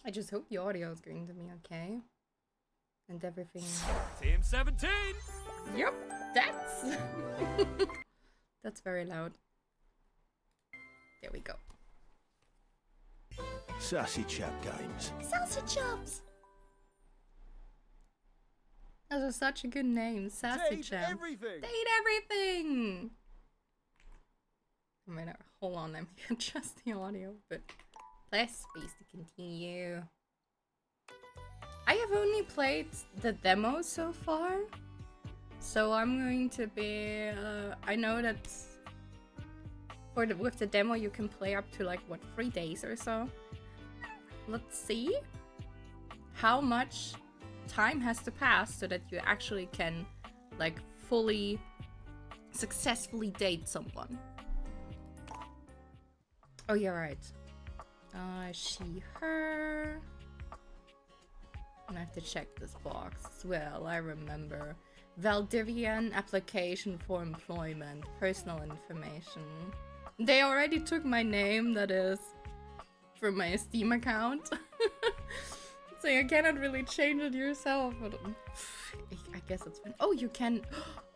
I just hope the audio is going to be okay. And everything. Team 17! Yep, that's... That's very loud. There we go. Sassy chap games. Sassy Chops! That was such a good name, Sassy Date Chap. everything! Date everything! I mean, hold on, let me adjust the audio, but press space to continue. I have only played the demo so far, so I'm going to be, I know that with the demo you can play up to like, what, 3 days or so. Let's see how much time has to pass so that you actually can like fully successfully date someone. Oh, you're right. She, her. I have to check this box as well. I remember. Valdivian application for employment. Personal information. They already took my name, that is, from my Steam account. So you cannot really change it yourself. But I guess it's fine. Oh, you can.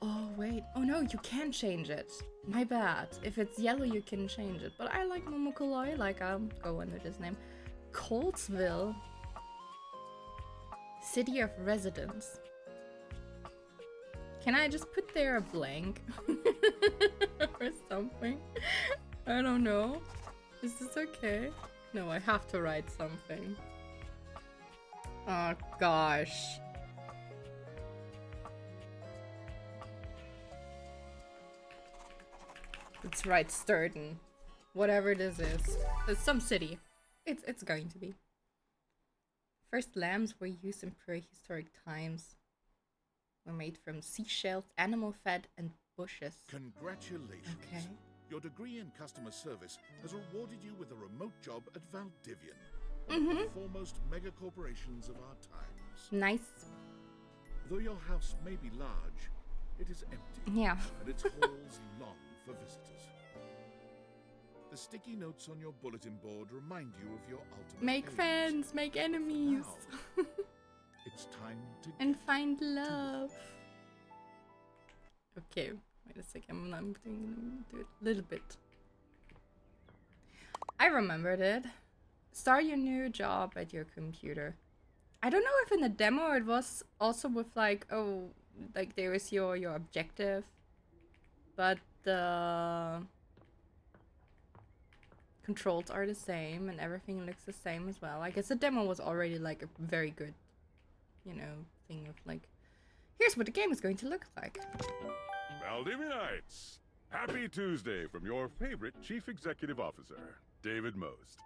Oh, wait. Oh, no, you can change it. My bad. If it's yellow, you can change it. But I like Momokolloi. Like, I'll go under this name. Coltsville. City of residence. Can I just put there a blank? Or something? I don't know. Is this okay? No, I have to write something. Oh gosh. Let's write Sturton. Whatever this is. It's some city. It's going to be. First lambs were used in prehistoric times. Were made from seashells, animal fat, and bushes. Congratulations. Okay. Your degree in customer service has rewarded you with a remote job at Valdivian, one of the foremost mega corporations of our times. Nice. Though your house may be large, it is empty. Yeah. And its halls long for visitors. The sticky notes on your bulletin board remind you of your ultimate Make aims. friends, make enemies. Now, it's time to And find love. Okay, wait a second. I'm doing it a little bit. I remembered it. Start your new job at your computer. I don't know if in the demo it was also with like, oh, like there is your objective, but the controls are the same and everything looks the same as well. I guess the demo was already like a very good, you know, thing of like, here's what the game is going to look like. Valdivianites! Happy Tuesday from your favorite Chief Executive Officer, David Most.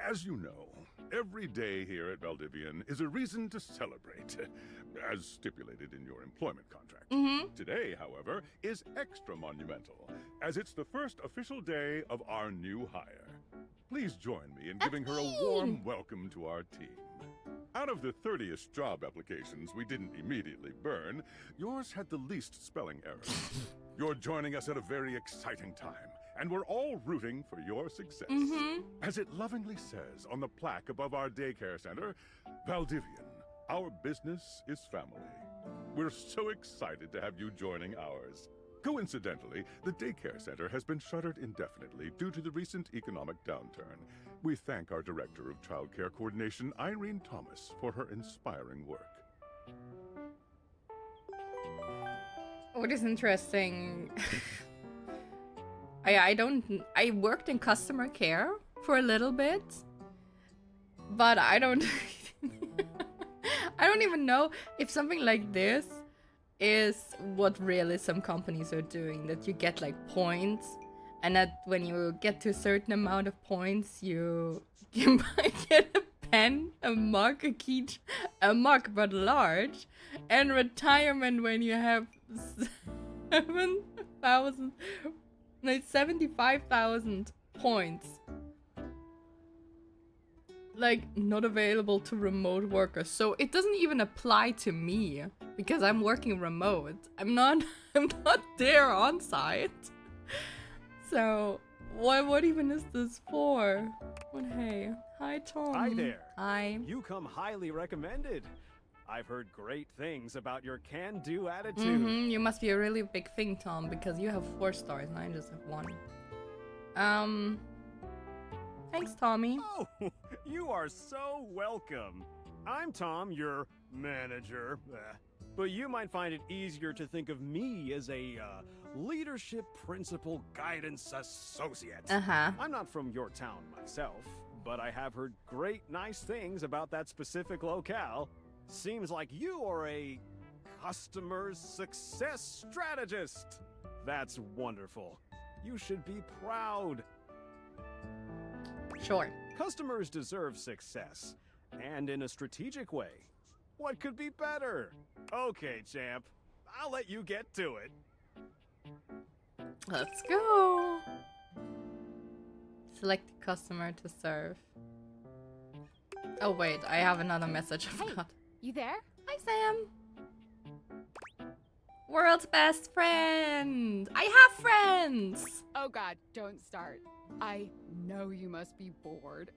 As you know, every day here at Valdivian is a reason to celebrate, as stipulated in your employment contract. Today, however, is extra monumental, as it's the first official day of our new hire. Please join me in giving her a warm welcome to our team. Out of the 30-ish job applications we didn't immediately burn, yours had the least spelling errors. You're joining us at a very exciting time, and we're all rooting for your success. As it lovingly says on the plaque above our daycare center, Valdivian, our business is family. We're so excited to have you joining ours. Coincidentally, the daycare center has been shuttered indefinitely due to the recent economic downturn. We thank our Director of Child Care Coordination, Irene Thomas, for her inspiring work. What is interesting, I worked in customer care for a little bit, but I don't even know if something like this is what really some companies are doing, that you get like points, and that when you get to a certain amount of points, you might get a pen, a mug, a mug but large, and retirement when you have 75,000 points. Like, not available to remote workers. So it doesn't even apply to me because I'm working remote. I'm not there on site. So What even is this for? But hey. Hi, Tom. Hi there. Hi. You come highly recommended. I've heard great things about your can-do attitude. You must be a really big thing, Tom, because you have 4 stars and I just have 1. Thanks, Tommy. Oh, you are so welcome. I'm Tom, your manager. But you might find it easier to think of me as a leadership principal guidance associate. I'm not from your town myself, but I have heard great nice things about that specific locale. Seems like you are a customer success strategist. That's wonderful. You should be proud. Sure. Customers deserve success, and in a strategic way. What could be better? Okay, champ. I'll let you get to it. Let's go. Select customer to serve. Oh wait, I have another message. I forgot. You there? Hi, Sam. World's best friend. I have friends. Oh god, don't start. I know you must be bored.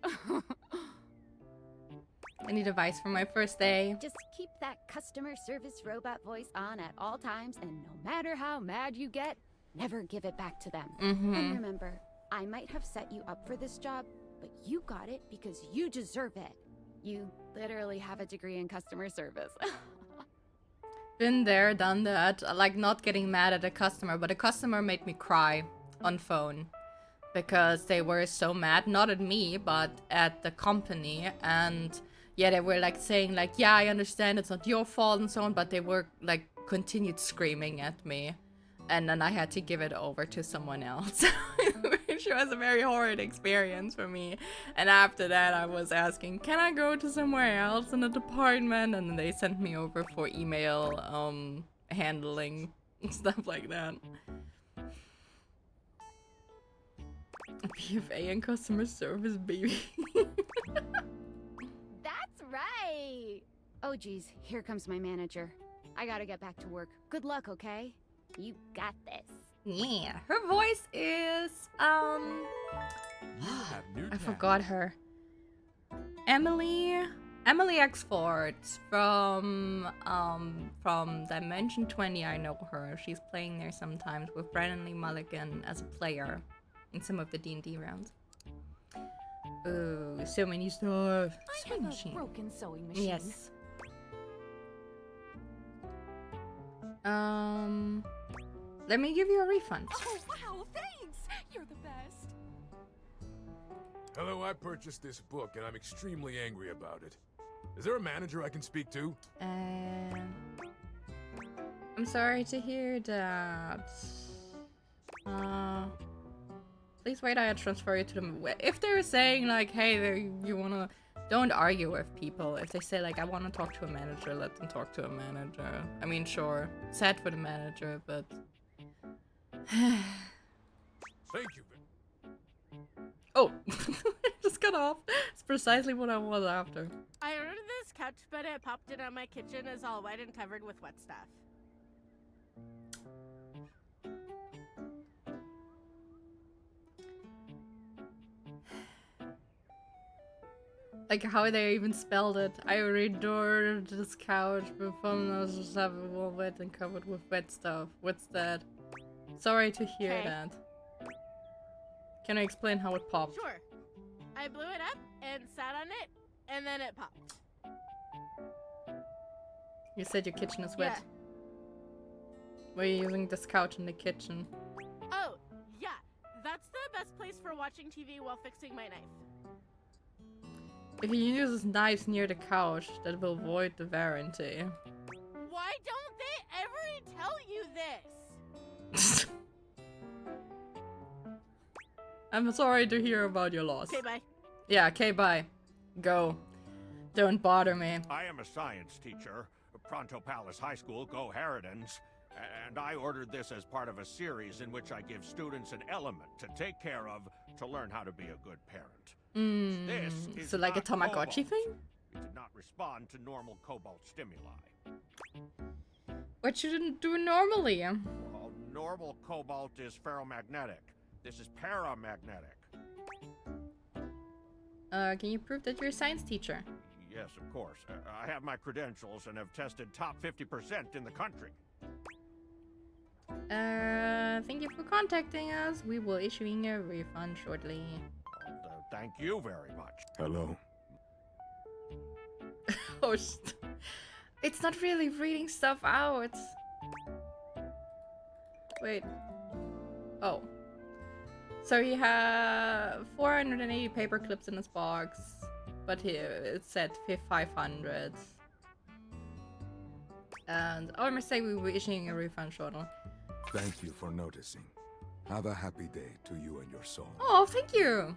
I need advice for my first day. Just keep that customer service robot voice on at all times, and no matter how mad you get, never give it back to them. And remember, I might have set you up for this job, but you got it because you deserve it. You literally have a degree in customer service. Been there, done that. I like not getting mad at a customer, but a customer made me cry on phone because they were so mad, not at me, but at the company. And yeah, they were like saying like, yeah, I understand it's not your fault and so on, but they were like continued screaming at me. And then I had to give it over to someone else, which was a very horrid experience for me. And after that, I was asking, can I go to somewhere else in the department? And then they sent me over for email handling and stuff like that. BFA and customer service, baby. That's right! Oh geez, here comes my manager. I gotta get back to work. Good luck, okay? You got this. Yeah, her voice is I forgot her. Emily Exford from Dimension 20. I know her. She's playing there sometimes with Brandon Lee Mulligan as a player in some of the D&D rounds. Oh, so many stuff. I have a broken sewing machine. Yes. Let me give you a refund. Oh wow, thanks! You're the best. Hello, I purchased this book and I'm extremely angry about it. Is there a manager I can speak to? I'm sorry to hear that. Please wait, I transfer you to them. If they're saying like, hey, you wanna... Don't argue with people. If they say like, I wanna talk to a manager, let them talk to a manager. I mean, sure, sad for the manager, but... Thank you. Oh, just cut off. It's precisely what I was after. I ordered this couch, but it popped in on my kitchen is all white and covered with wet stuff. Like how they even spelled it. I adored this couch, but from those just have it all wet and covered with wet stuff. What's that? Sorry to hear Okay. that. Can I explain how it popped? Sure. I blew it up and sat on it, and then it popped. You said your kitchen is wet. Yeah. Were you using this couch in the kitchen? Oh, yeah. That's the best place for watching TV while fixing my knife. If you use knives near the couch, that will void the warranty. Why don't they ever tell you this? I'm sorry to hear about your loss. Okay, bye. Yeah, okay, bye. Go. Don't bother me. I am a science teacher, Pronto Palace High School, Go Harridans, and I ordered this as part of a series in which I give students an element to take care of to learn how to be a good parent. This is So like a not Tamagotchi cobalt. thing? It did not respond to normal cobalt stimuli. What you didn't do normally? Well, normal cobalt is ferromagnetic. This is paramagnetic. Can you prove that you're a science teacher? Yes, of course. I have my credentials and have tested top 50% in the country. Thank you for contacting us. We will issuing a refund shortly. Thank you very much. Hello. Oh, it's not really reading stuff out. Wait. Oh. So he had 480 paper clips in his box, but here it said 500. And our mistake, we were issuing a refund shortly. Thank you for noticing. Have a happy day to you and your soul. Oh, thank you.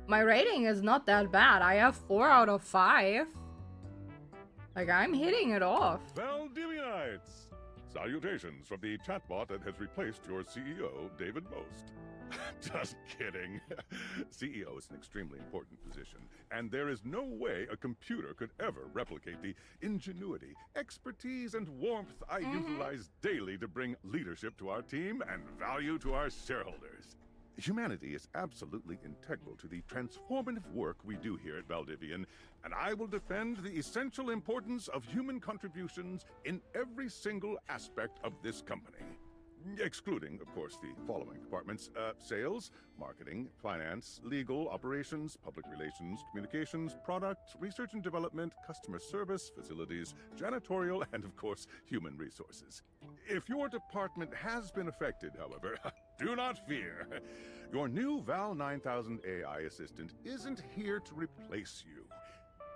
My rating is not that bad. I have 4 out of 5. Like, I'm hitting it off. Valdivianites! Salutations from the chatbot that has replaced your CEO, David Most. Just kidding. CEO is an extremely important position, and there is no way a computer could ever replicate the ingenuity, expertise, and warmth I utilize daily to bring leadership to our team and value to our shareholders. Humanity is absolutely integral to the transformative work we do here at Valdivian, and I will defend the essential importance of human contributions in every single aspect of this company. Excluding, of course, the following departments: sales, marketing, finance, legal, operations, public relations, communications, product, research and development, customer service, facilities, janitorial, and of course, human resources. If your department has been affected, however, do not fear. Your new Val 9000 AI assistant isn't here to replace you.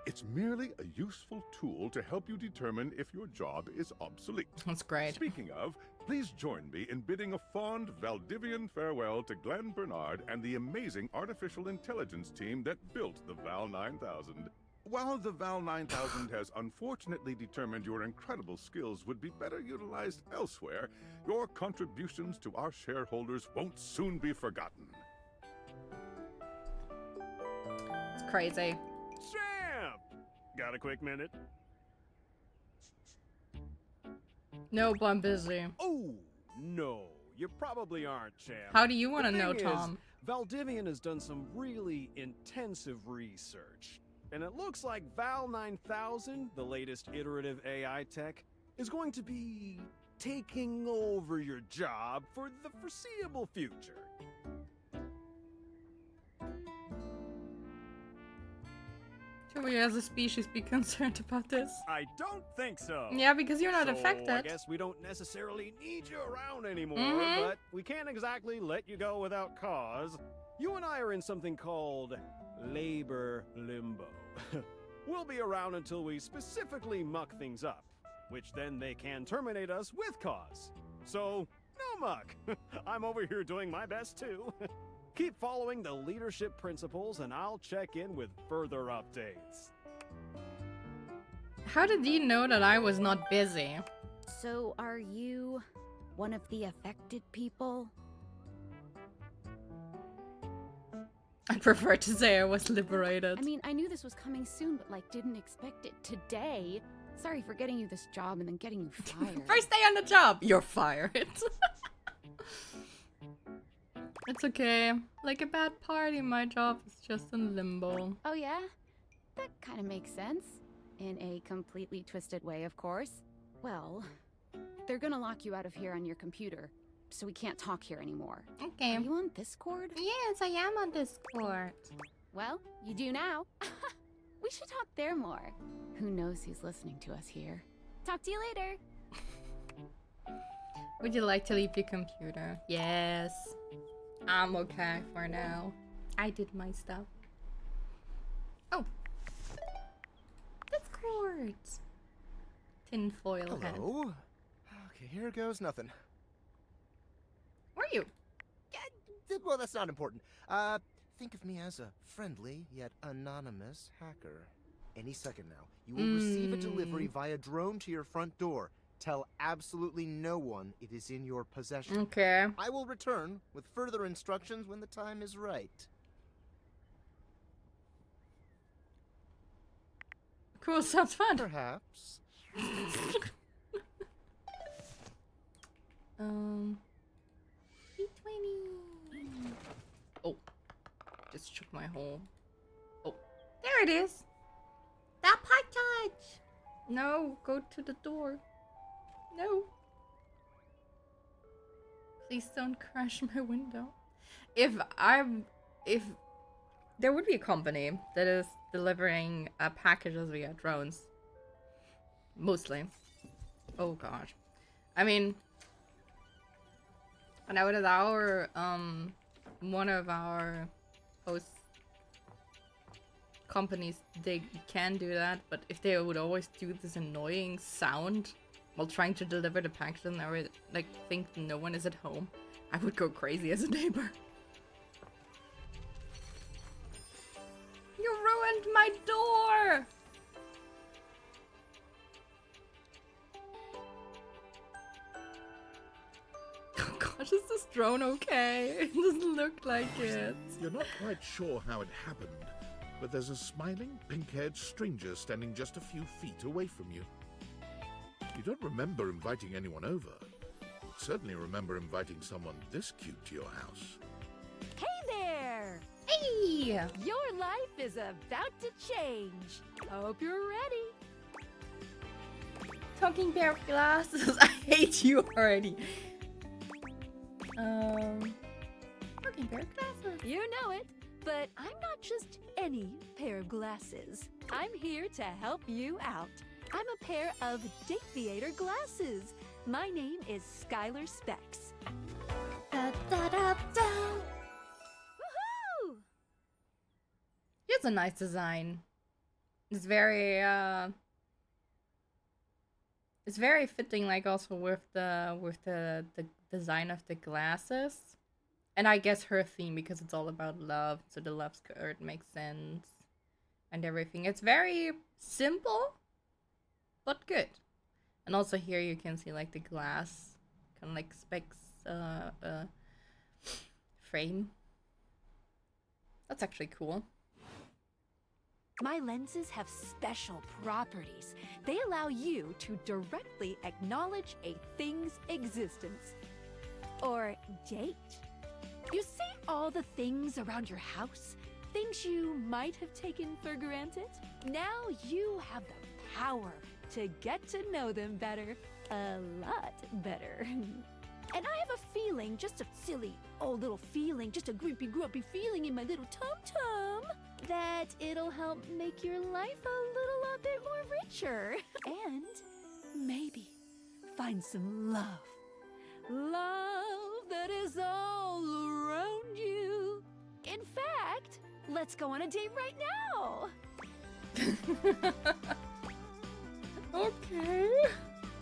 It's merely a useful tool to help you determine if your job is obsolete. That's great. Speaking of, please join me in bidding a fond Valdivian farewell to Glenn Bernard and the amazing artificial intelligence team that built the Val 9000. While the Val 9000 has unfortunately determined your incredible skills would be better utilized elsewhere, your contributions to our shareholders won't soon be forgotten. It's crazy. Champ! Got a quick minute? Nope, I'm busy. Oh, no. You probably aren't, Champ. How do you want to The know, thing is, Tom? Valdivian has done some really intensive research. And it looks like Val 9000, the latest iterative AI tech, is going to be taking over your job for the foreseeable future. Should we as a species be concerned about this? I don't think so. Yeah, because you're not So affected. I guess we don't necessarily need you around anymore, Mhm. but we can't exactly let you go without cause. You and I are in something called labor limbo. We'll be around until we specifically muck things up, which then they can terminate us with cause. So, no muck. I'm over here doing my best too. Keep following the leadership principles and I'll check in with further updates. How did you know that I was not busy? So, are you one of the affected people? I prefer to say I was liberated. I mean, I knew this was coming soon, but like, didn't expect it today. Sorry for getting you this job and then getting you fired. First day on the job, you're fired. It's okay. Like a bad party, my job is just in limbo. Oh yeah? That kind of makes sense. In a completely twisted way, of course. Well, they're gonna lock you out of here on your computer, so we can't talk here anymore. Okay. Are you on Discord? Yes, I am on Discord. Well, you do now. We should talk there more. Who knows who's listening to us here? Talk to you later. Would you like to leave your computer? Yes. I'm okay for now. I did my stuff. Oh. Discord. Tinfoil head. Hello? Okay, here goes nothing. Where are you? Well, that's not important. Think of me as a friendly yet anonymous hacker. Any second now, you will receive a delivery via drone to your front door. Tell absolutely no one it is in your possession. Okay. I will return with further instructions when the time is right. Cool, sounds fun. Perhaps. B20. Oh, just shook my hole. Oh, there it is. That package. No, go to the door. No. Please don't crash my window. If there would be a company that is delivering packages via drones, mostly. Oh gosh, I mean, I know that our one of our host companies, they can do that, but if they would always do this annoying sound while trying to deliver the package and I would like think no one is at home, I would go crazy as a neighbor. You ruined my door! Oh gosh, is this drone okay? It doesn't look like it. You're not quite sure how it happened, but there's a smiling, pink-haired stranger standing just a few feet away from you. You don't remember inviting anyone over. You'd certainly remember inviting someone this cute to your house. Hey there! Hey! Your life is about to change. Hope you're ready. Talking bear glasses. I hate you already. Talking bear glasses. You know it, but I'm not just any pair of glasses. I'm here to help you out. I'm a pair of Dateviator glasses. My name is Skylar Specs. Da, da, da, da. Woohoo! It's a nice design. It's very fitting, like also with the design of the glasses. And I guess her theme, because it's all about love, so the love skirt makes sense and everything. It's very simple, but good. And also here you can see like the glass, kind of like specs frame. That's actually cool. My lenses have special properties. They allow you to directly acknowledge a thing's existence. Or date. You see all the things around your house? Things you might have taken for granted? Now you have the power to get to know them better. A lot better. And I have a feeling, just a silly old little feeling, just a grumpy feeling in my little tum-tum, that it'll help make your life a little bit more richer. And maybe find some love. Love that is all around you. In fact, let's go on a date right now. Okay.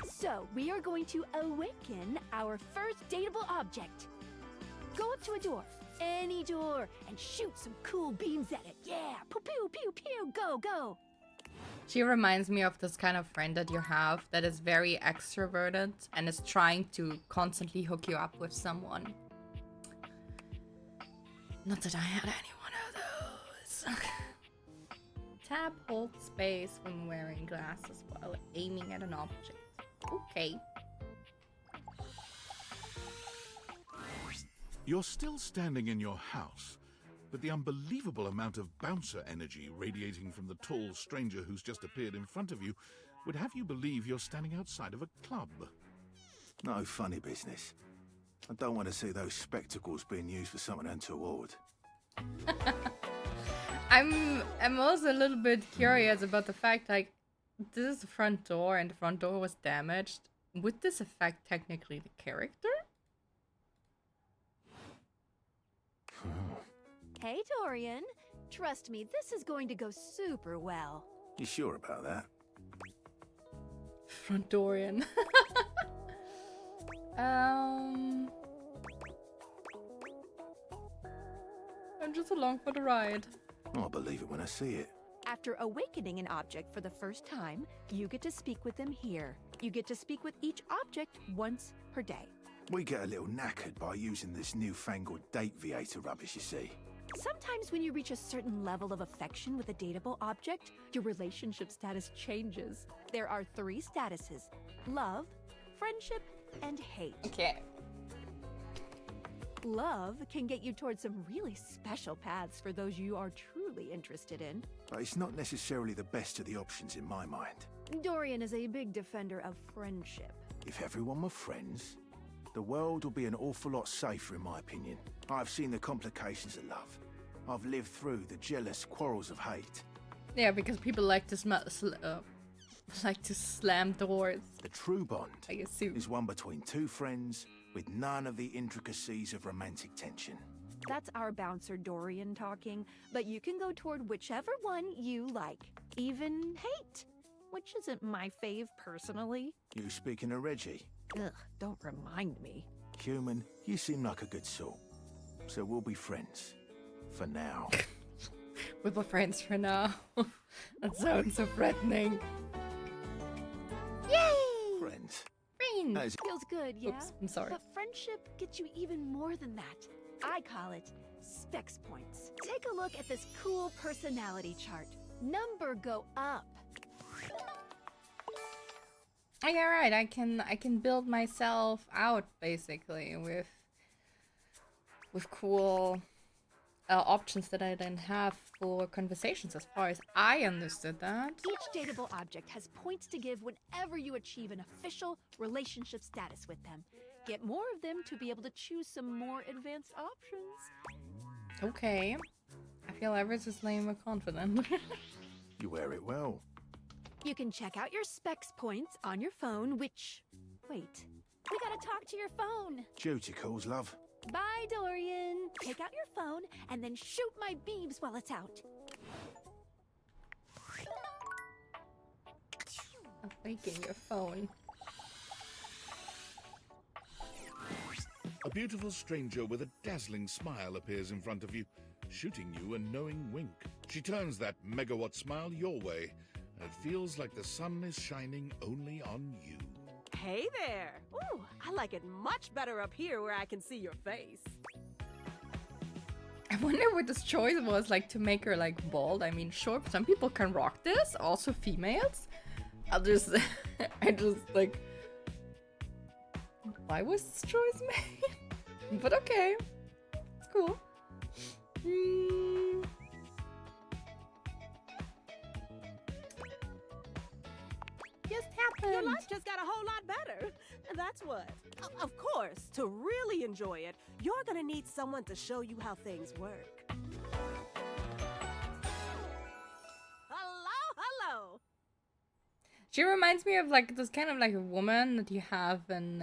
So, we are going to awaken our first dateable object. Go up to a door, any door, and shoot some cool beams at it. Yeah, pew pew pew pew, go go. She reminds me of this kind of friend that you have that is very extroverted and is trying to constantly hook you up with someone. Not that I had any one of those. Tap, hold space when wearing glasses while aiming at an object. Okay. You're still standing in your house, but the unbelievable amount of bouncer energy radiating from the tall stranger who's just appeared in front of you would have you believe you're standing outside of a club. No funny business. I don't want to see those spectacles being used for something untoward. I'm also a little bit curious about the fact, like, this is the front door and the front door was damaged. Would this affect technically the character? Hey, Dorian. Trust me, this is going to go super well. You sure about that? Front Dorian. I'm just along for the ride. I'll believe it when I see it. After awakening an object for the first time, you get to speak with them here. You get to speak with each object once per day. We get a little knackered by using this newfangled Dateviator rubbish, you see. Sometimes when you reach a certain level of affection with a dateable object, your relationship status changes. There are 3 statuses: love, friendship, and hate. Okay, Love can get you towards some really special paths for those you are truly interested in. But it's not necessarily the best of the options in my mind. Dorian is a big defender of friendship. If everyone were friends, the world would be an awful lot safer, in my opinion. I've seen the complications of love. I've lived through the jealous quarrels of hate. Yeah, because people like to like to slam doors. The true bond I assume. is one between two friends with none of the intricacies of romantic tension. That's our bouncer Dorian talking, but you can go toward whichever one you like. Even hate, which isn't my fave personally. You speaking of Reggie? Ugh, don't remind me. Human, you seem like a good sort. So we'll be friends. For now. We'll be friends for now. That sounds so threatening. Yay! Friends. Friends! Feels good, yeah? Oops, I'm sorry. But friendship gets you even more than that. I call it specs points. Take a look at this cool personality chart. Number go up. Oh, yeah, right. I can build myself out basically with cool options that I then have for conversations, as far as I understood that. Each dateable object has points to give whenever you achieve an official relationship status with them. Get more of them to be able to choose some more advanced options. Okay. I feel ever so lame and confident. You wear it well. You can check out your specs points on your phone, which... Wait. We gotta talk to your phone. Duty calls, love. Bye, Dorian. Take out your phone and then shoot my beams while it's out. Awaken your phone. A beautiful stranger with a dazzling smile appears in front of you, shooting you a knowing wink. She turns that megawatt smile your way, and it feels like the sun is shining only on you. Hey there! Ooh, I like it much better up here where I can see your face. I wonder what this choice was, like, to make her, like, bald. I mean, sure, some people can rock this, also females. I just, like... Why was this choice made? But okay. It's cool. Just happened. Your life just got a whole lot better. And that's what. Of course, to really enjoy it, you're gonna need someone to show you how things work. Hello! She reminds me of, like, this kind of, like, a woman that you have in,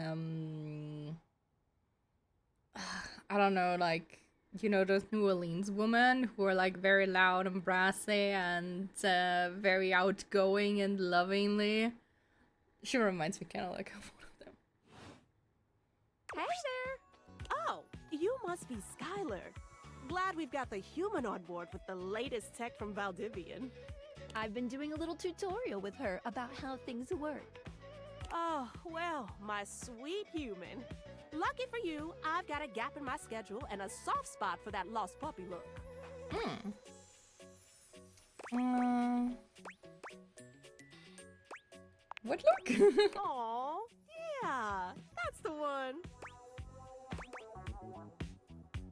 I don't know, like, you know, those New Orleans women who are, like, very loud and brassy and very outgoing and lovingly. She reminds me kind of like of one of them. Hey there! Oh, you must be Skylar. Glad we've got the human on board with the latest tech from Valdivian. I've been doing a little tutorial with her about how things work. Oh, well, my sweet human. Lucky for you, I've got a gap in my schedule and a soft spot for that lost puppy look. What look? Aw, yeah, that's the one.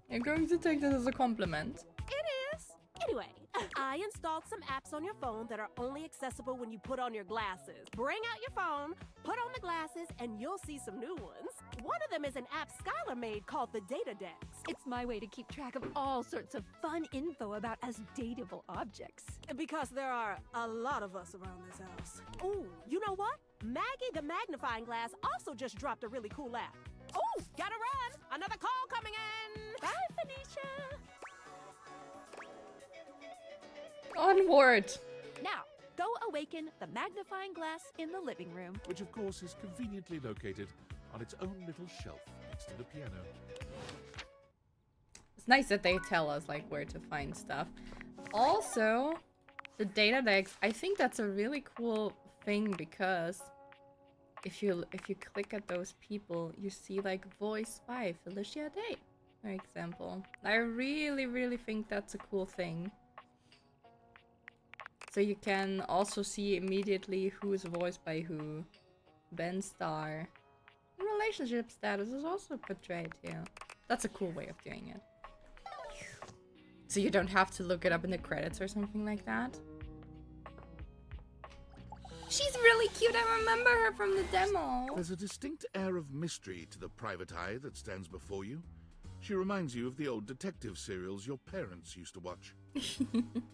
You're going to take this as a compliment. It is. Anyway, I installed some apps on your phone that are only accessible when you put on your glasses. Bring out your phone, put on the glasses, and you'll see some new ones. One of them is an app Skylar made called the Data Dex. It's my way to keep track of all sorts of fun info about us dateable objects. Because there are a lot of us around this house. Ooh, you know what? Maggie the Magnifying Glass also just dropped a really cool app. Ooh, gotta run! Another call coming in! Bye, Phoenicia! Onward! Now, go awaken the magnifying glass in the living room. Which, of course, is conveniently located on its own little shelf next to the piano. It's nice that they tell us, like, where to find stuff. Also, the data deck, I think that's a really cool thing, because if you click at those people, you see, like, voice by Felicia Day, for example. I really think that's a cool thing. So you can also see immediately who is voiced by who. Ben Starr. Relationship status is also portrayed here. That's a cool way of doing it. So you don't have to look it up in the credits or something like that. She's really cute. I remember her from the demo. There's a distinct air of mystery to the private eye that stands before you. She reminds you of the old detective serials your parents used to watch.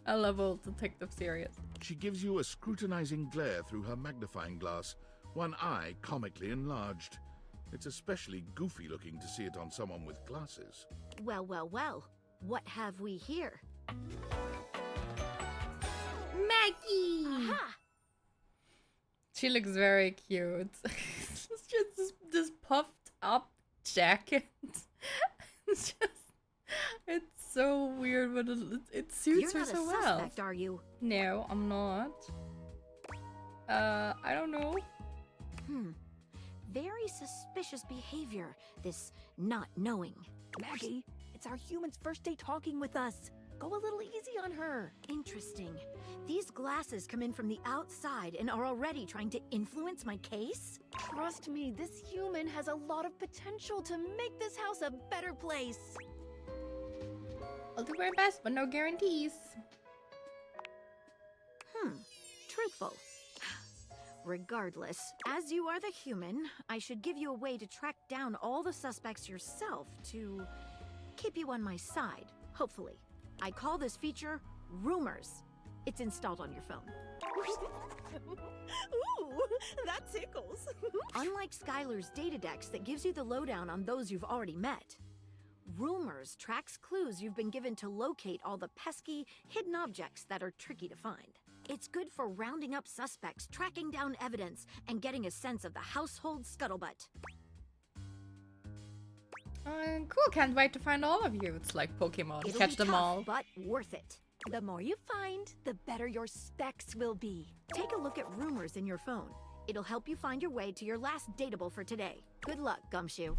I love old detective series. She gives you a scrutinizing glare through her magnifying glass, one eye comically enlarged. It's especially goofy looking to see it on someone with glasses. Well, well, well. What have we here? Maggie! Aha! She looks very cute. It's just this puffed up jacket. It's so weird, but it suits her so well. You're not a suspect, are you? No, I'm not. I don't know. Very suspicious behavior, this not knowing. Maggie, it's our human's first day talking with us. Go a little easy on her. Interesting. These glasses come in from the outside and are already trying to influence my case? Trust me, this human has a lot of potential to make this house a better place. I'll do my best, but no guarantees. Truthful. Regardless, as you are the human, I should give you a way to track down all the suspects yourself to keep you on my side, hopefully. I call this feature Rumors. It's installed on your phone. Ooh, that tickles. Unlike Skylar's Datadex that gives you the lowdown on those you've already met, Rumors tracks clues you've been given to locate all the pesky, hidden objects that are tricky to find. It's good for rounding up suspects, tracking down evidence, and getting a sense of the household scuttlebutt. Cool, can't wait to find all of you. It's like Pokemon. It'll Catch be them tough, all. but worth it. The more you find, the better your specs will be. Take a look at Rumors in your phone. It'll help you find your way to your last dateable for today. Good luck, Gumshoe.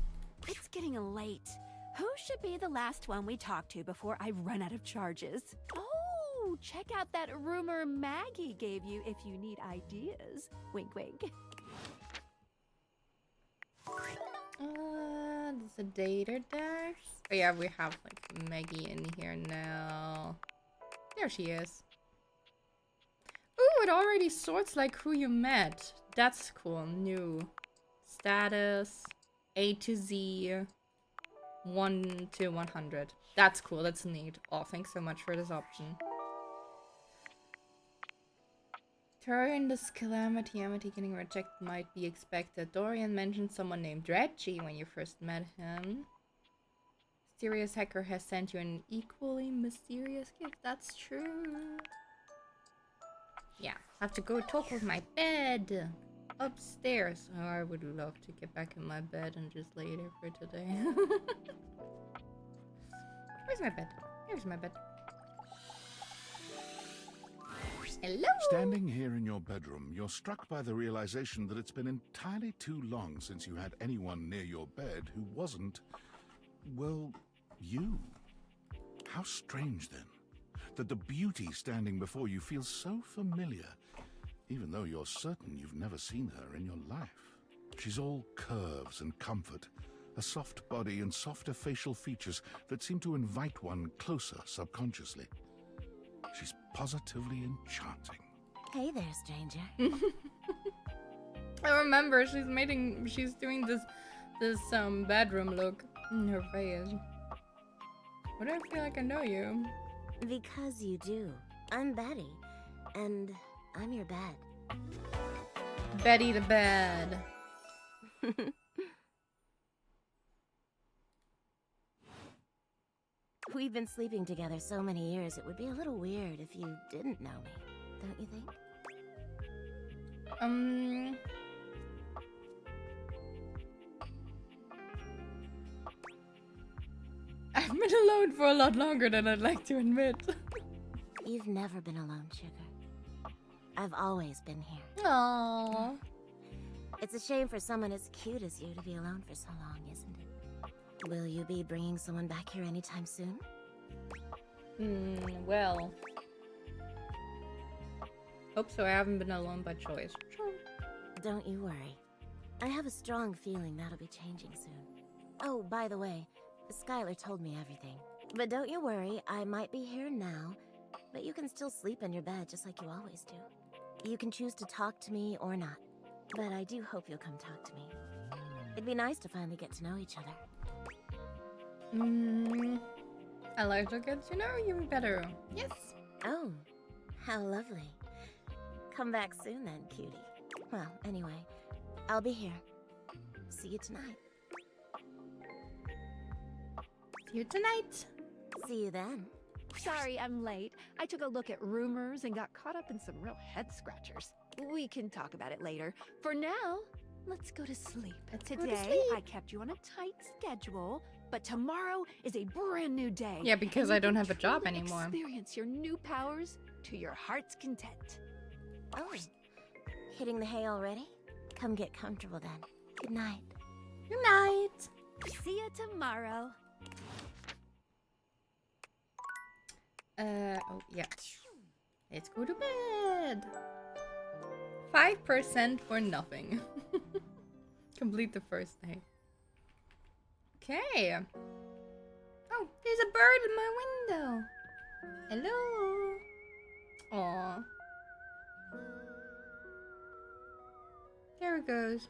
It's getting late. Who should be the last one we talk to before I run out of charges? Oh, check out that rumor Maggie gave you if you need ideas. Wink, wink. There's a data dash. Oh yeah, we have like Maggie in here now. There she is. Ooh, it already sorts like who you met. That's cool. New status, A to Z, 1 to 100. That's cool. That's neat. Oh, thanks so much for this option. During this calamity, Amity getting rejected might be expected. Dorian mentioned someone named Reggie when you first met him. Mysterious hacker has sent you an equally mysterious gift. That's true. Yeah, have to go talk with my bed upstairs. Oh, I would love to get back in my bed and just lay there for today. Where's my bed? Here's my bed. Hello? Standing here in your bedroom, you're struck by the realization that it's been entirely too long since you had anyone near your bed who wasn't, well, you. How strange, then, that the beauty standing before you feels so familiar, even though you're certain you've never seen her in your life. She's all curves and comfort, a soft body and softer facial features that seem to invite one closer subconsciously. She's positively enchanting. Hey there, stranger. I remember she's doing this bedroom look in her face. Why do I feel like I know you? Because you do. I'm Betty, and I'm your bed. Betty the bed. We've been sleeping together so many years, it would be a little weird if you didn't know me, don't you think? I've been alone for a lot longer than I'd like to admit. You've never been alone, sugar. I've always been here. Aww. It's a shame for someone as cute as you to be alone for so long, isn't it? Will you be bringing someone back here anytime soon? Well. Hope so. I haven't been alone by choice. Don't you worry. I have a strong feeling that'll be changing soon. Oh, by the way, Skylar told me everything. But don't you worry, I might be here now, but you can still sleep in your bed just like you always do. You can choose to talk to me or not, but I do hope you'll come talk to me. It'd be nice to finally get to know each other. I like to get to know you better. Yes. Oh, how lovely. Come back soon then, cutie. Well, anyway, I'll be here. See you tonight. See you tonight. See you then. Sorry I'm late. I took a look at rumors and got caught up in some real head scratchers. We can talk about it later. For now, let's go to sleep. Today, I kept you on a tight schedule, but tomorrow is a brand new day. Yeah, because I don't have a job anymore. Experience your new powers to your heart's content. Oh, hitting the hay already? Come get comfortable then. Good night. Good night. See you tomorrow. Oh, yeah. Let's go to bed. 5% for nothing. Complete the first day. Okay. Oh, there's a bird in my window. Hello. Aw. There it goes.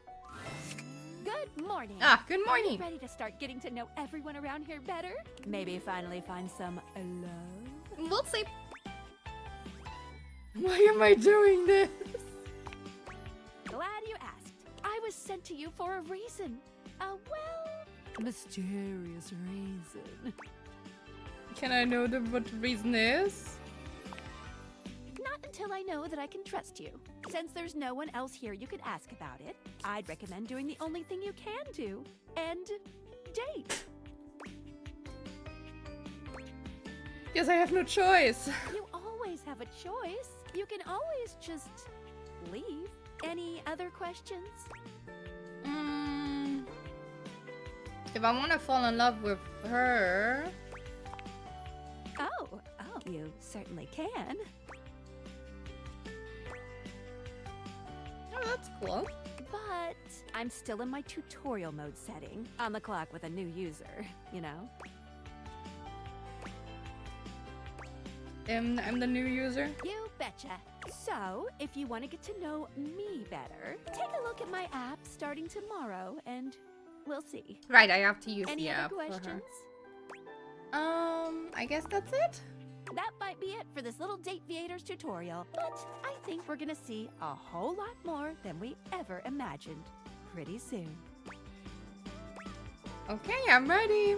Good morning. Ah, good morning. Are you ready to start getting to know everyone around here better? Maybe finally find some love? We'll see. Why am I doing this? Glad you asked. I was sent to you for a reason. A mysterious reason. Can I know what the reason is? Not until I know that I can trust you. Since there's no one else here you could ask about it, I'd recommend doing the only thing you can do, and date. Yes, I have no choice. You always have a choice. You can always just leave. Any other questions? If I want to fall in love with her... Oh, you certainly can. Oh, that's cool. But I'm still in my tutorial mode setting. On the clock with a new user, you know? I'm the new user? You betcha. So, if you want to get to know me better, take a look at my app starting tomorrow, and we'll see. Right, I have to use Any the other app questions? for her. I guess that's it? That might be it for this little Date Viators tutorial, but I think we're gonna see a whole lot more than we ever imagined pretty soon. Okay, I'm ready.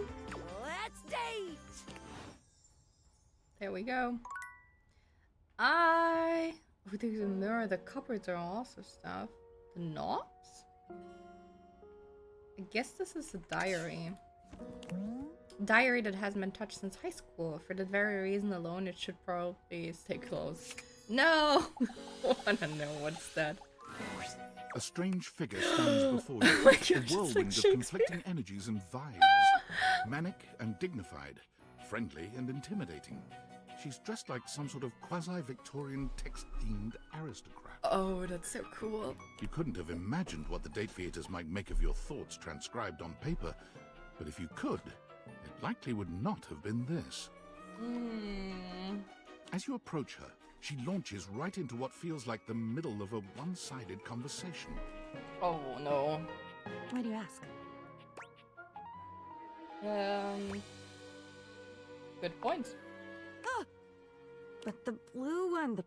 Let's date! There we go. Oh, there's a mirror. The cupboards are also stuff. The knobs? I guess this is a diary. Diary that hasn't been touched since high school. For that very reason alone, it should probably stay closed. No! I wanna know what's that. A strange figure stands before you, Oh my gosh, a it's whirlwind like of Shakespeare. conflicting energies and vibes. Manic and dignified, friendly and intimidating. She's dressed like some sort of quasi-Victorian text-themed aristocrat. Oh, that's so cool. You couldn't have imagined what the Date Viators might make of your thoughts transcribed on paper, but if you could, it likely would not have been this. As you approach her, she launches right into what feels like the middle of a one-sided conversation. Oh, no. Why do you ask? Good point. But the blue one,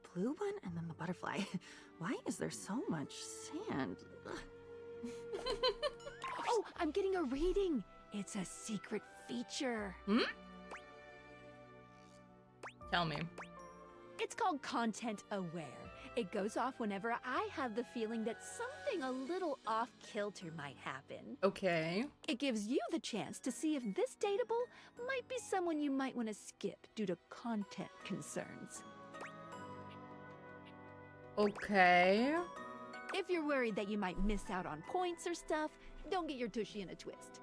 and then the butterfly. Why is there so much sand? Oh, I'm getting a reading. It's a secret feature. Tell me. It's called Content Aware. It goes off whenever I have the feeling that something a little off kilter might happen. Okay. It gives you the chance to see if this dateable might be someone you might want to skip due to content concerns. Okay. If you're worried that you might miss out on points or stuff, don't get your tushy in a twist.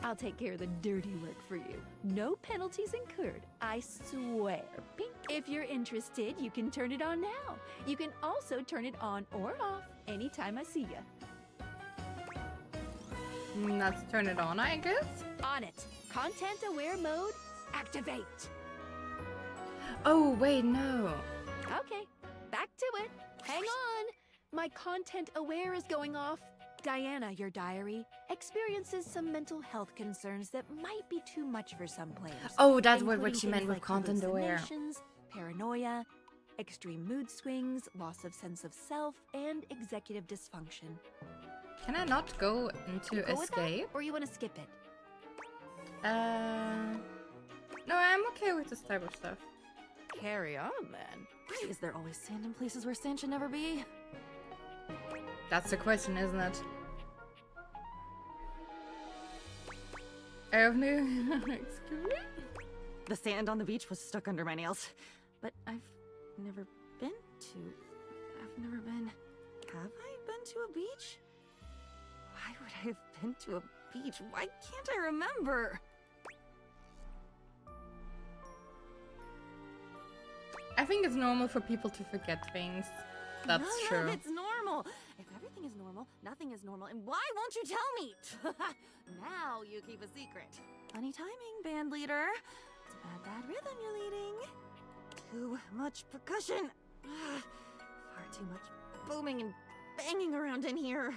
I'll take care of the dirty work for you. No penalties incurred, I swear. Pink. If you're interested, you can turn it on now. You can also turn it on or off anytime I see you. Let's turn it on, I guess. On it. Content aware mode, activate. Oh, wait, no. Okay, back to it. Hang on. My content aware is going off. Diana, your diary, experiences some mental health concerns that might be too much for some players. Oh, that's what including she meant things with like content aware. hallucinations, paranoia, extreme mood swings, loss of sense of self, and executive dysfunction. Can I not go into You go with that, escape? or you want to skip it? No, I'm okay with this type of stuff. Carry on, then. Why is there always sand in places where sand should never be? That's the question, isn't it? I have no excuse me? The sand on the beach was stuck under my nails. But I've never been to... Have I been to a beach? Why would I have been to a beach? Why can't I remember? I think it's normal for people to forget things. That's None true. of it's normal. If everything is normal, nothing is normal. And why won't you tell me? Now you keep a secret. Funny timing, band leader. It's a bad rhythm you're leading. Too much percussion. Far too much booming and banging around in here.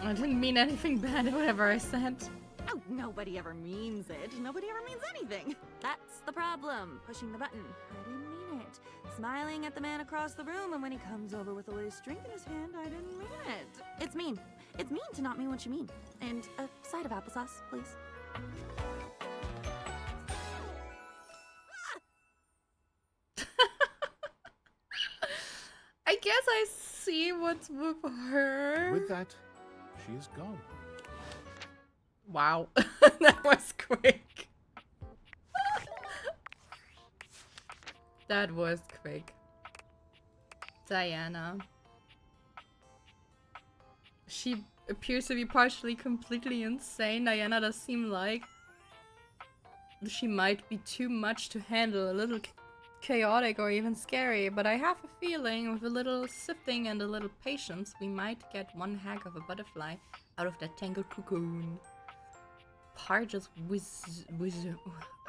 I didn't mean anything bad, whatever I said. Oh, nobody ever means it. Nobody ever means anything. That's the problem. Pushing the button. I didn't mean it. Smiling at the man across the room, and when he comes over with a loose drink in his hand, I didn't mean it. It's mean. It's mean to not mean what you mean. And a side of applesauce, please. I guess I see what's with her. With that, she is gone. Wow, that was quick. That was quick. Diana. She appears to be partially completely insane. Diana does seem like she might be too much to handle, a little chaotic or even scary, but I have a feeling with a little sifting and a little patience, we might get one heck of a butterfly out of that tangled cocoon. Just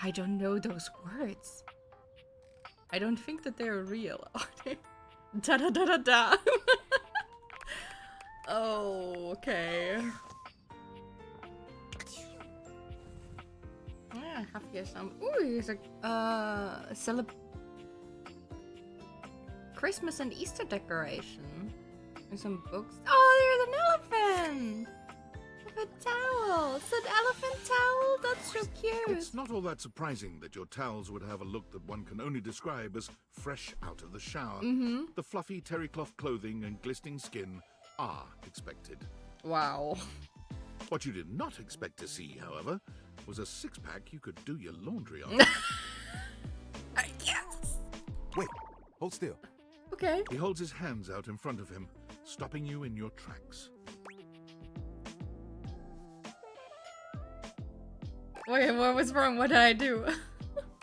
I don't know those words. I don't think that they're real, are they? Da da da da da. Oh, okay. Yeah, have here some. Ooh, here's a Christmas and Easter decoration. And some books. Oh, there's an elephant! A towel! It's an elephant towel? That's so cute! It's not all that surprising that your towels would have a look that one can only describe as fresh out of the shower. Mm-hmm. The fluffy terry cloth clothing and glistening skin are expected. Wow. What you did not expect to see, however, was a six-pack you could do your laundry on. Yes! Wait, hold still. Okay. He holds his hands out in front of him, stopping you in your tracks. Wait, what was wrong? What did I do?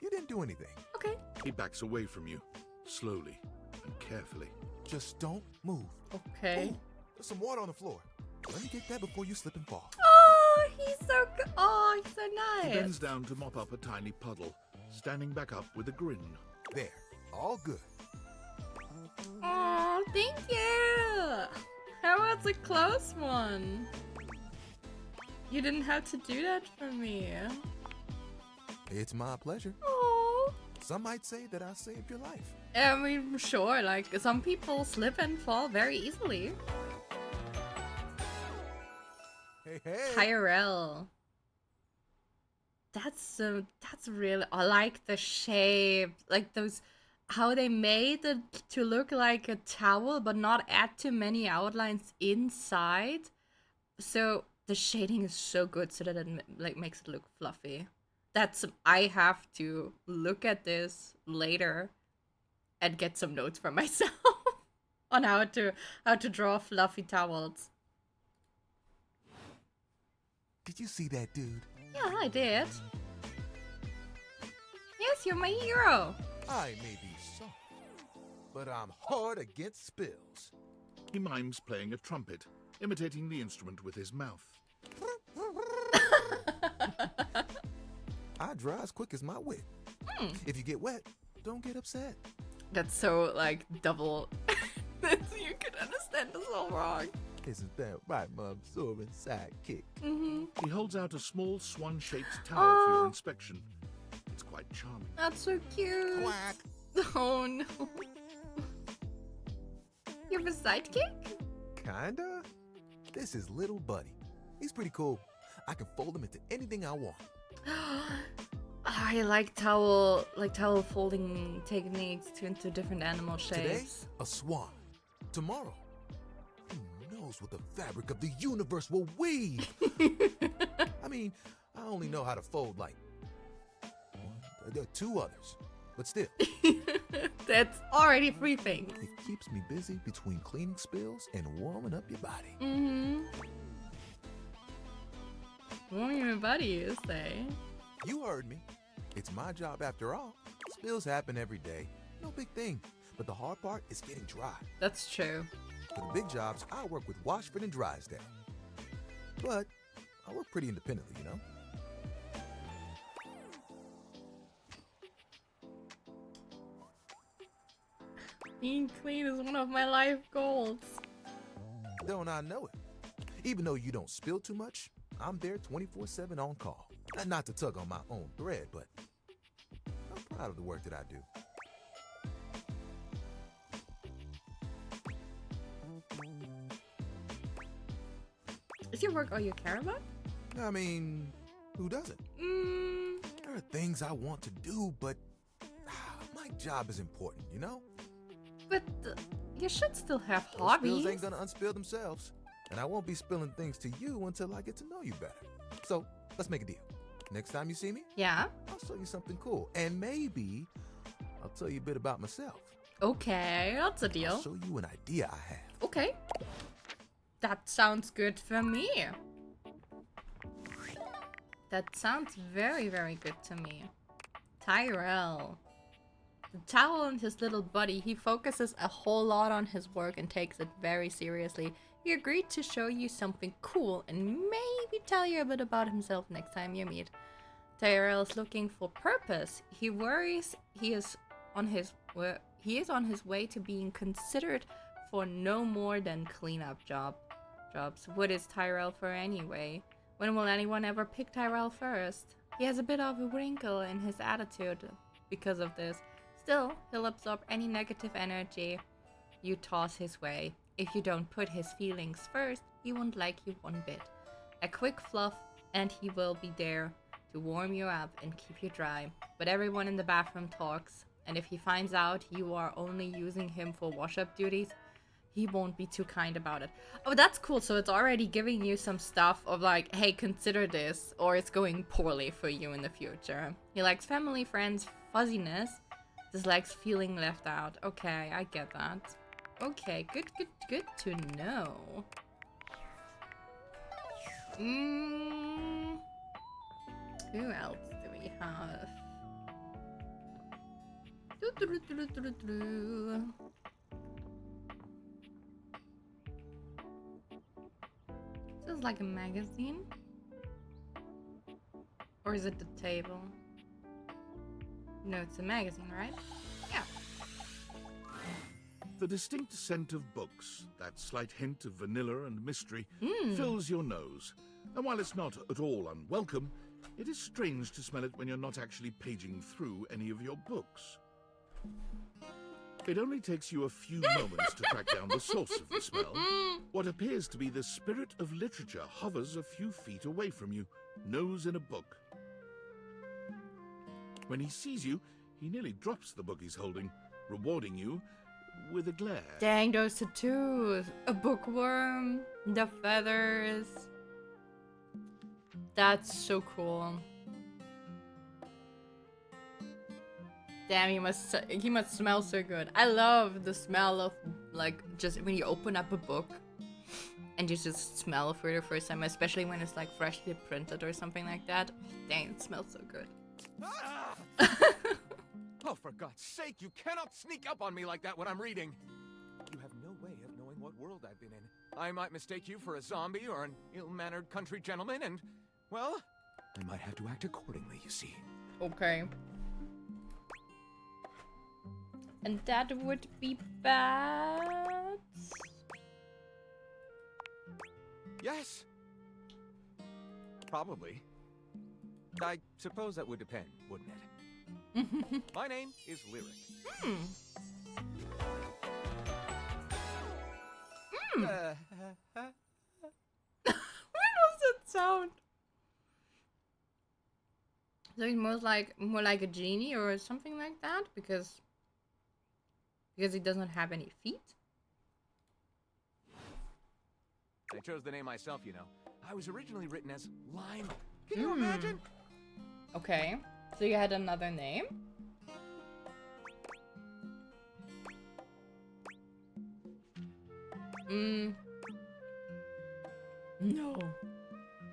You didn't do anything. Okay. He backs away from you, slowly and carefully. Just don't move. Okay. Ooh, there's some water on the floor. Let me get that before you slip and fall. Oh, he's so good. Oh, he's so nice. He bends down to mop up a tiny puddle, standing back up with a grin. There, all good. Oh, thank you. How was a close one? You didn't have to do that for me. It's my pleasure. Oh. Some might say that I saved your life. I mean, sure, like, some people slip and fall very easily. Hey, hey. Tyrell. That's really, I like the shape, like those, how they made it to look like a towel, but not add too many outlines inside. So the shading is so good, so that it like makes it look fluffy. I have to look at this later and get some notes for myself on how to draw fluffy towels. Did you see that dude? Yeah, I did. Yes, you're my hero. I may be soft, but I'm hard against spills. He mimes playing a trumpet, imitating the instrument with his mouth. I dry as quick as my wit. If you get wet, don't get upset. That's so, like, double. You could understand this all wrong. Isn't that right, my absorbent sidekick? He holds out a small swan-shaped towel for your inspection. It's quite charming. That's so cute. Quack. Oh no. You have a sidekick? Kinda. This is little Buddy. He's pretty cool. I can fold him into anything I want. I like towel folding techniques into different animal shapes. Today, a swan. Tomorrow, who knows what the fabric of the universe will weave? I mean, I only know how to fold like two others, but still. That's already 3 things. It keeps me busy between cleaning spills and warming up your body. Warming your body, you say? You heard me. It's my job after all. Spills happen every day. No big thing. But the hard part is getting dry. That's true. For the big jobs, I work with Washford and Drysdale. But I work pretty independently, you know? Being clean is one of my life goals. Don't I know it? Even though you don't spill too much, I'm there 24/7 on call. Not to tug on my own thread, but I'm proud of the work that I do. Is your work all you care about? I mean, who doesn't? There are things I want to do, but my job is important, you know? But you should still have Those hobbies. spills ain't gonna unspill themselves, and I won't be spilling things to you until I get to know you better. So let's make a deal. Next time you see me, Yeah. I'll show you something cool, and maybe I'll tell you a bit about myself. Okay, that's a deal. I'll show you an idea I have. Okay. That sounds good for me. That sounds very, very good to me. Tyrell. The towel and his little buddy, he focuses a whole lot on his work and takes it very seriously. He agreed to show you something cool and maybe tell you a bit about himself next time you meet. Tyrell is looking for purpose. He worries he is on his way to being considered for no more than cleanup jobs. What is Tyrell for anyway? When will anyone ever pick Tyrell first? He has a bit of a wrinkle in his attitude because of this. Still, he'll absorb any negative energy you toss his way. If you don't put his feelings first, he won't like you one bit. A quick fluff and he will be there to warm you up and keep you dry. But everyone in the bathroom talks, and if he finds out you are only using him for wash-up duties, he won't be too kind about it. Oh, that's cool. So it's already giving you some stuff of like, hey, consider this, or it's going poorly for you in the future. He likes family, friends, fuzziness. Dislikes feeling left out. Okay, I get that. Okay, good to know. Who else do we have? This is like a magazine? Or is it the table? No, it's a magazine, right? Yeah. The distinct scent of books, that slight hint of vanilla and mystery, fills your nose. And while it's not at all unwelcome, it is strange to smell it when you're not actually paging through any of your books. It only takes you a few moments to track down the source of the smell. What appears to be the spirit of literature hovers a few feet away from you, nose in a book. When he sees you, he nearly drops the book he's holding, rewarding you with a glare. Dang, those tattoos. A bookworm, the feathers. That's so cool. Damn, he must smell so good. I love the smell of, like, just when you open up a book and you just smell for the first time, especially when it's like freshly printed or something like that. Dang, it smells so good. Oh, for God's sake, you cannot sneak up on me like that when I'm reading. You have no way of knowing what world I've been in. I might mistake you for a zombie or an ill-mannered country gentleman, and, well, I might have to act accordingly, you see. Okay. And that would be bad. Yes. Probably. I suppose that would depend, wouldn't it? My name is Lyric. What does it sound? So he's more like a genie or something like that because he doesn't have any feet. I chose the name myself, you know. I was originally written as Lime. Can you imagine? Okay, so you had another name? No.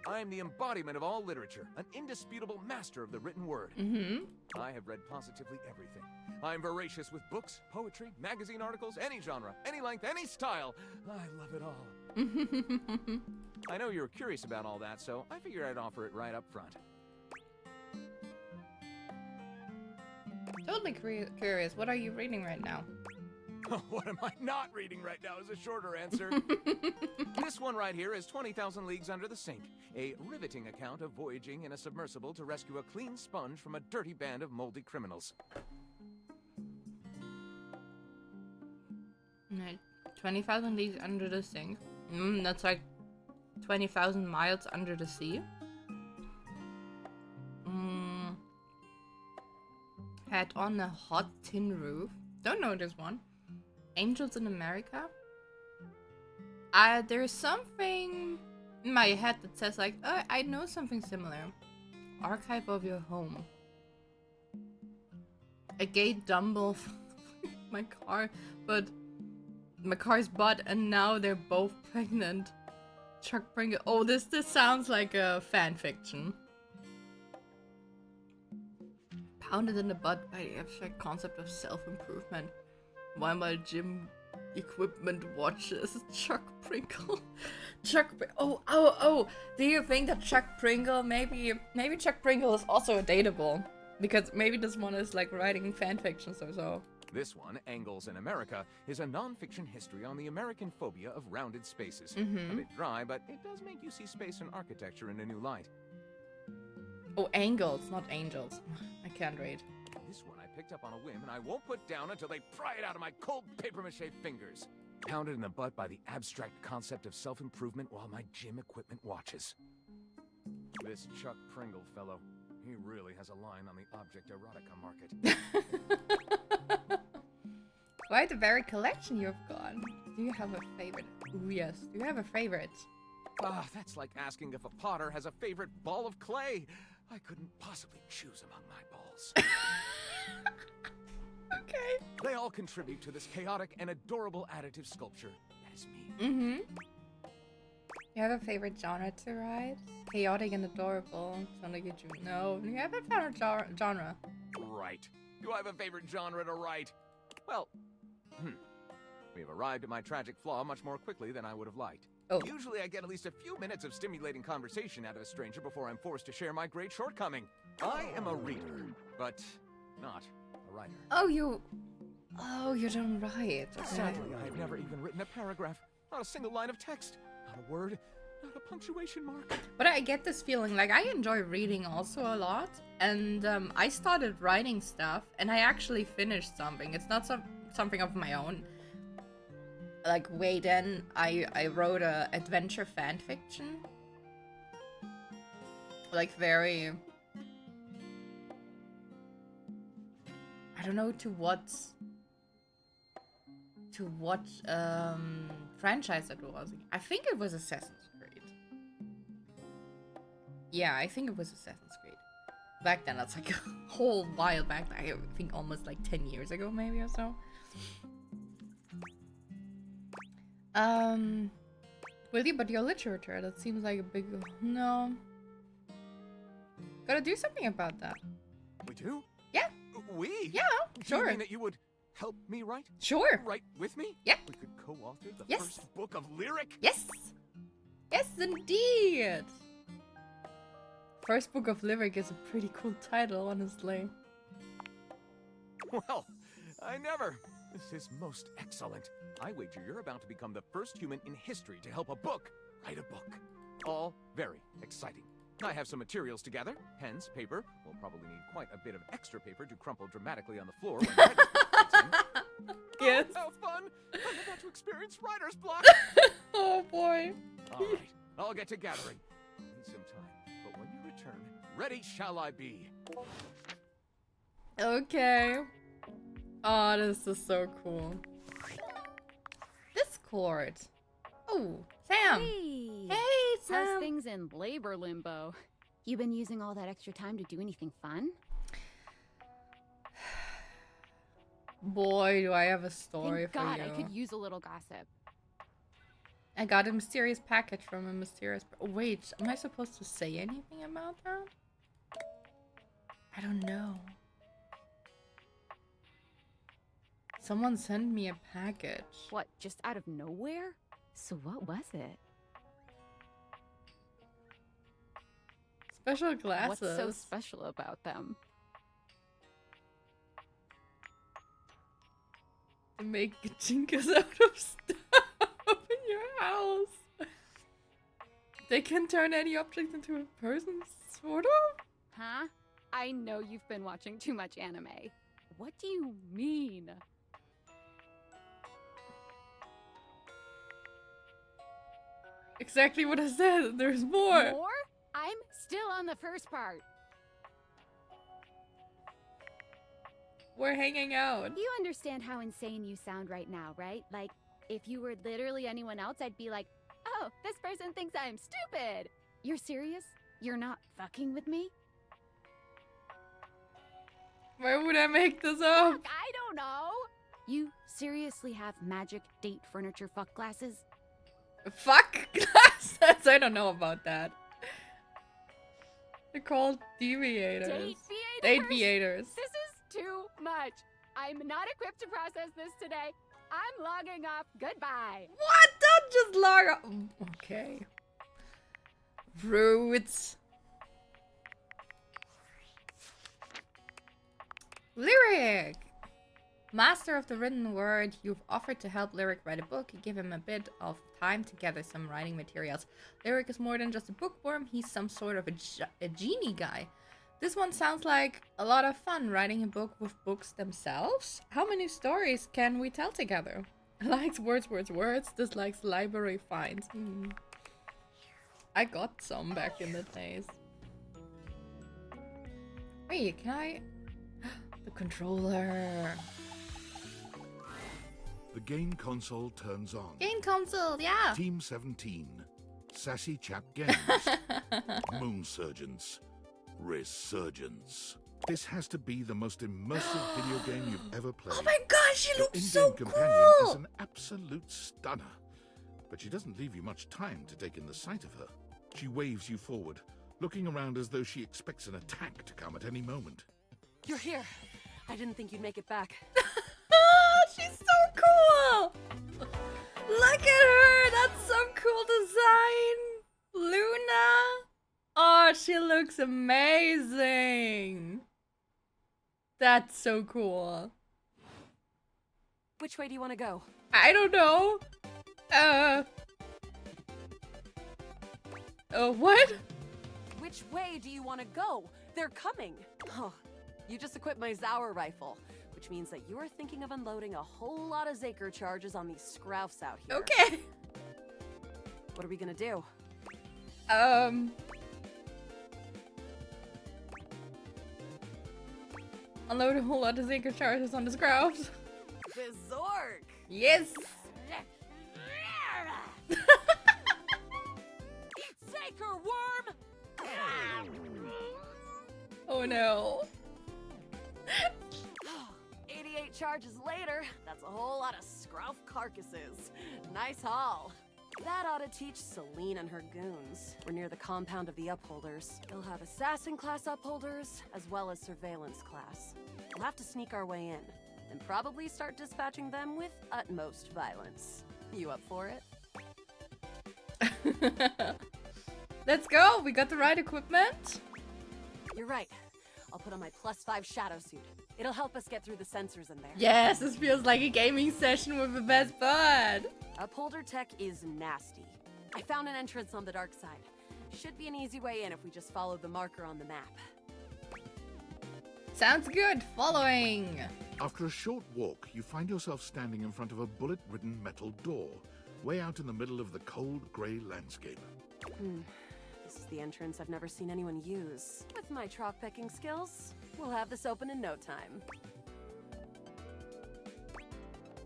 I am the embodiment of all literature, an indisputable master of the written word. I have read positively everything. I am voracious with books, poetry, magazine articles, any genre, any length, any style. I love it all. I know you're curious about all that, so I figured I'd offer it right up front. Totally curious. What are you reading right now? What am I not reading right now is a shorter answer. This one right here is 20,000 Leagues Under the Sink, a riveting account of voyaging in a submersible to rescue a clean sponge from a dirty band of moldy criminals. 20,000 Leagues Under the Sink. That's like 20,000 miles under the sea. Head on a hot tin roof. Don't know this one. Angels in America. There's something in my head that says like, oh, I know something similar. Archive of Your Home. A gay dumble my car, but my car's butt, and now they're both pregnant. Chuck Pringle. Oh, this sounds like a fan fiction. Pounded in the butt by the abstract concept of self-improvement. While my gym equipment watches Chuck Pringle. Oh. Do you think that Chuck Pringle, maybe Chuck Pringle is also dateable? Because maybe this one is like writing fan fictions or so. This one, Angles in America, is a non-fiction history on the American phobia of rounded spaces. A bit dry, but it does make you see space and architecture in a new light. Oh, Angles, not Angels. I can't read. This one I picked up on a whim, and I won't put down until they pry it out of my cold papier-mâché fingers. Pounded in the butt by the abstract concept of self-improvement while my gym equipment watches. This Chuck Pringle fellow, he really has a line on the object erotica market. Quite a varied collection you've got. Do you have a favorite? Ooh, yes. Do you have a favorite? Ah, that's like asking if a potter has a favorite ball of clay. I couldn't possibly choose among my balls. Okay. They all contribute to this chaotic and adorable additive sculpture. That is me. You have a favorite genre to write? Chaotic and adorable. Sound like you do. No, you have a favorite genre. Right. Do I have a favorite genre to write? Well, we have arrived at my tragic flaw much more quickly than I would have liked. Oh. Usually I get at least a few minutes of stimulating conversation out of a stranger before I'm forced to share my great shortcoming. I am a reader, but not a writer. Oh, you don't write. Okay. Sadly, I've never even written a paragraph. Not a single line of text. Not a word. Not a punctuation mark. But I get this feeling, like I enjoy reading also a lot. And I started writing stuff, and I actually finished something. It's not something of my own. Like way then, I wrote a adventure fan fiction. Like very... I don't know to what franchise it was. I think it was Assassin's Creed. Yeah, I think it was Assassin's Creed. Back then, that's like a whole while back. I think almost like 10 years ago maybe or so. Will you? But your literature, that seems like a big... No. Gotta do something about that. We do? Yeah. We? Yeah, Do sure. you mean that you would help me write? Sure. Write with me? Yep. We could co-author the Yes. first book of lyric? Yes. Yes, indeed. First book of lyric is a pretty cool title, honestly. Well, I never. This is most excellent. I wager you're about to become the first human in history to help a book write a book. All very exciting. I have some materials to gather. Pens, paper. We'll probably need quite a bit of extra paper to crumple dramatically on the floor when writing gets in. Yes. Oh, how fun! I'm about to experience writer's block. Oh boy. All right, I'll get to gathering. Need some time, but when you return, ready shall I be. Okay. Oh, this is so cool. Discord. Oh, Sam. Hey. Hey, Sam. How's things in labor limbo? You been using all that extra time to do anything fun? Boy, do I have a story Thank for God, you. I could use a little gossip. I got a mysterious package from a mysterious... Wait, am I supposed to say anything about that? I don't know. Someone sent me a package. What, just out of nowhere? So what was it? Special glasses. What's so special about them? To make Jinkas out of stuff in your house. They can turn any object into a person, sort of? Huh? I know you've been watching too much anime. What do you mean? Exactly what I said. There's more. More? I'm still on the first part. We're hanging out. You understand how insane you sound right now, right? Like, if you were literally anyone else, I'd be like, oh, this person thinks I'm stupid. You're serious? You're not fucking with me? Why would I make this up? Fuck, I don't know. You seriously have magic date furniture fuck glasses? Fuck glasses? I don't know about that. They're called deviators. Deviators. This is too much. I'm not equipped to process this today. I'm logging off. Goodbye. What? Don't just log off. Okay. Roots. Lyric. Master of the written word, you've offered to help Lyric write a book. You give him a bit of time to gather some writing materials. Lyric is more than just a bookworm. He's some sort of a genie guy. This one sounds like a lot of fun, writing a book with books themselves. How many stories can we tell together? Likes words, words, words. Dislikes library finds. I got some back in the days. Wait, can I... The controller. The game console turns on. Game console, yeah. Team 17. Sassy Chap Games. Moon Surgeons. Resurgence. This has to be the most immersive video game you've ever played. Oh my gosh, she looks so in-game companion cool! is an absolute stunner. But she doesn't leave you much time to take in the sight of her. She waves you forward, looking around as though she expects an attack to come at any moment. You're here. I didn't think you'd make it back. She's so cool! Look at her! That's some cool design! Luna! Oh, she looks amazing! That's so cool. Which way do you want to go? I don't know. What? Which way do you want to go? They're coming. Oh, you just equipped my Zauer rifle, which means that you're thinking of unloading a whole lot of Zaker charges on these scroufs out here. Okay. What are we gonna do? Unload a whole lot of Zaker charges on the scrounge. Berserk! Yes! Zaker worm! Oh no. 88 charges later, that's a whole lot of scrouf carcasses. Nice haul. That ought to teach Celine and her goons. We're near the compound of the Upholders. They'll have assassin class Upholders, as well as surveillance class. We'll have to sneak our way in. and probably start dispatching them with utmost violence. You up for it? Let's go! We got the right equipment. You're right. I'll put on my +5 shadow suit. It'll help us get through the sensors in there. Yes, this feels like a gaming session with the best bud. Upholder tech is nasty. I found an entrance on the dark side. Should be an easy way in if we just follow the marker on the map. Sounds good. Following. After a short walk, you find yourself standing in front of a bullet-ridden metal door, way out in the middle of the cold, grey landscape. This is the entrance I've never seen anyone use. With my chalk-picking skills, we'll have this open in no time.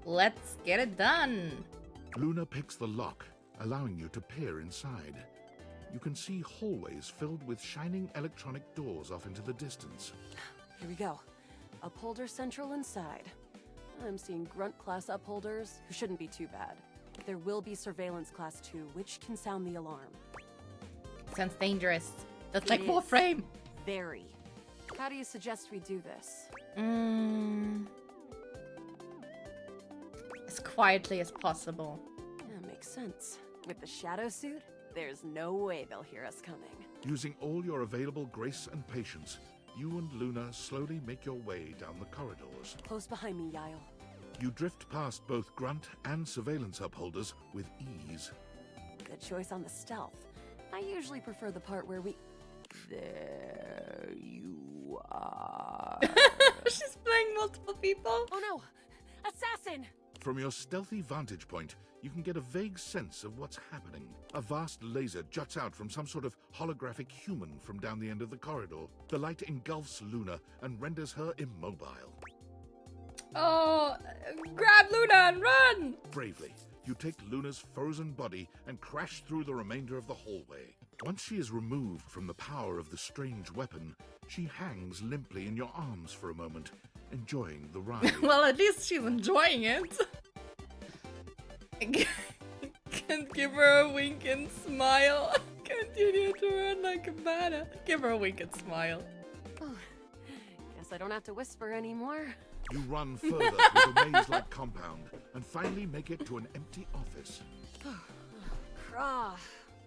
Let's get it done. Luna picks the lock, allowing you to peer inside. You can see hallways filled with shining electronic doors off into the distance. Here we go. Upholder central inside. I'm seeing grunt class upholders, who shouldn't be too bad. There will be surveillance class 2, which can sound the alarm. Sounds dangerous. That's like It Warframe. is very. How do you suggest we do this? As quietly as possible. Yeah, makes sense. With the shadow suit, there's no way they'll hear us coming. Using all your available grace and patience, you and Luna slowly make your way down the corridors. Close behind me, Yael. You drift past both grunt and surveillance upholders with ease. Good choice on the stealth. I usually prefer the part where we... There you are. She's playing multiple people. Oh no! Assassin! From your stealthy vantage point, you can get a vague sense of what's happening. A vast laser juts out from some sort of holographic human from down the end of the corridor. The light engulfs Luna and renders her immobile. Oh, grab Luna and run! Bravely, you take Luna's frozen body and crash through the remainder of the hallway. Once she is removed from the power of the strange weapon, she hangs limply in your arms for a moment, enjoying the ride. Well, at least she's enjoying it. Can't give her a wink and smile. Continue to run like a badass. Give her a wink and smile. Oh, guess I don't have to whisper anymore. You run further through the maze-like compound and finally make it to an empty office. Krah.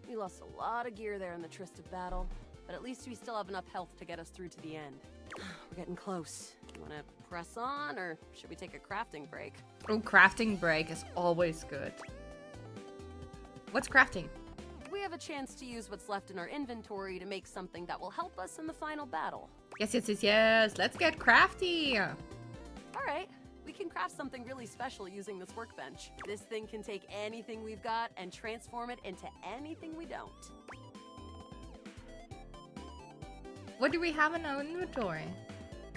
We lost a lot of gear there in the tryst of battle, but at least we still have enough health to get us through to the end. We're getting close. You wanna press on, or should we take a crafting break? Oh, crafting break is always good. What's crafting? We have a chance to use what's left in our inventory to make something that will help us in the final battle. Yes, yes, yes, yes. Let's get crafty. All right, we can craft something really special using this workbench. This thing can take anything we've got and transform it into anything we don't. What do we have in our inventory?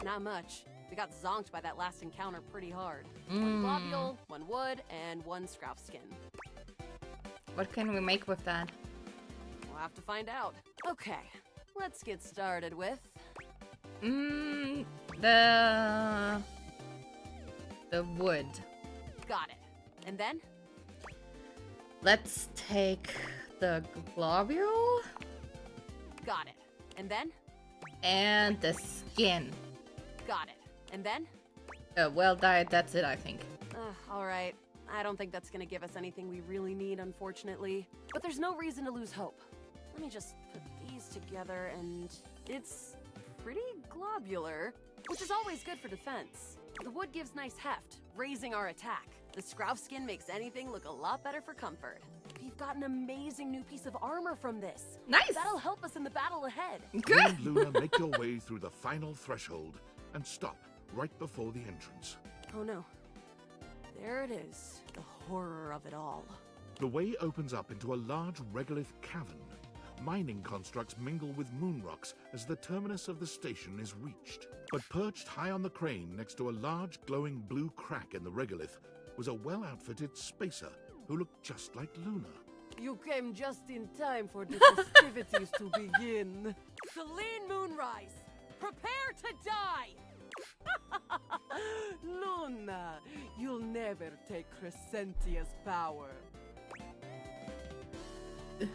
Not much. We got zonked by that last encounter pretty hard. One globule, one wood, and one scrap skin. What can we make with that? We'll have to find out. Okay, let's get started with... The wood. Got it. And then? Let's take the globule. Got it. And then? And the skin. Got it. And then? Well, that's it, I think. All right. I don't think that's gonna give us anything we really need, unfortunately. But there's no reason to lose hope. Let me just put these together, and it's pretty globular, which is always good for defense. The wood gives nice heft, raising our attack. The scrow skin makes anything look a lot better for comfort. We've got an amazing new piece of armor from this. Nice! That'll help us in the battle ahead. You and Luna make your way through the final threshold and stop right before the entrance. Oh no. There it is. The horror of it all. The way opens up into a large regolith cavern. Mining constructs mingle with moon rocks as the terminus of the station is reached. But perched high on the crane next to a large glowing blue crack in the regolith was a well-outfitted spacer who looked just like Luna. You came just in time for the festivities to begin. Celine Moonrise, prepare to die! Luna, you'll never take Crescentia's power. Who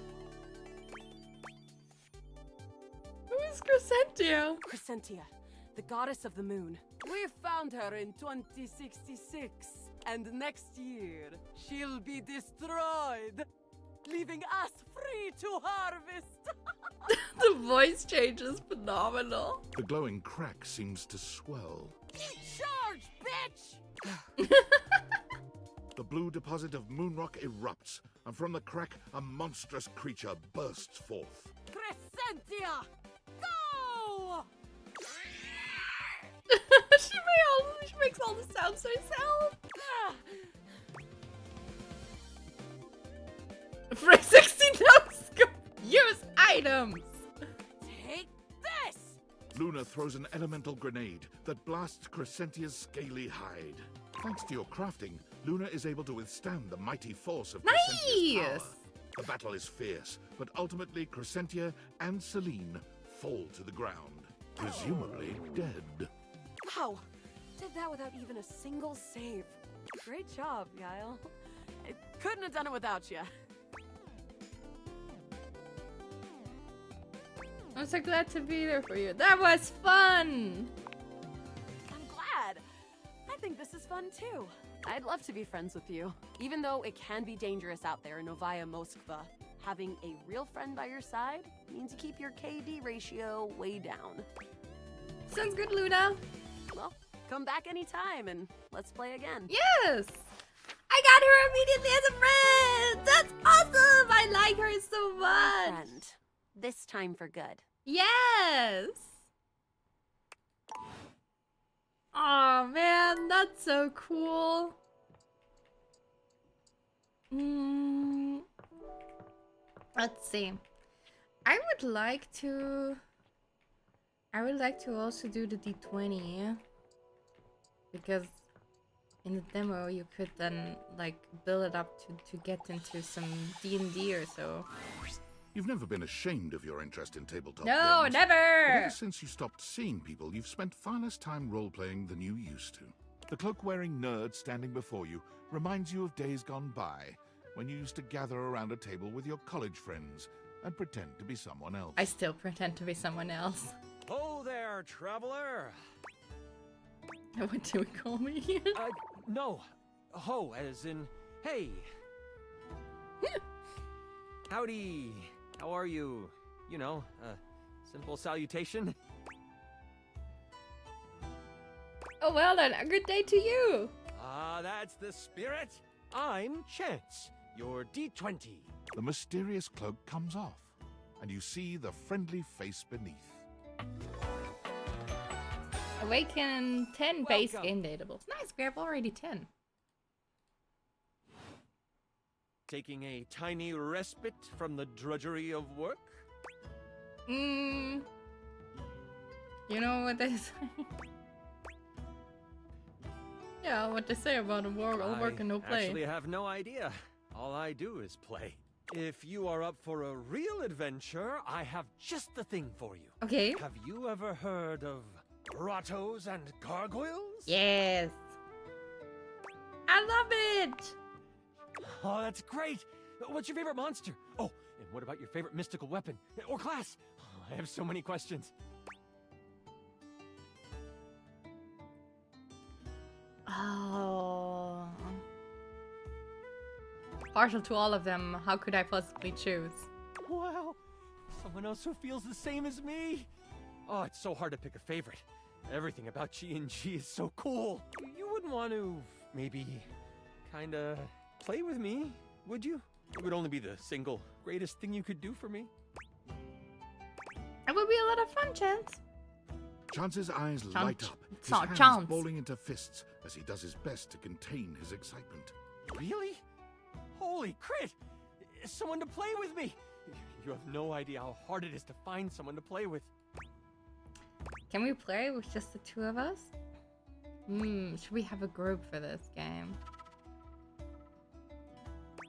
is Crescentia? Crescentia, the goddess of the moon. We found her in 2066, and next year she'll be destroyed, leaving us free to harvest. The voice change is phenomenal. The glowing crack seems to swell. Charge, bitch! The blue deposit of moonrock erupts, and from the crack, a monstrous creature bursts forth. Crescentia! Go! She makes all the sounds herself. For 60 no-scope, use items. Take this! Luna throws an elemental grenade that blasts Crescentia's scaly hide. Thanks to your crafting, Luna is able to withstand the mighty force of Crescentia's power. The battle is fierce, but ultimately Crescentia and Celine fall to the ground, presumably dead. Wow, did that without even a single save. Great job, Guile. I couldn't have done it without you. I'm so glad to be there for you. That was fun! I'm glad. I think this is fun too. I'd love to be friends with you. Even though it can be dangerous out there in Novaya Moskva, having a real friend by your side means you keep your KD ratio way down. Sounds good, Luna. Well, come back anytime and let's play again. Yes! I got her immediately as a friend! That's awesome! I like her so much! Friend. This time for good. Yes! Oh man, that's so cool. Let's see. I would like to also do the D20, because in the demo you could then like build it up to get into some D&D or so. You've never been ashamed of your interest in tabletop No, games. never! But ever since you stopped seeing people, you've spent far less time role-playing than you used to. The cloak-wearing nerd standing before you reminds you of days gone by, when you used to gather around a table with your college friends and pretend to be someone else. I still pretend to be someone else. Oh there, traveler! What do we call me? No. Ho, as in, hey. Howdy. How are you? You know, simple salutation. Oh well then, a good day to you! Ah, that's the spirit. I'm Chance, your D20. The mysterious cloak comes off, and you see the friendly face beneath. Awaken 10 base game datables. Nice, we have already 10. Taking a tiny respite from the drudgery of work? You know what they say? Yeah, what they say about a work, all work and no play. I actually have no idea. All I do is play. If you are up for a real adventure, I have just the thing for you. Okay. Have you ever heard of grottos and gargoyles? Yes. I love it! Oh, that's great! What's your favorite monster? Oh, and what about your favorite mystical weapon? Or class? Oh, I have so many questions. Oh. Partial to all of them, how could I possibly choose? Wow, someone else who feels the same as me. Oh, it's so hard to pick a favorite. Everything about G&G is so cool. You wouldn't want to, maybe, kinda play with me, would you? It would only be the single greatest thing you could do for me. It would be a lot of fun, Chance. Chance's eyes light up, his not hands Chance. balling into fists as he does his best to contain his excitement. Really? Holy crit! Someone to play with me! You have no idea how hard it is to find someone to play with. Can we play with just the two of us? Should we have a group for this game?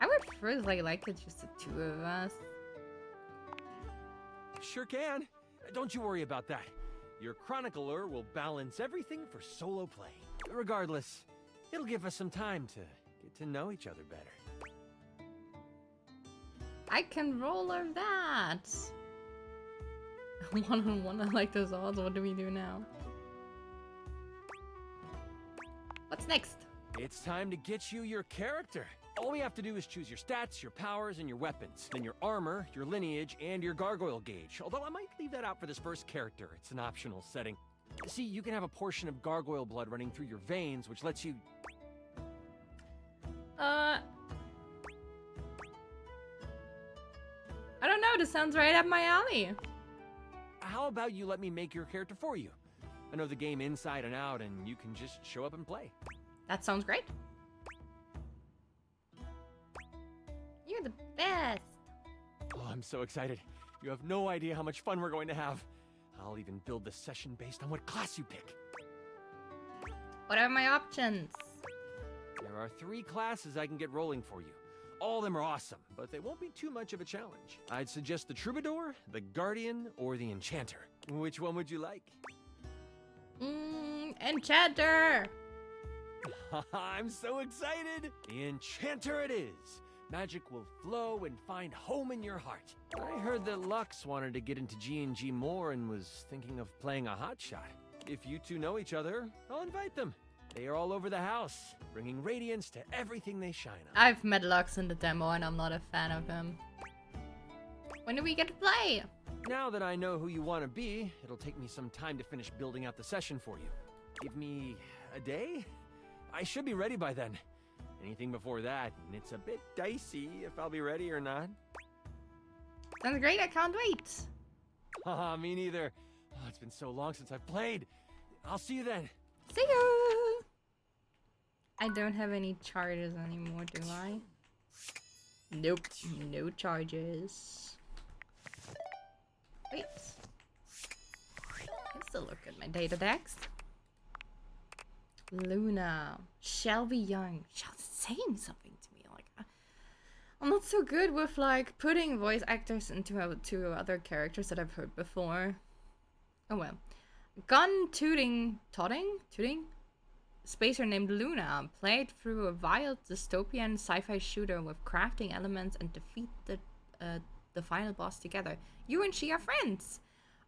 I would first like it just the two of us. Sure can. Don't you worry about that. Your chronicler will balance everything for solo play. Regardless, it'll give us some time to get to know each other better. I can roll of that. One-on-one, I like those odds. What do we do now? What's next? It's time to get you your character. All we have to do is choose your stats, your powers, and your weapons. Then your armor, your lineage, and your gargoyle gauge. Although I might leave that out for this first character. It's an optional setting. See, you can have a portion of gargoyle blood running through your veins, which lets you... I don't know, this sounds right up my alley. How about you let me make your character for you? I know the game inside and out, and you can just show up and play. That sounds great. You're the best. Oh, I'm so excited. You have no idea how much fun we're going to have. I'll even build the session based on what class you pick. What are my options? There are 3 classes I can get rolling for you. All of them are awesome, but they won't be too much of a challenge. I'd suggest the Troubadour, the Guardian, or the Enchanter. Which one would you like? Enchanter! I'm so excited! The Enchanter it is! Magic will flow and find home in your heart. I heard that Lux wanted to get into G&G more and was thinking of playing a hotshot. If you two know each other, I'll invite them. They are all over the house, bringing radiance to everything they shine on. I've met Lux in the demo and I'm not a fan of him. When do we get to play? Now that I know who you want to be, it'll take me some time to finish building out the session for you. Give me a day? I should be ready by then. Anything before that, and it's a bit dicey if I'll be ready or not. Sounds great, I can't wait. Haha, me neither. Oh, it's been so long since I've played. I'll see you then. See ya! I don't have any charges anymore, do I? Nope, no charges. Wait. Let's still look at my data decks. Luna, Shelby Young. She's saying something to me. Like, I'm not so good with like putting voice actors into other characters that I've heard before. Oh well. Gun-tooting spacer named Luna played through a wild dystopian sci-fi shooter with crafting elements and defeat the final boss together. You and she are friends,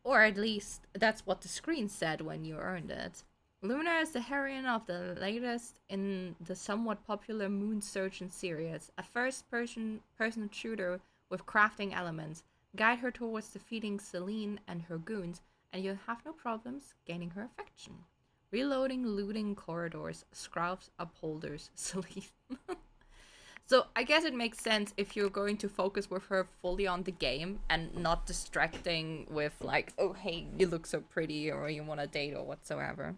or at least that's what the screen said when you earned it. Luna is the heroine of the latest in the somewhat popular Moon Surgeon series, a first-person shooter with crafting elements. Guide her towards defeating Celine and her goons, and you'll have no problems gaining her affection. Reloading, looting corridors, Scrouf's upholders, Celine. So I guess it makes sense if you're going to focus with her fully on the game and not distracting with like, oh hey, you look so pretty, or you want a date or whatsoever.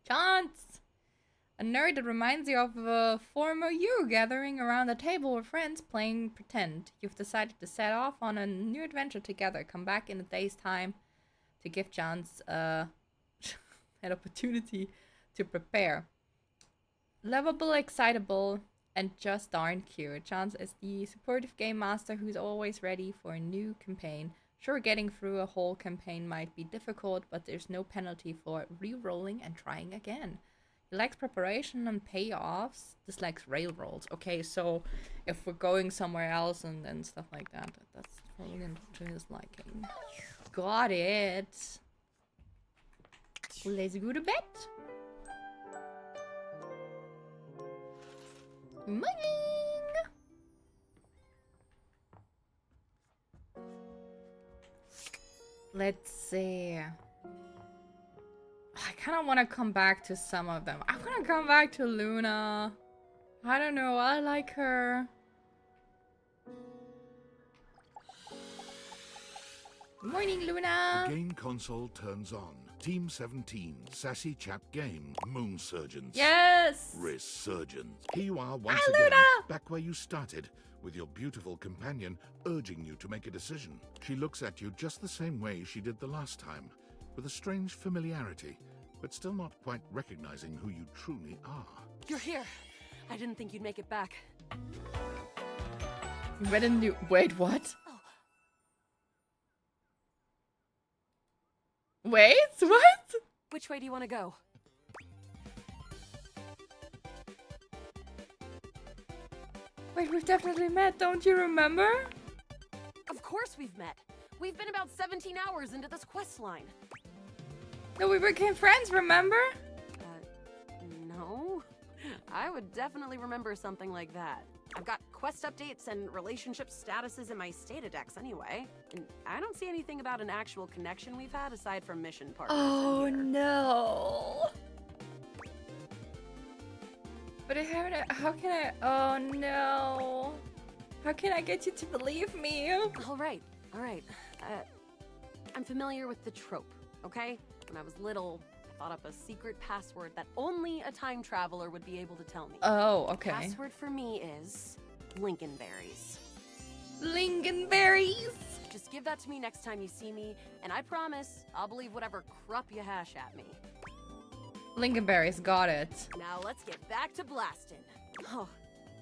Chance! A nerd that reminds you of a former you gathering around a table with friends playing pretend. You've decided to set off on a new adventure together. Come back in a day's time to give Chance an opportunity to prepare. Lovable, excitable, and just darn cute. Chance is the supportive game master who's always ready for a new campaign. Sure, getting through a whole campaign might be difficult, but there's no penalty for re-rolling and trying again. He likes preparation and payoffs, dislikes railroads. Okay, so if we're going somewhere else and stuff like that, that's falling into his liking. Got it. Let's go to bed. Morning. Let's see. I kind of want to come back to some of them. I want to come back to Luna. I don't know. I like her. Good morning, Luna. The game console turns on. Team 17, Sassy Chap Game, Moon Surgeons. Yes! Resurgence. Here you are once Hi, again, Luna! back where you started, with your beautiful companion urging you to make a decision. She looks at you just the same way she did the last time, with a strange familiarity, but still not quite recognizing who you truly are. You're here. I didn't think you'd make it back. You read a new... Wait, what? Wait, what? Which way do you want to go? Wait, we've definitely met, don't you remember? Of course we've met. We've been about 17 hours into this quest line. No, we became friends, remember? No. I would definitely remember something like that. I've got quest updates and relationship statuses in my Stata decks anyway. And I don't see anything about an actual connection we've had aside from mission partners. Oh no. But I haven't. How can I? Oh no. How can I get you to believe me? All right. I'm familiar with the trope, okay? When I was little, I thought up a secret password that only a time traveler would be able to tell me. Oh, okay. Password for me is Lincolnberries. Lincolnberries! Just give that to me next time you see me, and I promise I'll believe whatever crap you hash at me. Lincolnberries, got it. Now let's get back to blasting. Oh,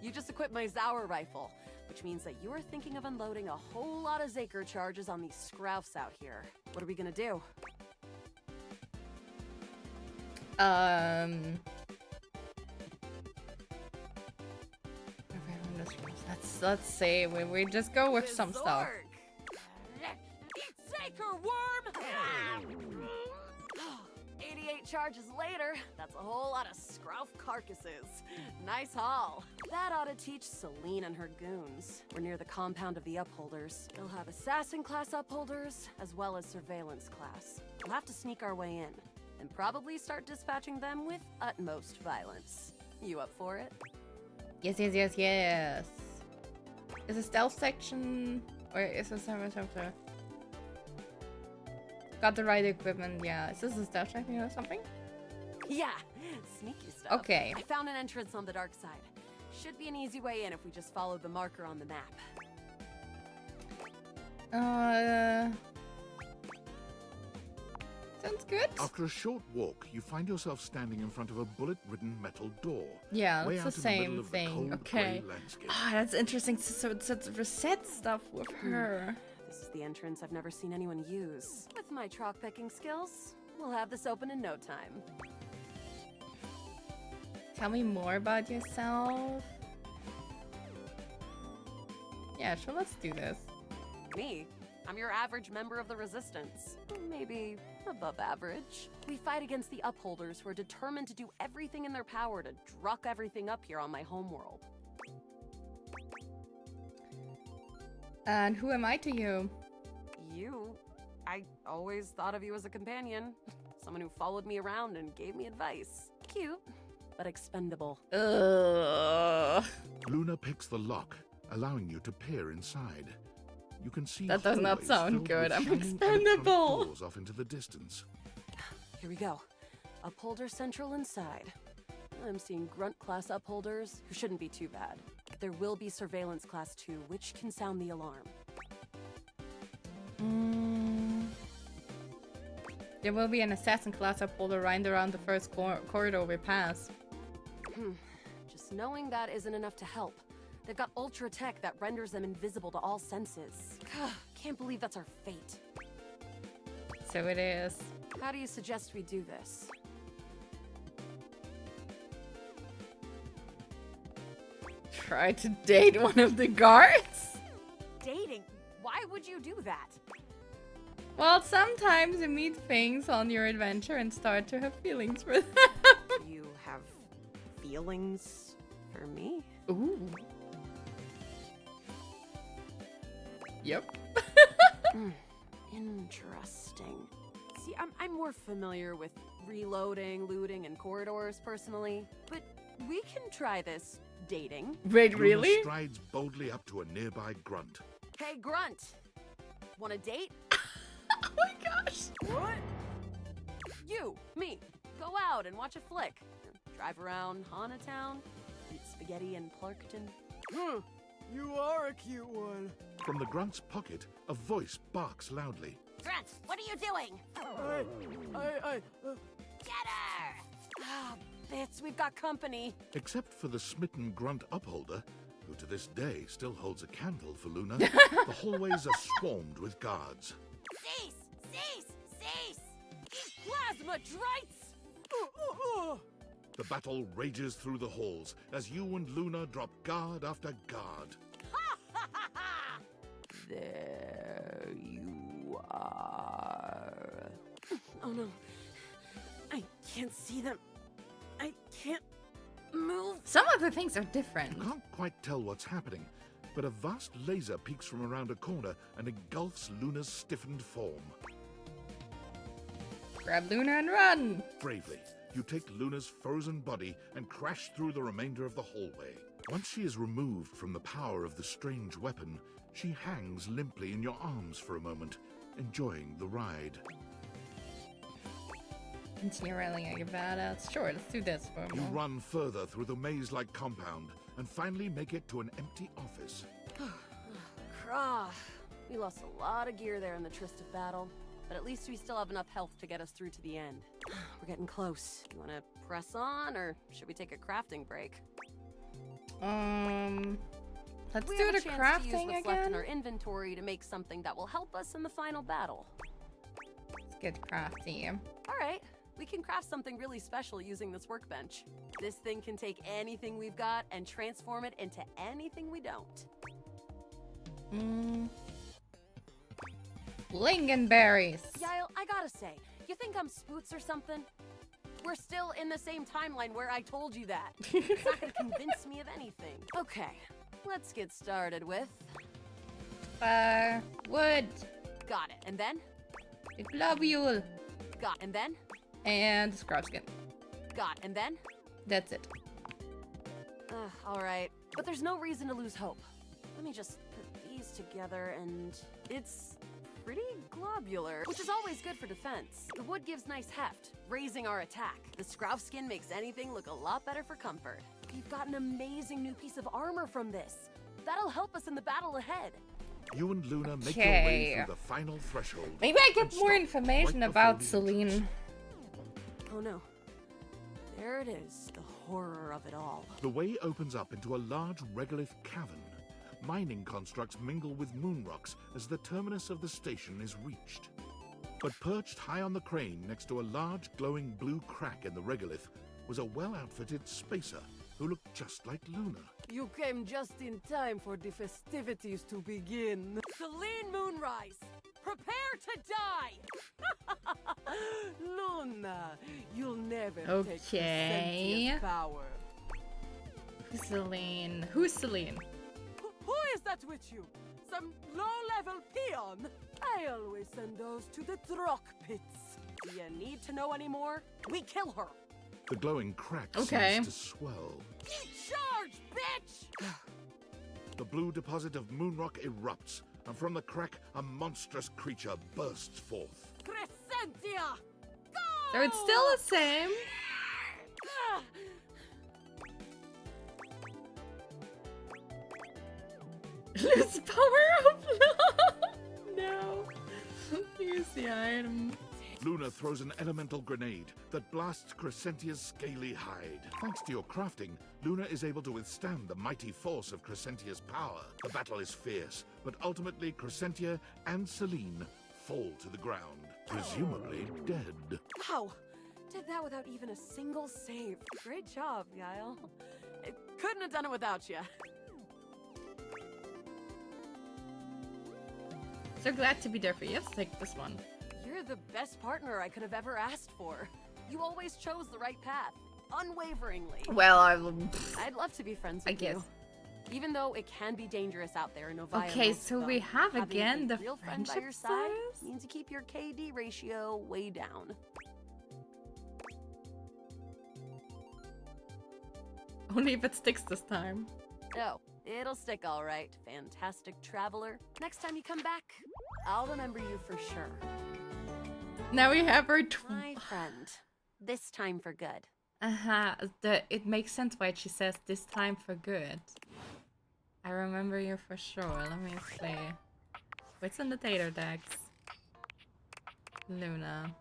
you just equipped my Zauer rifle, which means that you're thinking of unloading a whole lot of Zaker charges on these scroufs out here. What are we gonna do? Let's see. We just go with some stuff. Zaker worm! 88 charges later, that's a whole lot of scrouf carcasses. Nice haul. That ought to teach Celine and her goons. We're near the compound of the Upholders. They'll have assassin class Upholders, as well as surveillance class. We'll have to sneak our way in, and probably start dispatching them with utmost violence. You up for it? Yes. Is a stealth section, or is this something? Got the right equipment, yeah. Is this a stealth section or something? Yeah, sneaky stuff. Okay. I found an entrance on the dark side. Should be an easy way in if we just follow the marker on the map. Sounds good. After a short walk, you find yourself standing in front of a bullet-ridden metal door. Yeah, way it's out the in the middle same of the thing. cold, Okay. grey landscape. Ah, that's interesting. So it's reset stuff with her. This is the entrance I've never seen anyone use. With my chalk picking skills, we'll have this open in no time. Tell me more about yourself. Yeah, sure, let's do this. Me? I'm your average member of the Resistance. Maybe above average. We fight against the Upholders who are determined to do everything in their power to druck everything up here on my homeworld. And who am I to you? You? I always thought of you as a companion. Someone who followed me around and gave me advice. Cute, but expendable. Ugh. Luna picks the lock, allowing you to peer inside. You can see that does not hallways sound filled good. with I'm shining expendable. electronic doors off into the distance. Here we go. Upholder Central inside. I'm seeing Grunt class Upholders, who shouldn't be too bad. There will be Surveillance class 2, which can sound the alarm. There will be an assassin class upholder right around the first corridor we pass. Just knowing that isn't enough to help. They've got ultra tech that renders them invisible to all senses. Can't believe that's our fate. So it is. How do you suggest we do this? Try to date one of the guards? Dating? Why would you do that? Well, sometimes you meet things on your adventure and start to have feelings for them. Do you have feelings for me? Ooh. Yep. Interesting. See, I'm more familiar with reloading, looting, and corridors personally, but we can try this dating. Wait, Luna really? strides boldly up to a nearby grunt. Hey, Grunt! Want a date? Oh my gosh! What? You, me, go out and watch a flick. Drive around Hana Town, eat spaghetti in Clarkton. You are a cute one. From the grunt's pocket, a voice barks loudly. Grunt, what are you doing? Get her! Ah, bits, we've got company. Except for the smitten grunt upholder, who to this day still holds a candle for Luna, the hallways are swarmed with guards. Cease! Cease! Cease! Plasma drites! The battle rages through the halls as you and Luna drop guard after guard. There you are. Oh no. I can't see them. I can't move. Some of the things are different. You can't quite tell what's happening, but a vast laser peeks from around a corner and engulfs Luna's stiffened form. Grab Luna and run! Bravely, you take Luna's frozen body and crash through the remainder of the hallway. Once she is removed from the power of the strange weapon, she hangs limply in your arms for a moment, enjoying the ride. Continue railing at your badass. Sure, let's do this for a You moment. run further through the maze-like compound and finally make it to an empty office. Krah. We lost a lot of gear there in the tryst of battle, but at least we still have enough health to get us through to the end. We're getting close. You want to press on, or should we take a crafting break? Let's We do have the a chance to use crafting what's left in again. our inventory to make something that will help us in the final battle. Let's get crafty. All right, we can craft something really special using this workbench. This thing can take anything we've got and transform it into anything we don't. Lingonberries. Yael, I gotta say, you think I'm spoots or something? We're still in the same timeline where I told you that. It's not gonna convince me of anything. Okay, let's get started with... Wood. Got it, and then? A globule. Got, and then? And scrap skin. Got, and then? That's it. All right, but there's no reason to lose hope. Let me just put these together and it's pretty globular, which is always good for defense. The wood gives nice heft, raising our attack. The scrouf skin makes anything look a lot better for comfort. We've got an amazing new piece of armor from this. That'll help us in the battle ahead. You and Luna make your way through the final threshold. Maybe I get and more stop information right about before the Celine. Oh no. There it is, the horror of it all. The way opens up into a large regolith cavern. Mining constructs mingle with moon rocks as the terminus of the station is reached. But perched high on the crane next to a large glowing blue crack in the regolith was a well-outfitted spacer who looked just like Luna. You came just in time for the festivities to begin. Celine Moonrise, prepare to die! Luna, you'll never take Okay. Crescentia's power. Who's Celine? Who's Celine? Who is that with you? Some low-level peon? I always send those to the Drock pits. Do you need to know any more? We kill her. The glowing crack Okay. seems to swell. Charge, bitch! The blue deposit of moonrock erupts, and from the crack, a monstrous creature bursts forth. Crescentia! So it's still the same. Lose power of love. No. Use the item. Luna throws an elemental grenade that blasts Crescentia's scaly hide. Thanks to your crafting, Luna is able to withstand the mighty force of Crescentia's power. The battle is fierce, but ultimately Crescentia and Celine fall to the ground, presumably dead. Wow! Did that without even a single save. Great job, Yael. I couldn't have done it without you. So glad to be there for you. Let's take this one. You're the best partner I could have ever asked for. You always chose the right path, unwaveringly. Well, I'd love to be friends with I guess. you. Even though it can be dangerous out there in Novaya. Okay, so we have having again a the real friend by friendship your side stars? means you keep your KD ratio way down. Only if it sticks this time. Oh, it'll stick all right, fantastic traveler. Next time you come back, I'll remember you for sure. Now we have our My friend. This time for good. It makes sense why she says this time for good. I remember you for sure. Let me see. What's in the data decks? Luna.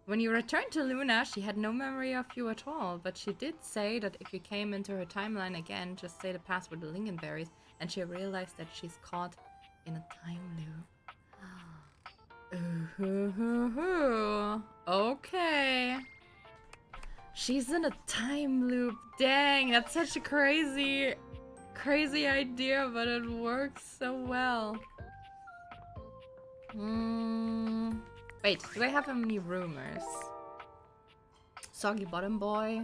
When you returned to Luna, she had no memory of you at all, but she did say that if you came into her timeline again, just say the password lingonberries, and she realized that she's caught in a time loop. Okay. She's in a time loop. Dang, that's such a crazy idea, but it works so well. Wait, do I have any rumors? Soggy Bottom Boy,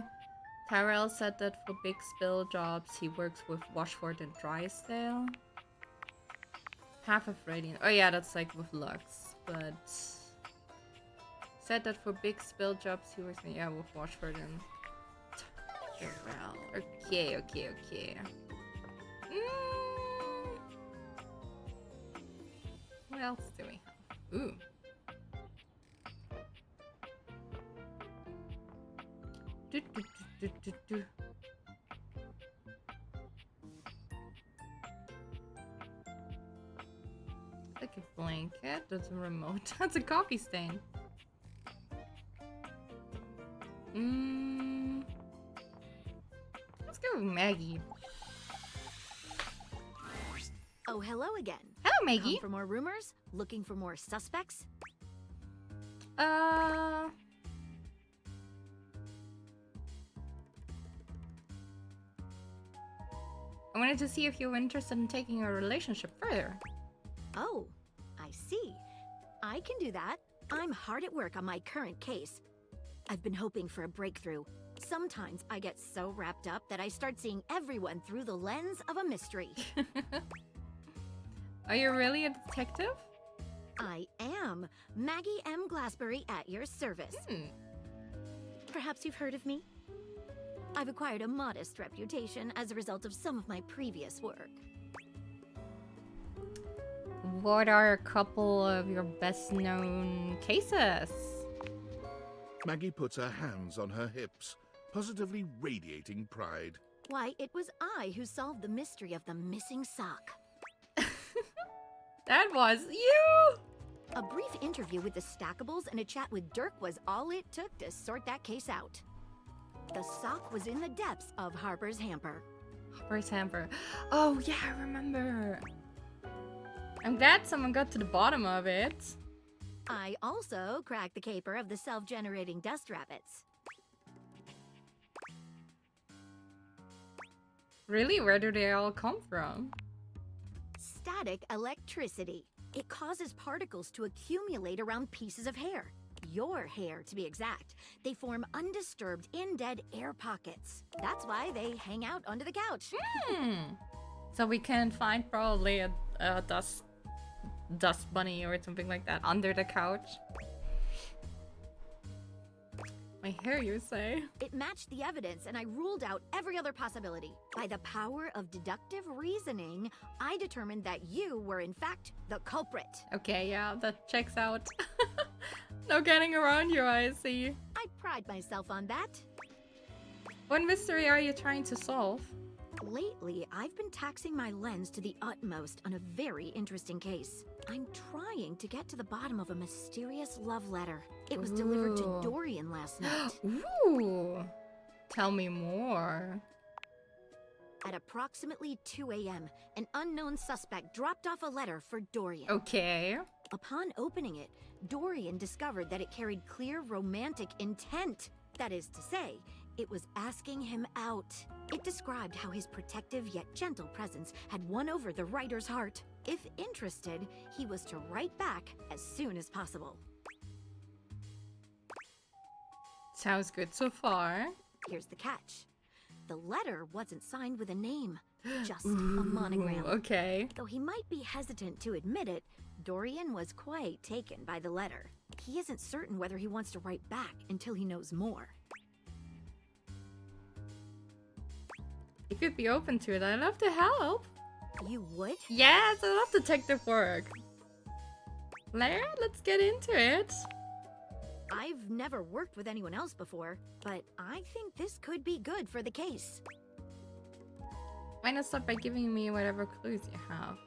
Tyrell said that for big spill jobs, he works with Washford and Drysdale. Half of Radiant. Oh yeah, that's like with Lux, but said that for big spill jobs, he works with Washford and Tyrell. Okay. What else do we have? Ooh. Like a blanket. That's a remote. That's a coffee stain. Let's go with Maggie. Oh, hello again. Hello, Maggie. Come for more rumors? Looking for more suspects? I wanted to see if you were interested in taking our relationship further. Oh, I see. I can do that. I'm hard at work on my current case. I've been hoping for a breakthrough. Sometimes I get so wrapped up that I start seeing everyone through the lens of a mystery. Are you really a detective? I am. Maggie M. Glassbury at your service. Perhaps you've heard of me? I've acquired a modest reputation as a result of some of my previous work. What are a couple of your best-known cases? Maggie puts her hands on her hips, positively radiating pride. Why, it was I who solved the mystery of the missing sock. That was you! A brief interview with the Stackables and a chat with Dirk was all it took to sort that case out. The sock was in the depths of Harper's hamper. Harper's hamper. Oh, yeah, I remember. I'm glad someone got to the bottom of it. I also cracked the caper of the self-generating dust rabbits. Really? Where do they all come from? Static electricity. It causes particles to accumulate around pieces of hair. Your hair, to be exact. They form undisturbed, in-dead air pockets. That's why they hang out under the couch. So we can find probably a dust bunny or something like that under the couch. My hair, you say? It matched the evidence, and I ruled out every other possibility. By the power of deductive reasoning, I determined that you were, in fact, the culprit. Okay, yeah, that checks out. No getting around you, I see. I pride myself on that. What mystery are you trying to solve? Lately, I've been taxing my lens to the utmost on a very interesting case. I'm trying to get to the bottom of a mysterious love letter. It was delivered to Dorian last night. Ooh. Tell me more. At approximately 2 a.m., an unknown suspect dropped off a letter for Dorian. Okay. Upon opening it, Dorian discovered that it carried clear romantic intent. That is to say, it was asking him out. It described how his protective yet gentle presence had won over the writer's heart. If interested, he was to write back as soon as possible. Sounds good so far. Here's the catch. The letter wasn't signed with a name, just a monogram. Okay. Though he might be hesitant to admit it, Dorian was quite taken by the letter. He isn't certain whether he wants to write back until he knows more. If you'd be open to it, I'd love to help. You would? Yes, I love detective work. Lara, let's get into it. I've never worked with anyone else before, but I think this could be good for the case. Why not start by giving me whatever clues you have?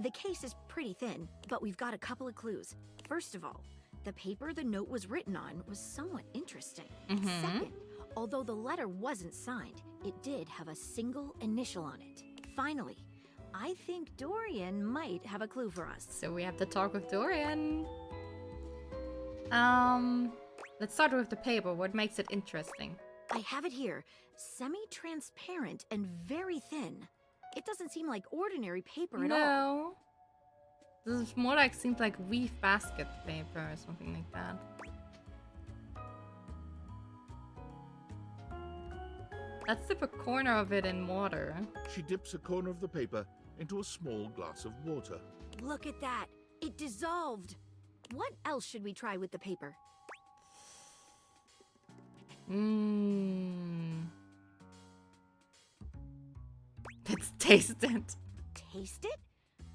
The case is pretty thin, but we've got a couple of clues. First of all, the paper the note was written on was somewhat interesting. Second, although the letter wasn't signed, it did have a single initial on it. Finally, I think Dorian might have a clue for us. So we have to talk with Dorian. Let's start with the paper. What makes it interesting? I have it here. Semi-transparent and very thin. It doesn't seem like ordinary paper at all. No. This is more like, seems like weave basket paper or something like that. Let's dip a corner of it in water. She dips a corner of the paper into a small glass of water. Look at that. It dissolved. What else should we try with the paper? Let's taste it. Taste it?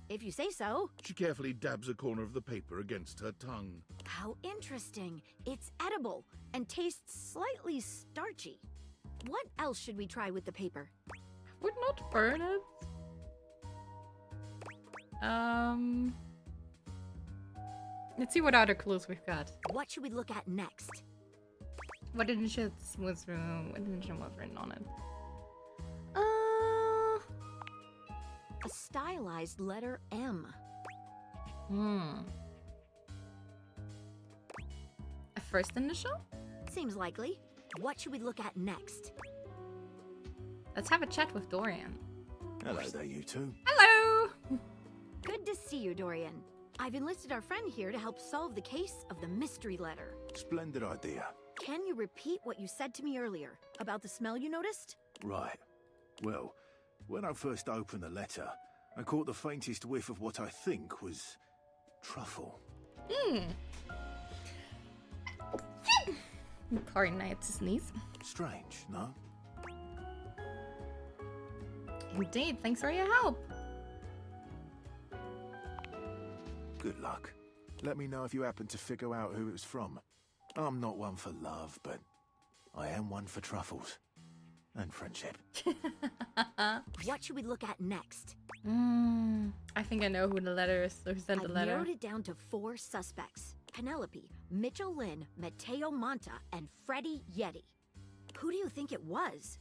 If you say so. She carefully dabs a corner of the paper against her tongue. How interesting. It's edible and tastes slightly starchy. What else should we try with the paper? Would not burn it. Let's see what other clues we've got. What should we look at next? What initials was written on it? A stylized letter M. A first initial? Seems likely. What should we look at next? Let's have a chat with Dorian. Hello there, you two. Hello! Good to see you, Dorian. I've enlisted our friend here to help solve the case of the mystery letter. Splendid idea. Can you repeat what you said to me earlier about the smell you noticed? Right. Well, when I first opened the letter, I caught the faintest whiff of what I think was truffle. Pardon, I had to sneeze. Strange, no? Indeed, thanks for your help. Good luck. Let me know if you happen to figure out who it was from. I'm not one for love, but I am one for truffles. And friendship. What should we look at next? I think I know who the letter is, who sent the letter. I've narrowed it down to 4 suspects. Penelope, Mitchell Lynn, Matteo Monta, and Freddie Yeti. Who do you think it was?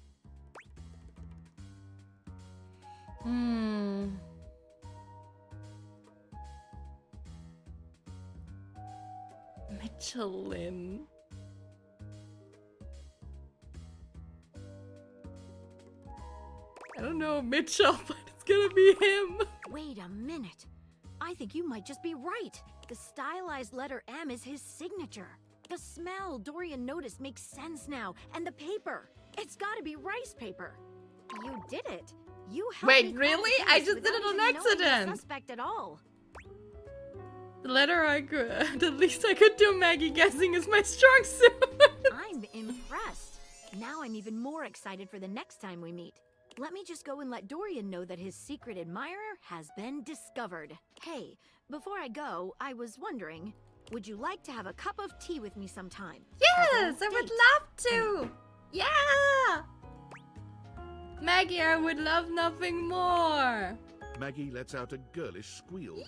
Michelin. I don't know Mitchell, but it's gonna be him. Wait a minute. I think you might just be right. The stylized letter M is his signature. The smell Dorian noticed makes sense now. And the paper. It's gotta be rice paper. You did it. You helped Wait, me really? crack the I case just did it without on even knowing the accident. Suspect at all. The letter I could, the least I could do Maggie guessing is my strong suit. I'm impressed. Now I'm even more excited for the next time we meet. Let me just go and let Dorian know that his secret admirer has been discovered. Hey, before I go, I was wondering, would you like to have a cup of tea with me sometime? Yes, I would love to. Yeah. Maggie, I would love nothing more. Maggie lets out a girlish squeal. Yeah.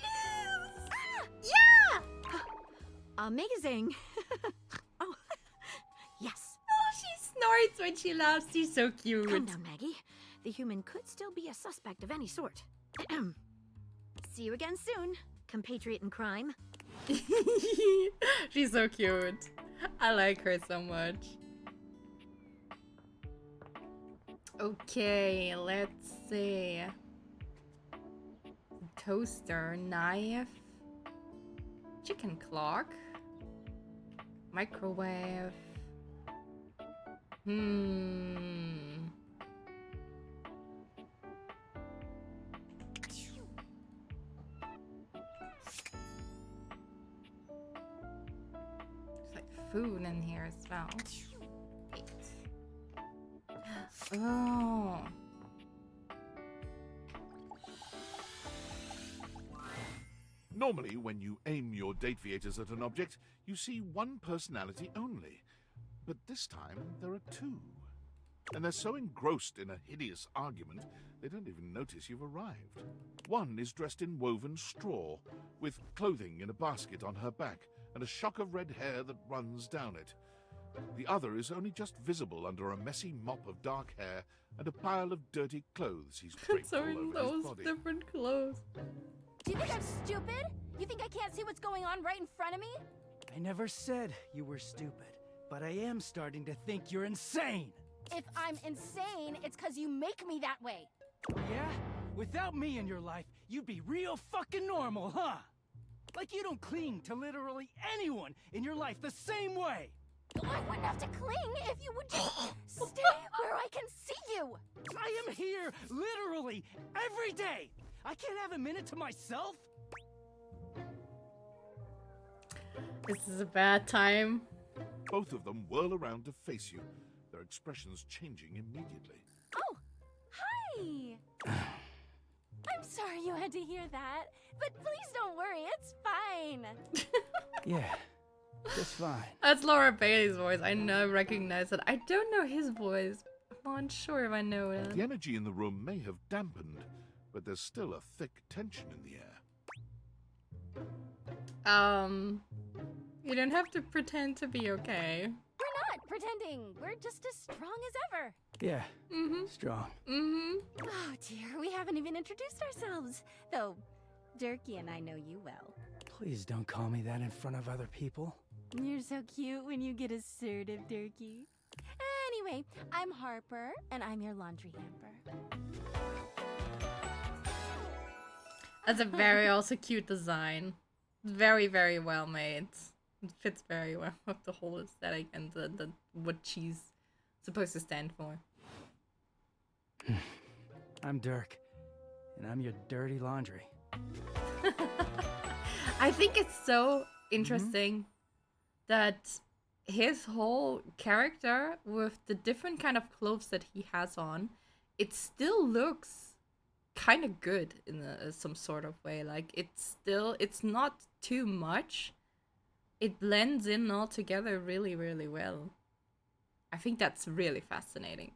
Amazing. Oh, yes. Oh, she snorts when she laughs. She's so cute. Calm down, Maggie. The human could still be a suspect of any sort. See you again soon, compatriot in crime. She's so cute. I like her so much. Okay, let's see. Toaster, knife, chicken clock, microwave. There's like food in here as well. Wait. Oh. Normally, when you aim your date viators at an object, you see one personality only. But this time, there are 2. And they're so engrossed in a hideous argument, they don't even notice you've arrived. One is dressed in woven straw, with clothing in a basket on her back, and a shock of red hair that runs down it. The other is only just visible under a messy mop of dark hair and a pile of dirty clothes he's draped all So in over his those body. different clothes. Do you think I'm stupid? You think I can't see what's going on right in front of me? I never said you were stupid, but I am starting to think you're insane. If I'm insane, it's because you make me that way. Yeah? Without me in your life, you'd be real fucking normal, huh? Like you don't cling to literally anyone in your life the same way. I wouldn't have to cling if you would just stay where I can see you. I am here, literally, every day. I can't have a minute to myself. This is a bad time. Both of them whirl around to face you, their expressions changing immediately. Oh, hi. I'm sorry you had to hear that, but please don't worry, it's fine. Yeah, it's fine. That's Laura Bailey's voice. I know, recognize it. I don't know his voice. I'm unsure if I know it. The energy in the room may have dampened, but there's still a thick tension in the air. You don't have to pretend to be okay. We're not pretending. We're just as strong as ever. Yeah, strong. Oh dear, we haven't even introduced ourselves. Though, Durkee and I know you well. Please don't call me that in front of other people. You're so cute when you get assertive, Durkee. Anyway, I'm Harper, and I'm your laundry hamper. That's a very also cute design. Very, very well made. It fits very well with the whole aesthetic and the what she's supposed to stand for. I'm Dirk, and I'm your dirty laundry. I think it's so interesting that his whole character with the different kind of clothes that he has on, it still looks kind of good in some sort of way. Like it's not too much. It blends in all together really, really well. I think that's really fascinating.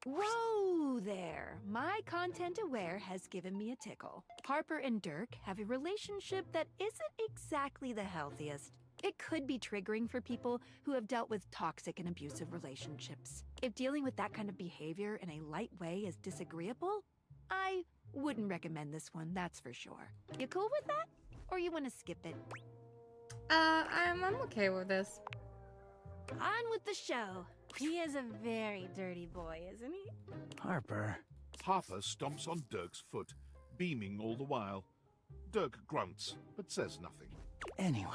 Whoa there! My content aware has given me a tickle. Harper and Dirk have a relationship that isn't exactly the healthiest. It could be triggering for people who have dealt with toxic and abusive relationships. If dealing with that kind of behavior in a light way is disagreeable, I wouldn't recommend this one, that's for sure. You cool with that? Or you want to skip it? I'm okay with this. On with the show. He is a very dirty boy, isn't he? Harper. Harper stomps on Dirk's foot, beaming all the while. Dirk grunts, but says nothing. Anyway,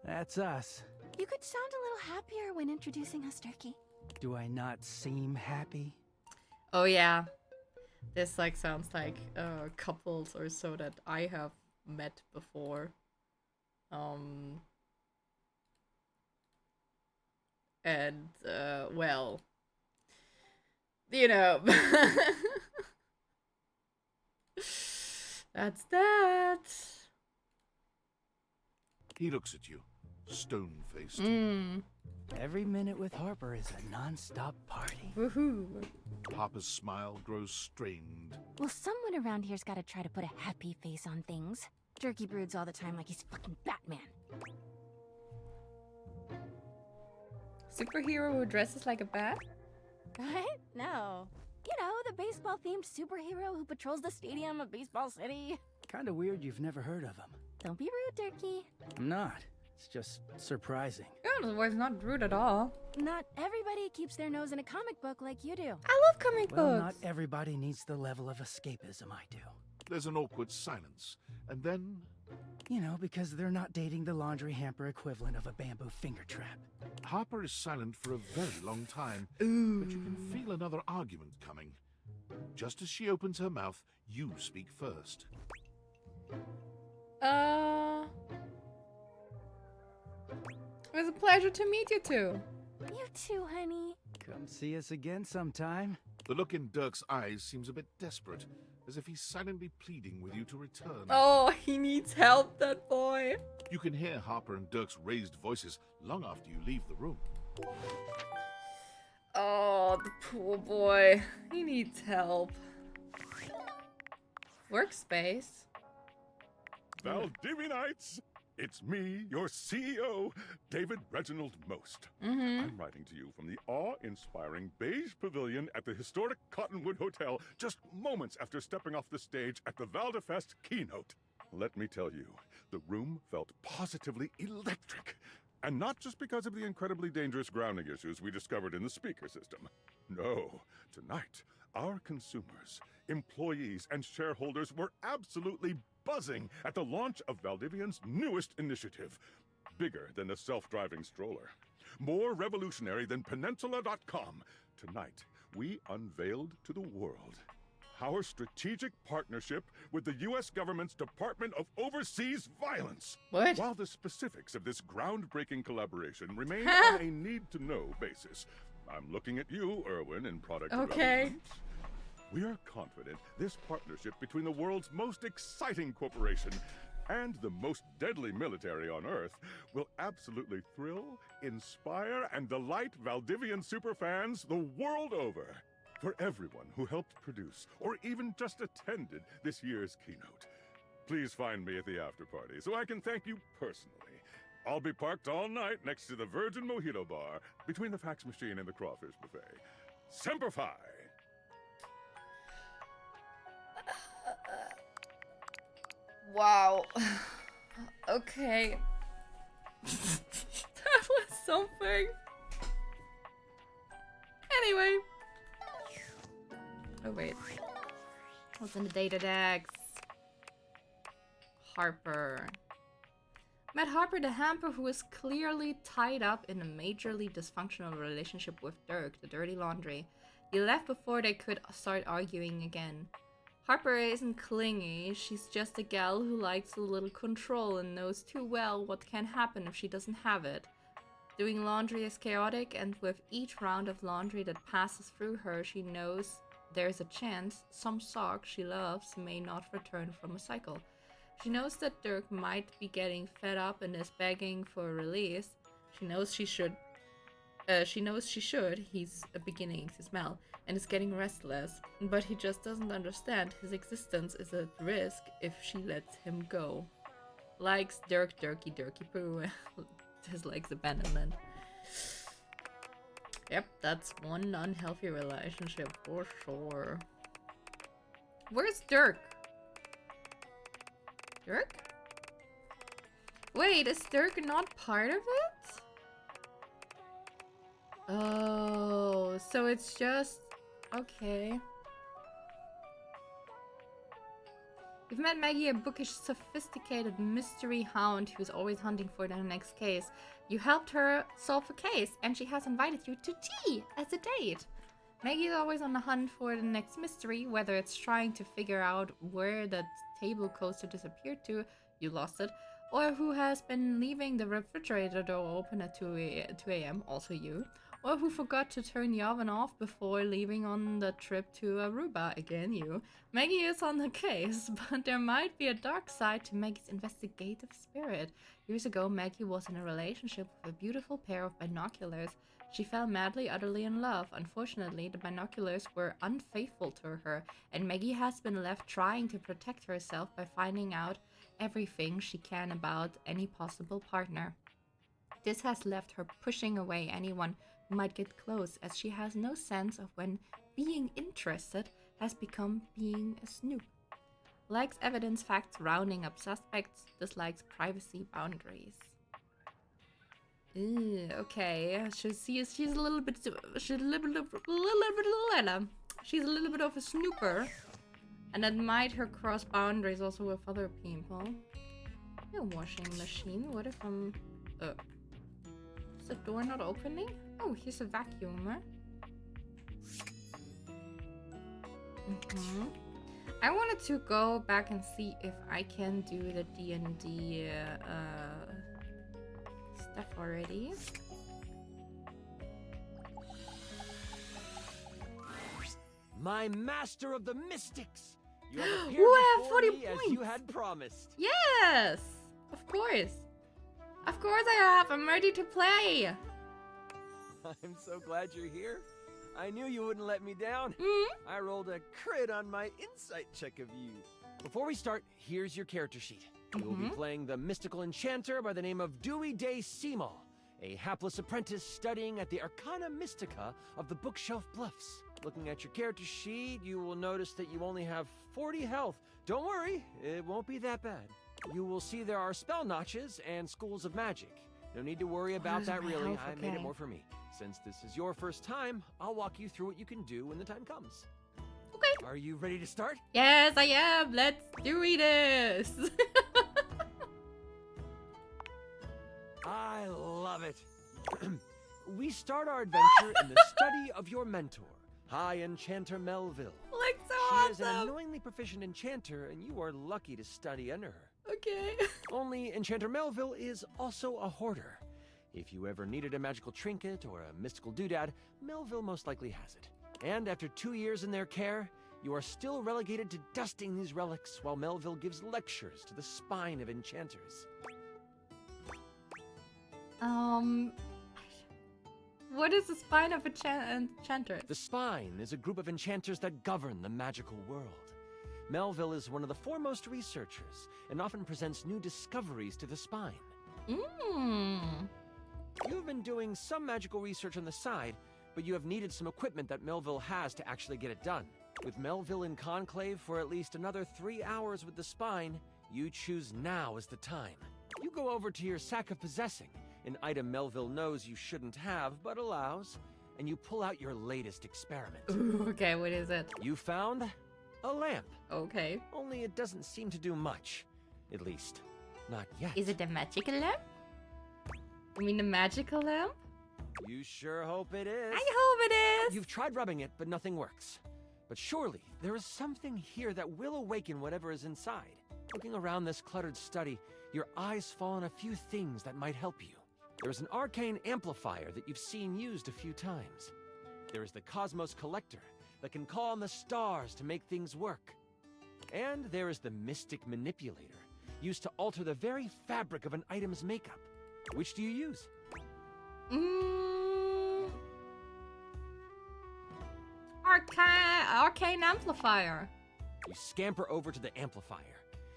that's us. You could sound a little happier when introducing us, Durkee. Do I not seem happy? Oh yeah. This like sounds like couples or so that I have met before. And well, you know, that's that. He looks at you, stone-faced. Every minute with Harper is a non-stop party. Woohoo! Harper's smile grows strained. Well, someone around here's gotta try to put a happy face on things. Durkee broods all the time like he's fucking Batman. Superhero who dresses like a bat? What? No. You know, the baseball-themed superhero who patrols the stadium of Baseball City. Kinda weird you've never heard of him. Don't be rude, Durkee. I'm not. It's just surprising. Yeah, the voice not rude at all. Not everybody keeps their nose in a comic book like you do. I love comic Well, books. not everybody needs the level of escapism I do. There's an awkward silence, and then... You know, because they're not dating the laundry hamper equivalent of a bamboo finger trap. Harper is silent for a very long time, but you can feel another argument coming. Just as she opens her mouth, you speak first. It was a pleasure to meet you two. You too, honey. Come see us again sometime. The look in Dirk's eyes seems a bit desperate, as if he's silently pleading with you to return. Oh, he needs help, that boy. You can hear Harper and Dirk's raised voices long after you leave the room. Oh, the poor boy. He needs help. Workspace. Valdivianites! It's me, your CEO, David Reginald Most. Mm-hmm. I'm writing to you from the awe-inspiring beige pavilion at the historic Cottonwood Hotel just moments after stepping off the stage at the Valdefest keynote. Let me tell you, the room felt positively electric. And not just because of the incredibly dangerous grounding issues we discovered in the speaker system. No, tonight, our consumers, employees, and shareholders were absolutely buzzing at the launch of Valdivian's newest initiative, bigger than a self-driving stroller, more revolutionary than Peninsula.com. Tonight, we unveiled to the world our strategic partnership with the U.S. government's Department of Overseas Violence. What? While the specifics of this groundbreaking collaboration remain on a need-to-know basis, I'm looking at you, Erwin, in product development. We are confident this partnership between the world's most exciting corporation and the most deadly military on Earth will absolutely thrill, inspire, and delight Valdivian superfans the world over. For everyone who helped produce or even just attended this year's keynote, please find me at the after party so I can thank you personally. I'll be parked all night next to the Virgin Mojito Bar between the fax machine and the crawfish buffet. Semper Fi! Wow. Okay. That was something. Anyway. Oh wait. What's in the data decks? Harper. Met Harper the Hamper, who is clearly tied up in a majorly dysfunctional relationship with Dirk, the dirty laundry. He left before they could start arguing again. Harper isn't clingy, she's just a gal who likes a little control and knows too well what can happen if she doesn't have it. Doing laundry is chaotic, and with each round of laundry that passes through her, she knows there's a chance some sock she loves may not return from a cycle. She knows that Dirk might be getting fed up and is begging for a release. She knows she should. He's beginning to smell and is getting restless, but he just doesn't understand his existence is at risk if she lets him go. Likes Dirk Dirky Poo. His legs abandonment. Yep, that's one unhealthy relationship for sure. Where's Dirk? Dirk? Wait, is Dirk not part of it? Oh, so it's just... Okay. You've met Maggie, a bookish, sophisticated mystery hound who's always hunting for the next case. You helped her solve a case, and she has invited you to tea as a date. Maggie is always on the hunt for the next mystery, whether it's trying to figure out where the table coaster disappeared to, you lost it, or who has been leaving the refrigerator door open at 2 a.m., also you, or who forgot to turn the oven off before leaving on the trip to Aruba, again you. Maggie is on the case, but there might be a dark side to Maggie's investigative spirit. Years ago, Maggie was in a relationship with a beautiful pair of binoculars. She fell madly, utterly in love. Unfortunately, the binoculars were unfaithful to her, and Maggie has been left trying to protect herself by finding out everything she can about any possible partner. This has left her pushing away anyone who might get close, as she has no sense of when being interested has become being a snoop. Likes evidence, facts, rounding up suspects, dislikes privacy boundaries. Ooh, okay. She's a little bit of a snooper, and that might her cross boundaries also with other people. A washing machine. What if I'm? Is the door not opening? Oh, here's a vacuumer. I wanted to go back and see if I can do the D&D stuff already. My master of the mystics! You have appeared Ooh, I have before 40 me points! as you had promised. Yes! Of course! Of course I have! I'm ready to play! I'm so glad you're here. I knew you wouldn't let me down. I rolled a crit on my insight check of you. Before we start, here's your character sheet. You will be playing the mystical enchanter by the name of Dewey Day Seymour, a hapless apprentice studying at the Arcana Mystica of the Bookshelf Bluffs. Looking at your character sheet, you will notice that you only have 40 health. Don't worry, it won't be that bad. You will see there are spell notches and schools of magic. No need to worry about that really, I made it more for me. Since this is your first time, I'll walk you through what you can do when the time comes. Okay. Are you ready to start? Yes, I am! Let's do this! I love it. We start our adventure in the study of your mentor, High Enchanter Melville. Like so She is an awesome. annoyingly proficient enchanter, and you are lucky to study under her. Okay. Only Enchanter Melville is also a hoarder. If you ever needed a magical trinket or a mystical doodad, Melville most likely has it. And after 2 years in their care, you are still relegated to dusting these relics while Melville gives lectures to the spine of enchanters. What is the spine of enchanters? The spine is a group of enchanters that govern the magical world. Melville is one of the foremost researchers and often presents new discoveries to the spine. You've been doing some magical research on the side, but you have needed some equipment that Melville has to actually get it done. With Melville in conclave for at least another 3 hours with the spine, you choose now as the time. You go over to your sack of possessing, an item Melville knows you shouldn't have but allows, and you pull out your latest experiment. Ooh, okay, what is it? You found a lamp. Okay. Only it doesn't seem to do much. At least, not yet. Is it a magical lamp? You mean the magical lamp? You sure hope it is. I hope it is. You've tried rubbing it, but nothing works. But surely, there is something here that will awaken whatever is inside. Looking around this cluttered study, your eyes fall on a few things that might help you. There is an arcane amplifier that you've seen used a few times. There is the Cosmos Collector that can call on the stars to make things work. And there is the Mystic Manipulator, used to alter the very fabric of an item's makeup. Which do you use? Arcane amplifier. You scamper over to the amplifier.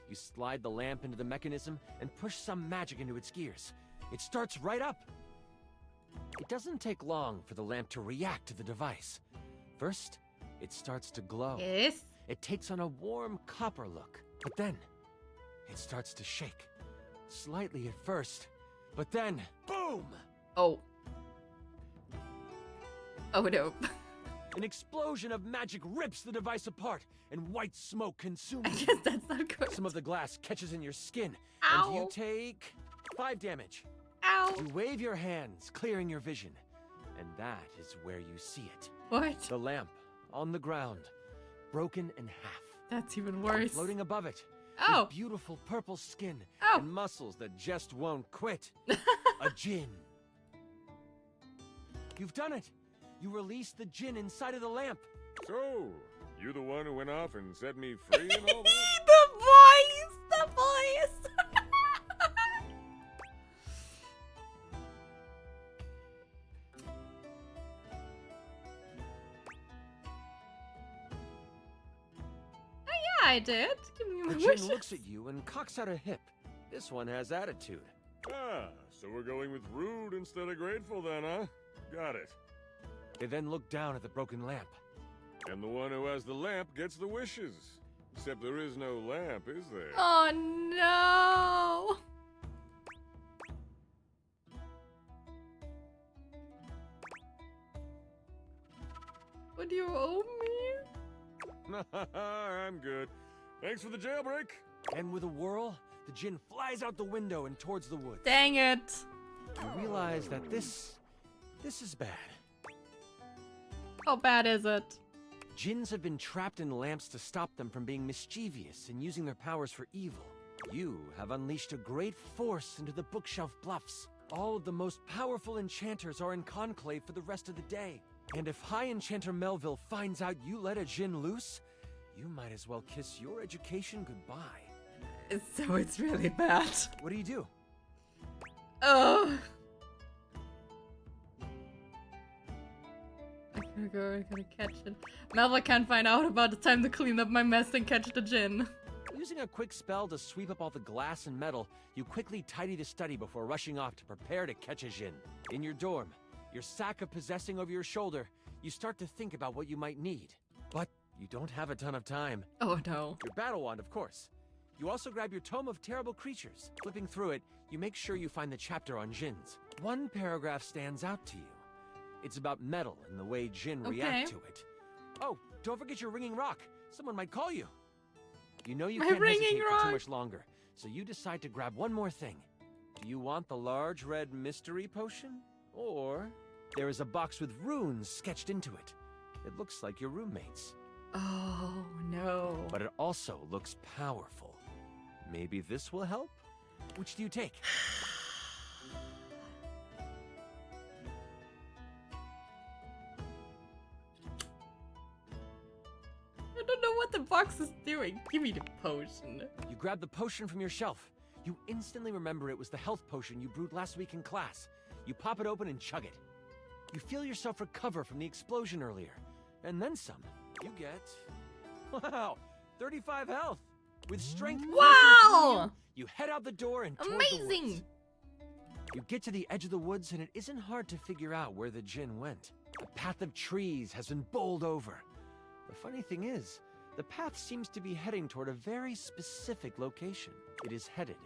You slide the lamp into the mechanism and push some magic into its gears. It starts right up. It doesn't take long for the lamp to react to the device. First, it starts to glow. Yes. It takes on a warm copper look, but then it starts to shake. Slightly at first, but then, boom! Oh. Oh no. An explosion of magic rips the device apart, and white smoke consumes I guess that's not good. Some of the glass catches in your skin, Ow. and you take 5 damage. Ow. You wave your hands, clearing your vision, and that is where you see it. What? The lamp, on the ground, broken in half. That's even worse. Floating above it, Oh. with beautiful purple skin Oh. and muscles that just won't quit. A djinn. You've done it! You released the djinn inside of the lamp. So, you the one who went off and set me free and all that? The voice! The voice! Oh yeah, I did. Give me my The wishes. djinn looks at you and cocks out a hip. This one has attitude. Ah, so we're going with rude instead of grateful then, huh? Got it. They then look down at the broken lamp. And the one who has the lamp gets the wishes. Except there is no lamp, is there? Oh no! What do you owe me? I'm good. Thanks for the jailbreak. And with a whirl, the djinn flies out the window and towards the woods. Dang it! You realize that this is bad. How bad is it? Djinns have been trapped in lamps to stop them from being mischievous and using their powers for evil. You have unleashed a great force into the bookshelf bluffs. All of the most powerful enchanters are in conclave for the rest of the day. And if High Enchanter Melville finds out you let a djinn loose, you might as well kiss your education goodbye. So it's really bad. What do you do? Oh. I gotta catch it. Melva can't find out about the time to clean up my mess and catch the djinn. Using a quick spell to sweep up all the glass and metal, you quickly tidy the study before rushing off to prepare to catch a djinn. In your dorm, your sack of possessing over your shoulder, you start to think about what you might need. But you don't have a ton of time. Oh no. Your battle wand, of course. You also grab your Tome of Terrible Creatures. Flipping through it, you make sure you find the chapter on djinns. One paragraph stands out to you. It's about metal and the way djinn react to it. Oh, don't forget your ringing rock. Someone might call you. You know you My can't ringing hesitate for rock. too much longer, so you decide to grab one more thing. Do you want the large red mystery potion? Or there is a box with runes sketched into it. It looks like your roommate's. Oh, no. But it also looks powerful. Maybe this will help? Which do you take? I don't know what the box is doing. Give me the potion. You grab the potion from your shelf. You instantly remember it was the health potion you brewed last week in class. You pop it open and chug it. You feel yourself recover from the explosion earlier. And then some. You get... Wow! 35 health! With strength... Wow! You head out the door and toward Amazing! the woods. You get to the edge of the woods and it isn't hard to figure out where the djinn went. A path of trees has been bowled over. The funny thing is, the path seems to be heading toward a very specific location. It is headed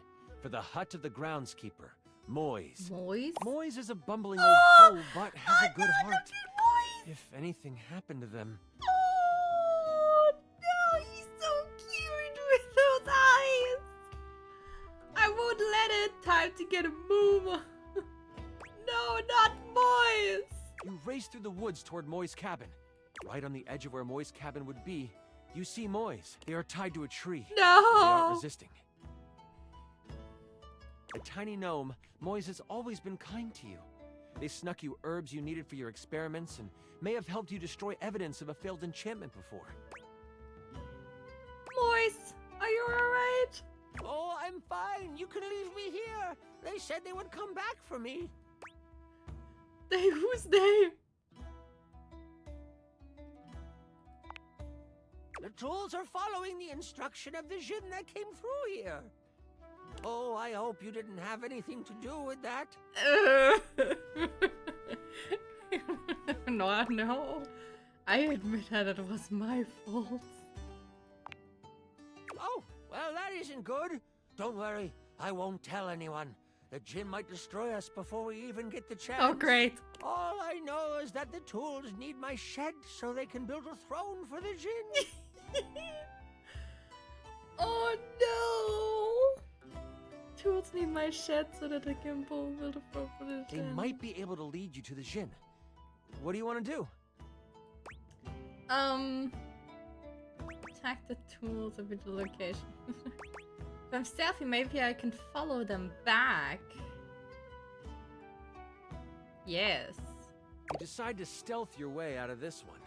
for the hut of the groundskeeper, Moise. Moise? Moise is a bumbling old fool, but has a good heart. If anything happened to them... Oh, no, he's so cute with those eyes. I won't let it. Time to get a move. No, not Moise. You race through the woods toward Moi's cabin. Right on the edge of where Moi's cabin would be, you see Moise. They are tied to a tree. No! They aren't resisting. A tiny gnome, Moise has always been kind to you. They snuck you herbs you needed for your experiments and may have helped you destroy evidence of a failed enchantment before. Moise, are you alright? Oh, I'm fine. You can leave me here. They said they would come back for me. Who's they? The tools are following the instruction of the djinn that came through here. Oh, I hope you didn't have anything to do with that. No. I admit that it was my fault. Oh, well, that isn't good. Don't worry, I won't tell anyone. The djinn might destroy us before we even get the chance. Oh, great. All I know is that the tools need my shed so they can build a throne for the djinn. Oh, no. Tools need my shed so that I can build a throne for the They djinn. might be able to lead you to the djinn. What do you want to do? Attack the tools with the location. If I'm stealthy, maybe I can follow them back. Yes. You decide to stealth your way out of this one.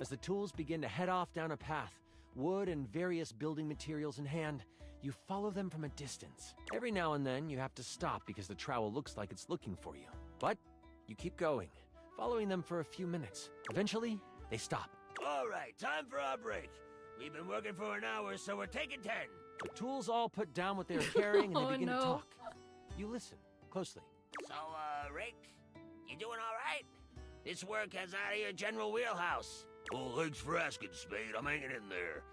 As the tools begin to head off down a path, wood and various building materials in hand, you follow them from a distance. Every now and then, you have to stop because the trowel looks like it's looking for you. But you keep going, following them for a few minutes. Eventually, they stop. All right, time for our break. We've been working for an hour, so we're taking 10. The tools all put down what they are carrying and they begin to talk. You listen closely. So, Rick, you doing all right? This work has out of your general wheelhouse. Oh, thanks for asking, Spade. I'm hanging in there.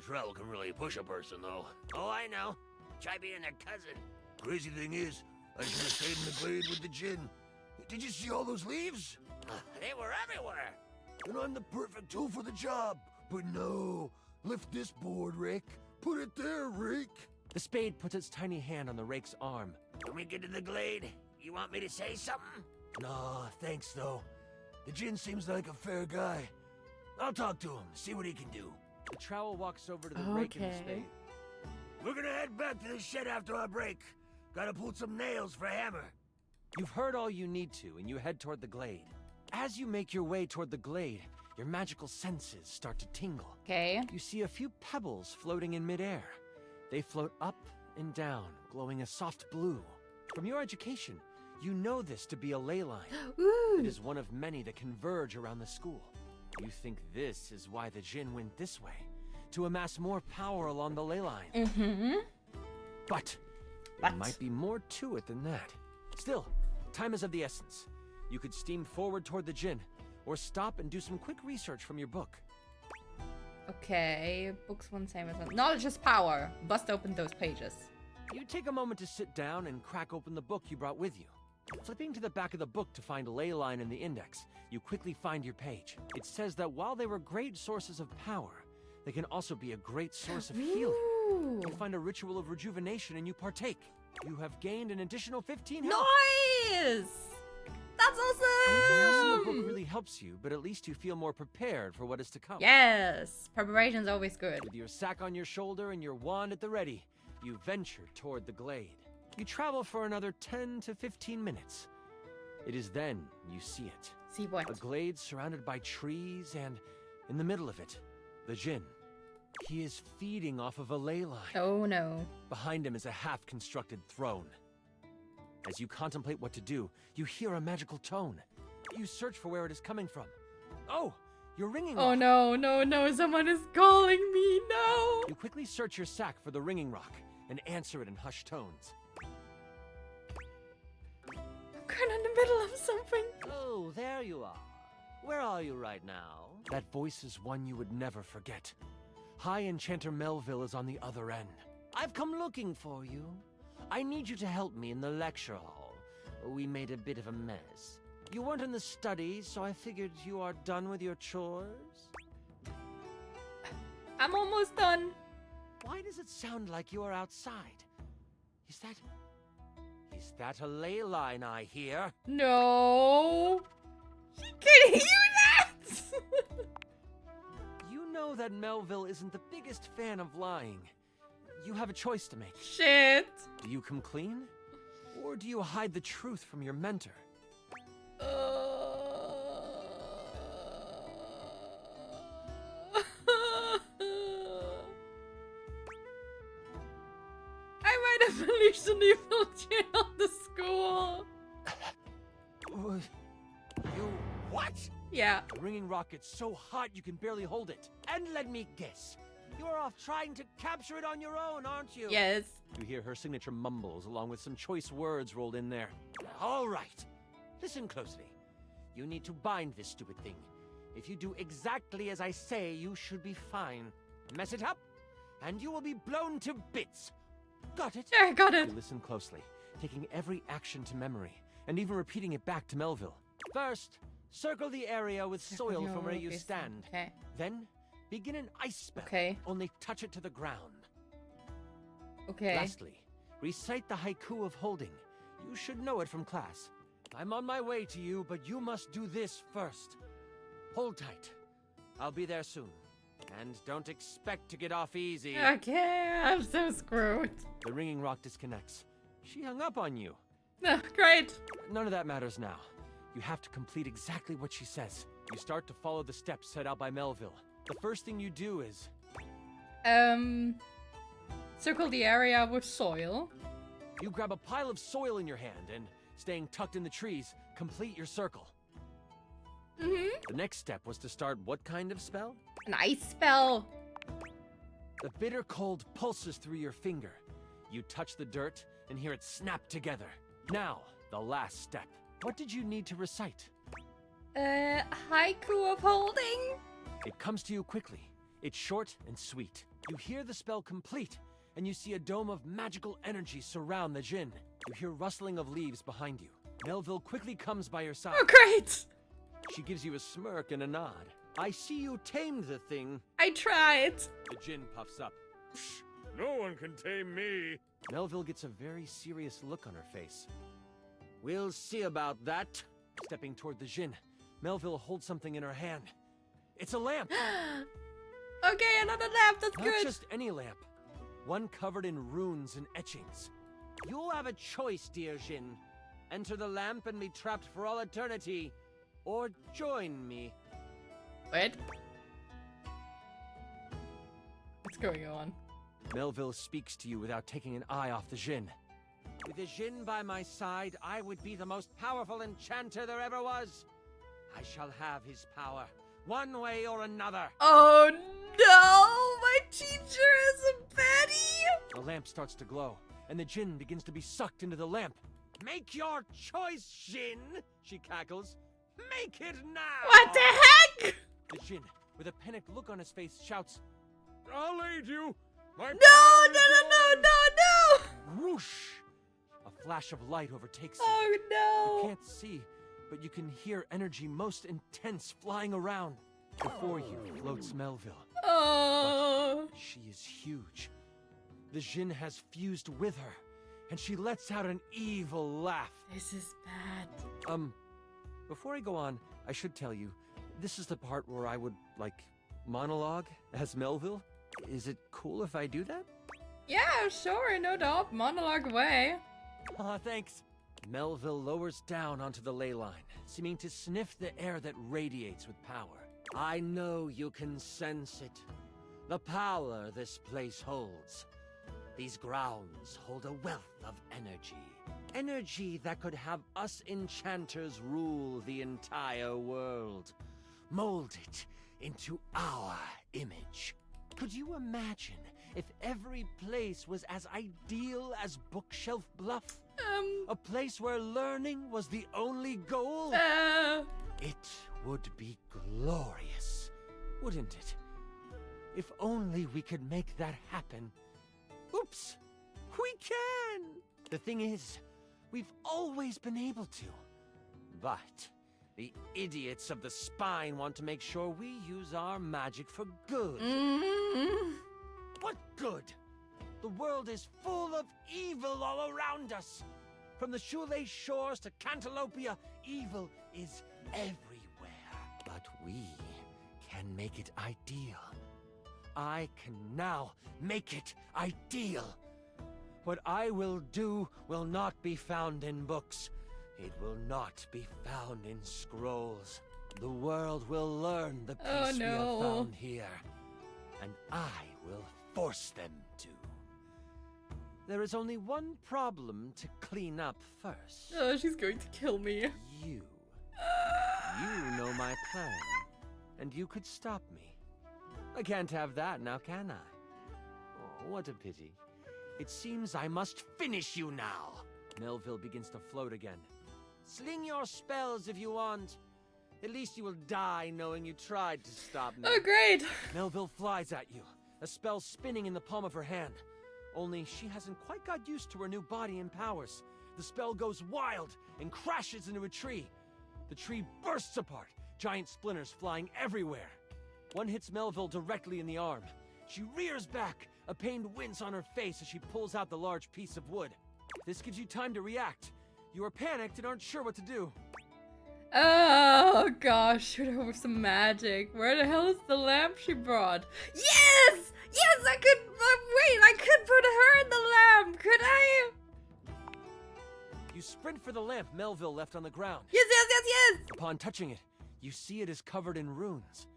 Trowel can really push a person, though. Oh, I know. Try being their cousin. Crazy thing is, I should have stayed in the glade with the djinn. Did you see all those leaves? They were everywhere. And I'm the perfect tool for the job. But no. Lift this board, Rick. Put it there, Rick. The spade puts its tiny hand on the rake's arm. When we get to the glade, you want me to say something? Nah, thanks, though. The djinn seems like a fair guy. I'll talk to him, see what he can do. The trowel walks over to the rake and the spade. We're gonna head back to the shed after our break. Gotta pull some nails for a hammer. You've heard all you need to, and you head toward the glade. As you make your way toward the glade, your magical senses start to tingle. Okay. You see a few pebbles floating in midair. They float up and down, glowing a soft blue. From your education, you know this to be a ley line. It is one of many that converge around the school. You think this is why the djinn went this way, to amass more power along the ley line. But there might be more to it than that. Still, time is of the essence. You could steam forward toward the djinn, or stop and do some quick research from your book. Okay, books one same as one. Knowledge is power. Bust open those pages. You take a moment to sit down and crack open the book you brought with you. Flipping to the back of the book to find a ley line in the index, you quickly find your page. It says that while they were great sources of power, they can also be a great source of healing. You find a ritual of rejuvenation and you partake. You have gained an additional 15 health. Nice! That's Nothing else in the awesome! book really helps you, but at least you feel more prepared for what is to come. Yes! Preparation's always good. With your sack on your shoulder and your wand at the ready, you venture toward the glade. You travel for another 10 to 15 minutes. It is then you see it. See what? A glade surrounded by trees, and in the middle of it, the Djinn. He is feeding off of a ley line. Oh no. Behind him is a half-constructed throne. As you contemplate what to do, you hear a magical tone. You search for where it is coming from. Oh, you're ringing rock. Oh no, no, no, someone is calling me, no! You quickly search your sack for the ringing rock and answer it in hushed tones. I'm kind of in the middle of something. Oh, there you are. Where are you right now? That voice is one you would never forget. High Enchanter Melville is on the other end. I've come looking for you. I need you to help me in the lecture hall. We made a bit of a mess. You weren't in the study, so I figured you are done with your chores. I'm almost done. Why does it sound like you are outside? Is that a ley line I hear? No. She can hear that! You know that Melville isn't the biggest fan of lying. You have a choice to make. Shit. Do you come clean? Or do you hide the truth from your mentor? I might have unleashed an evil Djinn on the school. You what? Yeah. The ringing rock gets so hot you can barely hold it. And let me guess. You're off trying to capture it on your own, aren't you? Yes. You hear her signature mumbles along with some choice words rolled in there. All right. Listen closely. You need to bind this stupid thing. If you do exactly as I say, you should be fine. Mess it up, and you will be blown to bits. Got it? Yeah, I got it. You listen closely, taking every action to memory, and even repeating it back to Melville. First, circle the area with soil from where you stand. Okay. Then, begin an ice spell. Okay. Only touch it to the ground. Okay. Lastly, recite the haiku of holding. You should know it from class. I'm on my way to you, but you must do this first. Hold tight. I'll be there soon. And don't expect to get off easy. Okay, I'm so screwed. The ringing rock disconnects. She hung up on you. Oh, great. None of that matters now. You have to complete exactly what she says. You start to follow the steps set out by Melville. The first thing you do is... circle the area with soil. You grab a pile of soil in your hand and, staying tucked in the trees, complete your circle. The next step was to start what kind of spell? An ice spell. The bitter cold pulses through your finger. You touch the dirt and hear it snap together. Now, the last step. What did you need to recite? Haiku of holding? It comes to you quickly. It's short and sweet. You hear the spell complete, and you see a dome of magical energy surround the Djinn. You hear rustling of leaves behind you. Melville quickly comes by your side. Oh, great! She gives you a smirk and a nod. I see you tamed the thing. I tried. The Djinn puffs up. No one can tame me. Melville gets a very serious look on her face. We'll see about that. Stepping toward the Djinn, Melville holds something in her hand. It's a lamp! Okay, another lamp, that's Not good. just any lamp. One covered in runes and etchings. You'll have a choice, dear Jin. Enter the lamp and be trapped for all eternity. Or join me. What? What's going on? Melville speaks to you without taking an eye off the Djinn. With the Jin by my side, I would be the most powerful enchanter there ever was. I shall have his power, one way or another. Oh no! My teacher is a baddie! The lamp starts to glow, and the Djinn begins to be sucked into the lamp. Make your choice, Jin, she cackles. Make it now! What the heck? The Djinn, with a panicked look on his face, shouts, I'll aid you. My No! Whoosh! A flash of light overtakes you. Oh no! You can't see, but you can hear energy most intense flying around. Before you floats Melville. Oh! But she is huge. The Djinn has fused with her, and she lets out an evil laugh. This is bad. Before I go on, I should tell you, this is the part where I would, like, monologue as Melville. Is it cool if I do that? Yeah, sure, no doubt. Monologue away. Aw, thanks. Melville lowers down onto the ley line, seeming to sniff the air that radiates with power. I know you can sense it. The power this place holds. These grounds hold a wealth of energy. Energy that could have us enchanters rule the entire world. Mold it into our image. Could you imagine if every place was as ideal as Bookshelf Bluff? A place where learning was the only goal? It would be glorious, wouldn't it? If only we could make that happen. Oops! We can! The thing is, we've always been able to. But the idiots of the spine want to make sure we use our magic for good. What good? The world is full of evil all around us. From the shoelace shores to Cantalopia, evil is everywhere. But we can make it ideal. I can now make it ideal. What I will do will not be found in books. It will not be found in scrolls. The world will learn the peace we have found here. And I will force them to. There is only one problem to clean up first. Oh, she's going to kill me. You. You know my plan. And you could stop me. I can't have that now, can I? Oh, what a pity. It seems I must finish you now. Melville begins to float again. Sling your spells if you want. At least you will die knowing you tried to stop me. Oh, great. Melville flies at you, a spell spinning in the palm of her hand. Only she hasn't quite got used to her new body and powers. The spell goes wild and crashes into a tree. The tree bursts apart, giant splinters flying everywhere. One hits Melville directly in the arm. She rears back, a pained wince on her face as she pulls out the large piece of wood. This gives you time to react. You are panicked and aren't sure what to do. Oh gosh, shoot her with some magic. Where the hell is the lamp she brought? Yes! Yes, I could, wait, I could put her in the lamp, could I? You sprint for the lamp Melville left on the ground. Yes, yes, yes, yes! Upon touching it, you see it is covered in runes.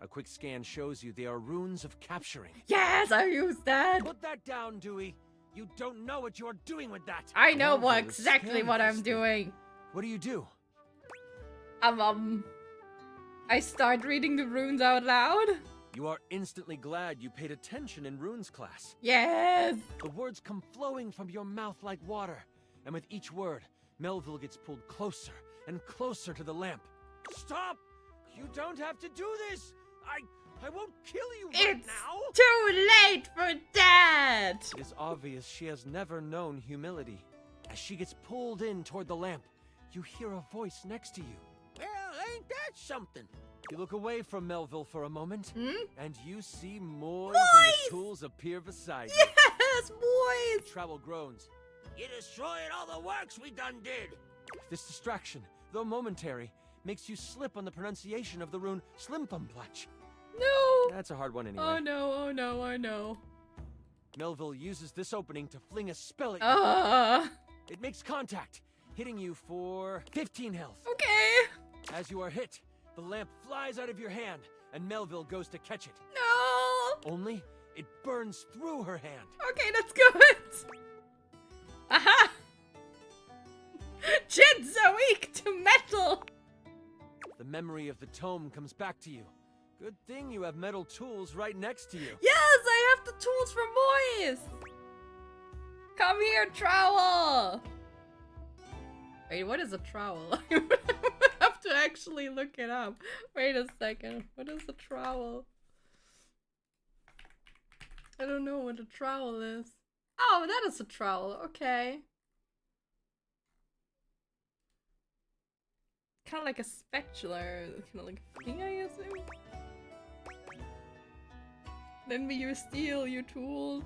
A quick scan shows you they are runes of capturing. Yes, I used that! Put that down, Dewey. You don't know what you're doing with that. I know exactly what I'm doing. What do you do? I start reading the runes out loud. You are instantly glad you paid attention in runes class. Yes! The words come flowing from your mouth like water, and with each word, Melville gets pulled closer and closer to the lamp. Stop! You don't have to do this! I won't kill you right now! It's too late for that! It is obvious she has never known humility. As she gets pulled in toward the lamp, you hear a voice next to you. Well, ain't that something? You look away from Melville for a moment, and you see Moise and the tools appear beside you. Yes, Moise! The travel groans. You destroyed all the works we done did! This distraction, though momentary, makes you slip on the pronunciation of the rune Slimpumplutch. No! That's a hard one anyway. Oh no, oh no, oh no. Melville uses this opening to fling a spell at you. It makes contact, hitting you for 15 health. Okay. As you are hit, the lamp flies out of your hand, and Melville goes to catch it. No! Only, it burns through her hand. Okay, that's good. Aha! Jin's so weak to metal. The memory of the tome comes back to you. Good thing you have metal tools right next to you. Yes, I have the tools for Moise. Come here, trowel. Wait, what is a trowel? I have to actually look it up. Wait a second. What is a trowel? I don't know what a trowel is. Oh, that is a trowel. Okay. Kind of like a spatula, kind of like a thing, I assume. Lend me your steel, your tools.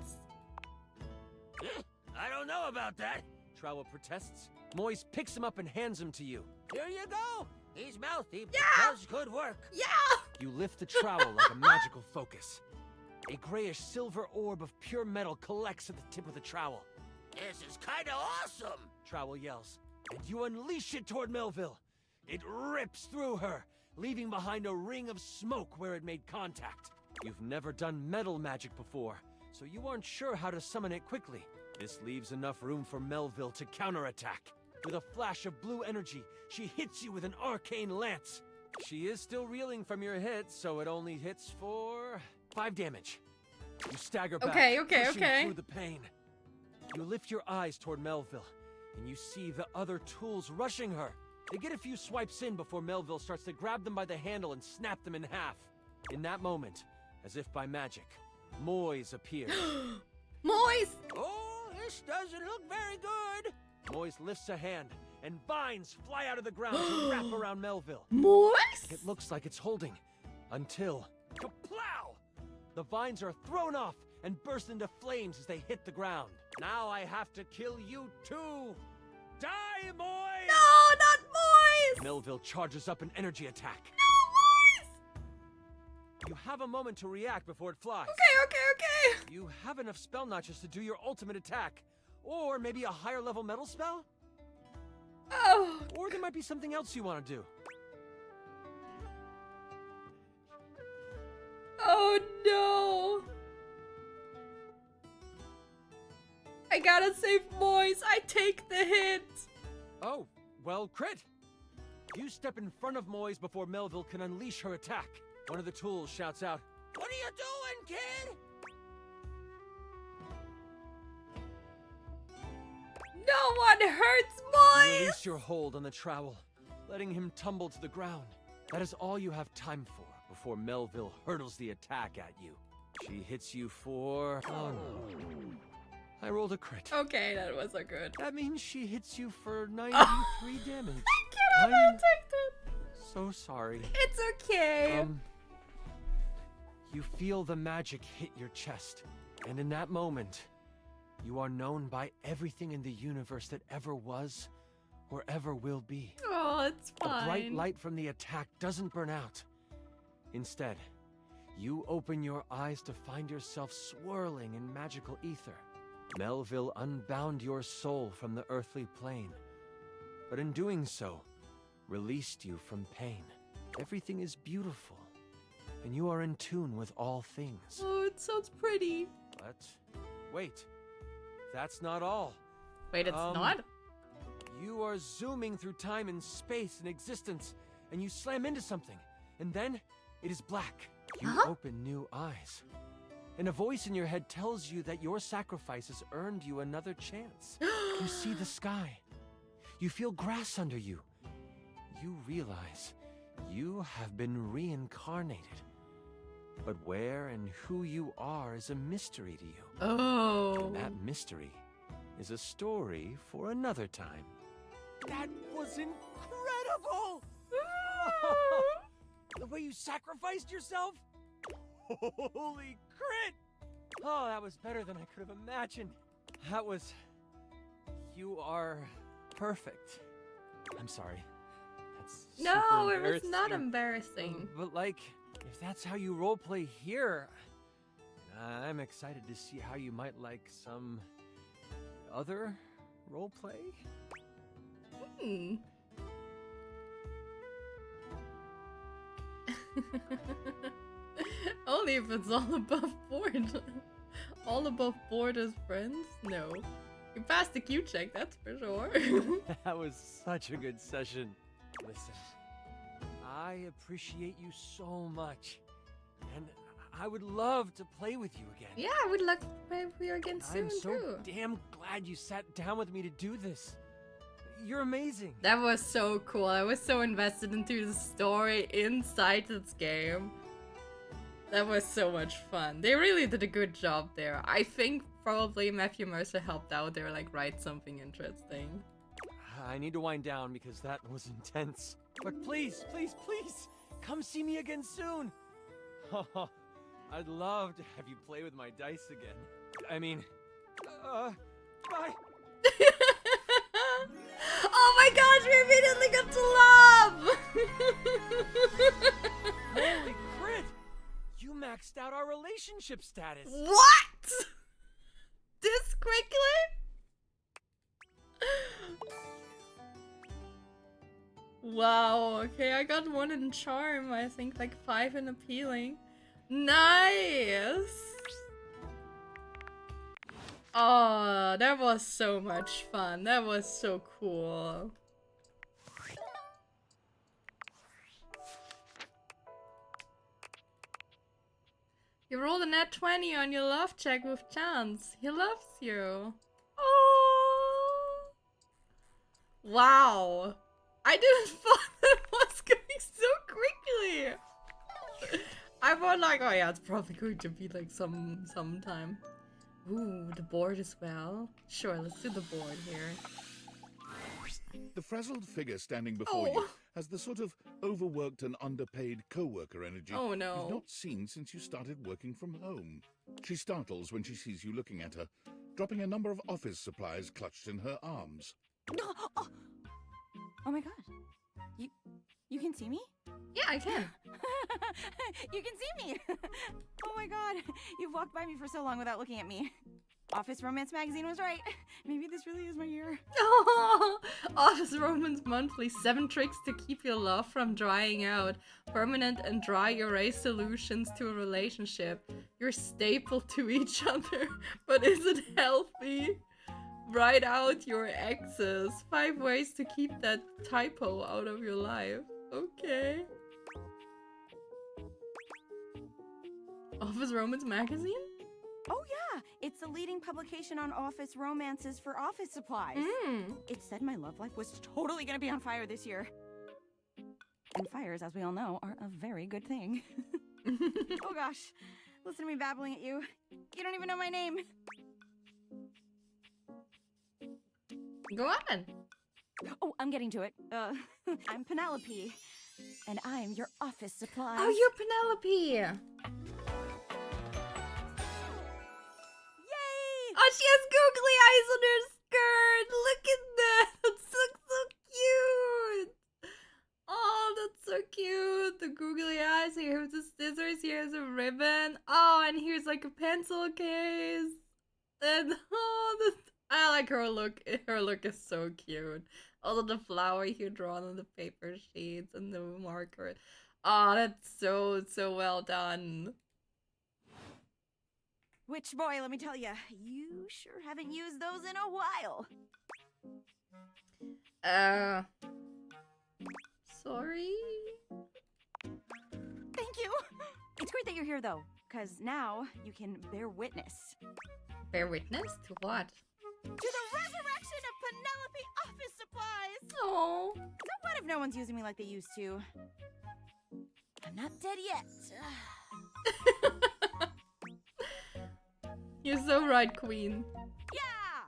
I don't know about that, Trowel protests. Moise picks him up and hands him to you. Here you go. He's mouthy, but does good work. Yeah! You lift the trowel like a magical focus. A grayish silver orb of pure metal collects at the tip of the trowel. This is kinda awesome, Trowel yells. And you unleash it toward Melville. It rips through her, leaving behind a ring of smoke where it made contact. You've never done metal magic before, so you aren't sure how to summon it quickly. This leaves enough room for Melville to counterattack. With a flash of blue energy, she hits you with an arcane lance. She is still reeling from your hit, so it only hits for 5 damage. You stagger back, pushing through the pain. You lift your eyes toward Melville, and you see the other tools rushing her. They get a few swipes in before Melville starts to grab them by the handle and snap them in half. In that moment, as if by magic, Moise appears. Moise! Oh, this doesn't look very good. Moise lifts a hand, and vines fly out of the ground to wrap around Melville. Moise? It looks like it's holding, until kaplow! The vines are thrown off and burst into flames as they hit the ground. Now I have to kill you too. Die, Moise! No, not Moise! Melville charges up an energy attack. No, Moise! You have a moment to react before it flies. Okay. You have enough spell notches to do your ultimate attack. Or maybe a higher level metal spell? Oh. Or there might be something else you want to do. Oh no! I gotta save Moise. I take the hit. Oh, well, crit. You step in front of Moise before Melville can unleash her attack. One of the tools shouts out, "What are you doing, kid?" No one hurts You Moise! release your hold on the trowel, letting him tumble to the ground. That is all you have time for before Melville hurtles the attack at you. She hits you for... Oh no. I rolled a crit. Okay, that wasn't good. That means she hits you for 93 damage. I cannot take it. So sorry. It's okay. You feel the magic hit your chest, and in that moment, you are known by everything in the universe that ever was or ever will be. Oh, it's fine. The bright light from the attack doesn't burn out. Instead, you open your eyes to find yourself swirling in magical ether. Melville unbound your soul from the earthly plane, but in doing so, released you from pain. Everything is beautiful, and you are in tune with all things. Oh, it sounds pretty. But wait, that's not all. Wait, it's not? You are zooming through time and space and existence, and you slam into something, and then it is black. You open new eyes, and a voice in your head tells you that your sacrifice has earned you another chance. You see the sky. You feel grass under you. You realize you have been reincarnated. But where and who you are is a mystery to you. Oh. And that mystery is a story for another time. That was incredible! The way you sacrificed yourself? Holy crit! Oh, that was better than I could have imagined. That was... You are perfect. I'm sorry. That's No, super it was not embarrassing. embarrassing. But like, if that's how you roleplay here, I'm excited to see how you might like some other roleplay. Only if it's all above board. All above board as friends? No. You passed the Q check, that's for sure. That was such a good session. Listen, I appreciate you so much, and I would love to play with you again. Yeah, I would love to play with you again soon, I'm so too. damn glad you sat down with me to do this. You're amazing. That was so cool. I was so invested into the story inside this game. That was so much fun. They really did a good job there. I think probably Matthew Mercer helped out there, like, write something interesting. I need to wind down because that was intense. But please, please, please, come see me again soon. I'd love to have you play with my dice again. I mean, Bye. Oh my gosh, we immediately got to love! Holy crit! You maxed out our relationship status. What? This quickly? Wow, okay, I got 1 in charm, I think like 5 in appealing. Nice! Oh, that was so much fun. That was so cool. You rolled a nat 20 on your love check with Chance. He loves you. Oh. Wow. I didn't thought that was going so quickly. I thought like, oh yeah, it's probably going to be like sometime. Ooh, the board as well. Sure, let's do the board here. The frazzled figure standing before you has the sort of overworked and underpaid co-worker energy Oh, no. you've not seen since you started working from home. She startles when she sees you looking at her, dropping a number of office supplies clutched in her arms. Oh my god. You can see me? Yeah, I can. You can see me! Oh my god. You've walked by me for so long without looking at me. Office Romance magazine was right. Maybe this really is my year. Oh, Office Romance Monthly. 7 tricks to keep your love from drying out. Permanent and dry erase solutions to a relationship. You're staple to each other, but is it healthy? Write out your exes. 5 ways to keep that typo out of your life. Okay. Office Romance magazine? Oh yeah, it's the leading publication on office romances for office supplies. It said my love life was totally gonna be on fire this year. And fires, as we all know, are a very good thing. Oh gosh, listen to me babbling at you. You don't even know my name. Go on. Oh, I'm getting to it. I'm Penelope, and I'm your office supplies. Oh, you're Penelope. Oh, she has googly eyes on her skirt. Look at that. That's so cute. Oh, that's so cute. The googly eyes. Here's the scissors. Here's a ribbon. Oh, and here's like a pencil case. And I like her look. Her look is so cute. Also the flower here drawn on the paper sheets and the marker. Oh, that's so well done. Which, boy, let me tell you, you sure haven't used those in a while. Sorry? Thank you. It's great that you're here, though, because now you can bear witness. Bear witness? To what? To the resurrection of Penelope office supplies! Oh. So what if no one's using me like they used to? I'm not dead yet. You're so right, Queen. Yeah!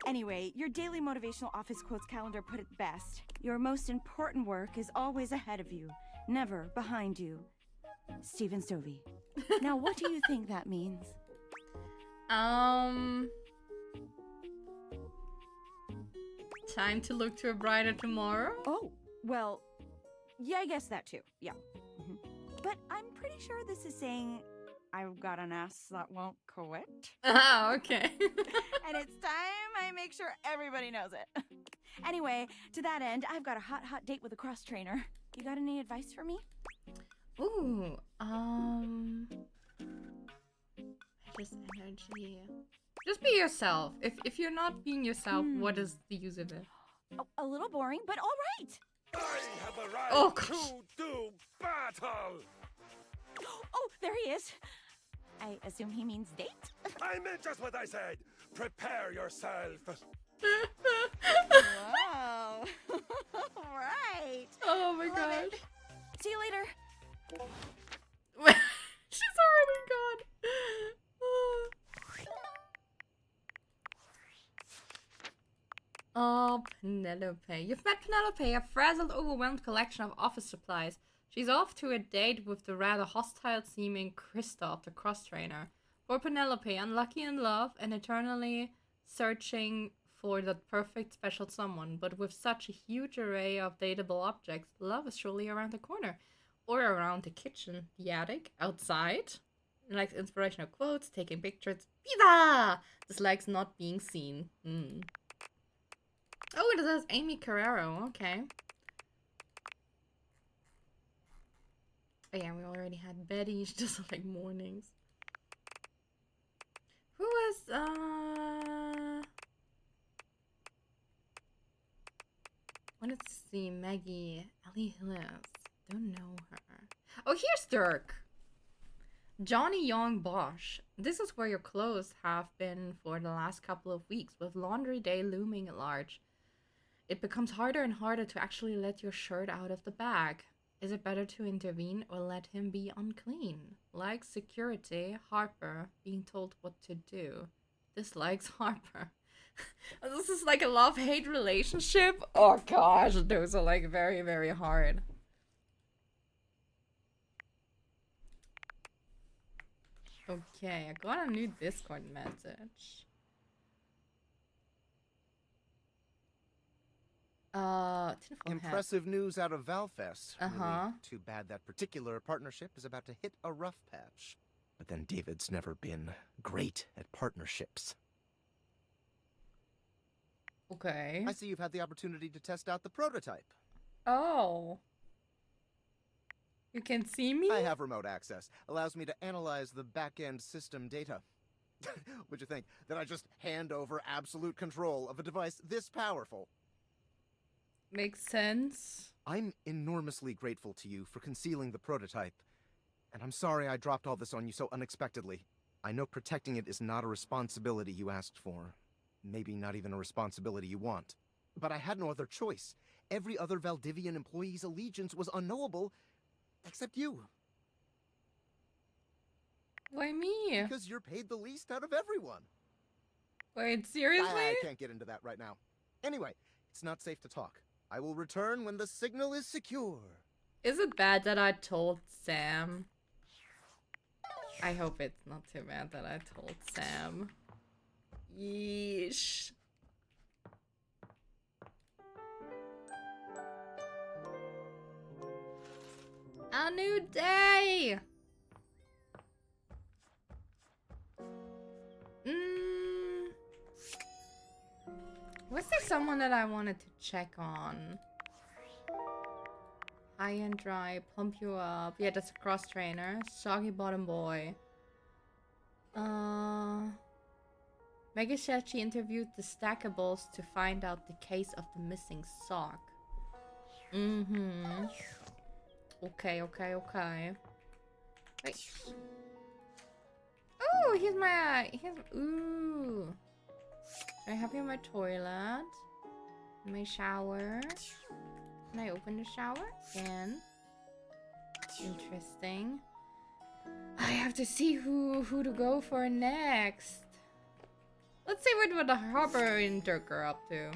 Anyway, your daily motivational office quotes calendar put it best. Your most important work is always ahead of you, never behind you. Stephen Stovey. Now, what do you think that means? Time to look to a brighter tomorrow? Oh, well, yeah, I guess that too. Yeah. But I'm pretty sure this is saying I've got an ass that won't quit. Ah, okay. And it's time I make sure everybody knows it. Anyway, to that end, I've got a hot date with a cross trainer. You got any advice for me? Ooh, just energy. Just be yourself. If you're not being yourself, what is the use of it? Oh, a little boring, but all right. I have arrived Oh, gosh. to do battle. Oh, there he is. I assume he means date? I meant just what I said. Prepare yourself. Wow. All right. Oh my Love gosh. it. See you later. She's already gone. Oh, Penelope. You've met Penelope, a frazzled, overwhelmed collection of office supplies. She's off to a date with the rather hostile-seeming Kristoff, the cross-trainer. For Penelope, unlucky in love and eternally searching for that perfect special someone, but with such a huge array of dateable objects, love is surely around the corner. Or around the kitchen, the attic, outside. Likes inspirational quotes, taking pictures. Viva! Dislikes not being seen. Oh, it says Amy Carrero. Okay. Oh yeah, we already had Betty. She doesn't like mornings. Who was, wanted to see Maggie Ellie Hillis. Don't know her. Oh, here's Dirk. Johnny Young Bosch. This is where your clothes have been for the last couple of weeks, with laundry day looming large. It becomes harder and harder to actually let your shirt out of the bag. Is it better to intervene or let him be unclean? Likes security, Harper, being told what to do. Dislikes Harper. This is like a love-hate relationship. Oh gosh, those are like very, very hard. Okay, I got a new Discord message. Impressive news out of Valfest. Uh-huh. Really too bad that particular partnership is about to hit a rough patch. But then David's never been great at partnerships. Okay. I see you've had the opportunity to test out the prototype. Oh. You can see me? I have remote access. Allows me to analyze the back-end system data. What'd you think? That I just hand over absolute control of a device this powerful? Makes sense. I'm enormously grateful to you for concealing the prototype. And I'm sorry I dropped all this on you so unexpectedly. I know protecting it is not a responsibility you asked for. Maybe not even a responsibility you want. But I had no other choice. Every other Valdivian employee's allegiance was unknowable, except you. Why me? Because you're paid the least out of everyone. Wait, seriously? I can't get into that right now. Anyway, it's not safe to talk. I will return when the signal is secure. Is it bad that I told Sam? I hope it's not too bad that I told Sam. Yeesh. A new day! Was there someone that I wanted to check on? High and dry, plump you up. Yeah, that's a cross trainer. Soggy bottom boy. Maggie said she interviewed the Stackables to find out the case of the missing sock. Okay. Wait. Oh, ooh. I have you in my toilet. In my shower. Can I open the shower? Can. Interesting. I have to see who to go for next. Let's see what the Harper and Dirk are up to.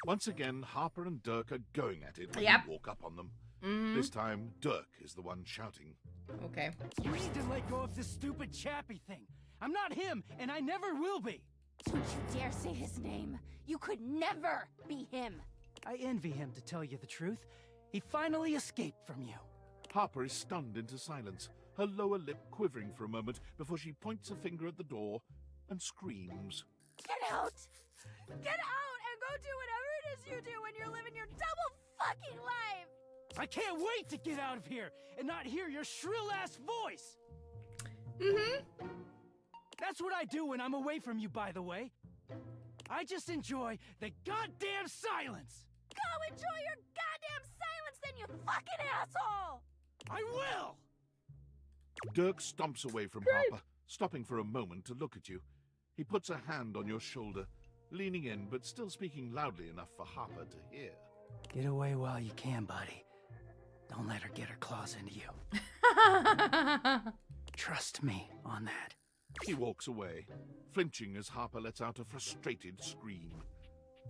Once again, Harper and Dirk are going at it when Yep. you walk up on them. This time, Dirk is the one shouting. Okay. You need to let go of this stupid Chappie thing. I'm not him, and I never will be. Don't you dare say his name. You could never be him. I envy him, to tell you the truth. He finally escaped from you. Harper is stunned into silence, her lower lip quivering for a moment before she points a finger at the door and screams. Get out! Get out and go do whatever it is you do when you're living your double fucking life! I can't wait to get out of here and not hear your shrill-ass voice! That's what I do when I'm away from you, by the way. I just enjoy the goddamn silence! Go enjoy your goddamn silence then, you fucking asshole! I will! Dirk stomps away from Harper, stopping for a moment to look at you. He puts a hand on your shoulder, leaning in but still speaking loudly enough for Harper to hear. Get away while you can, buddy. Don't let her get her claws into you. Trust me on that. He walks away, flinching as Harper lets out a frustrated scream.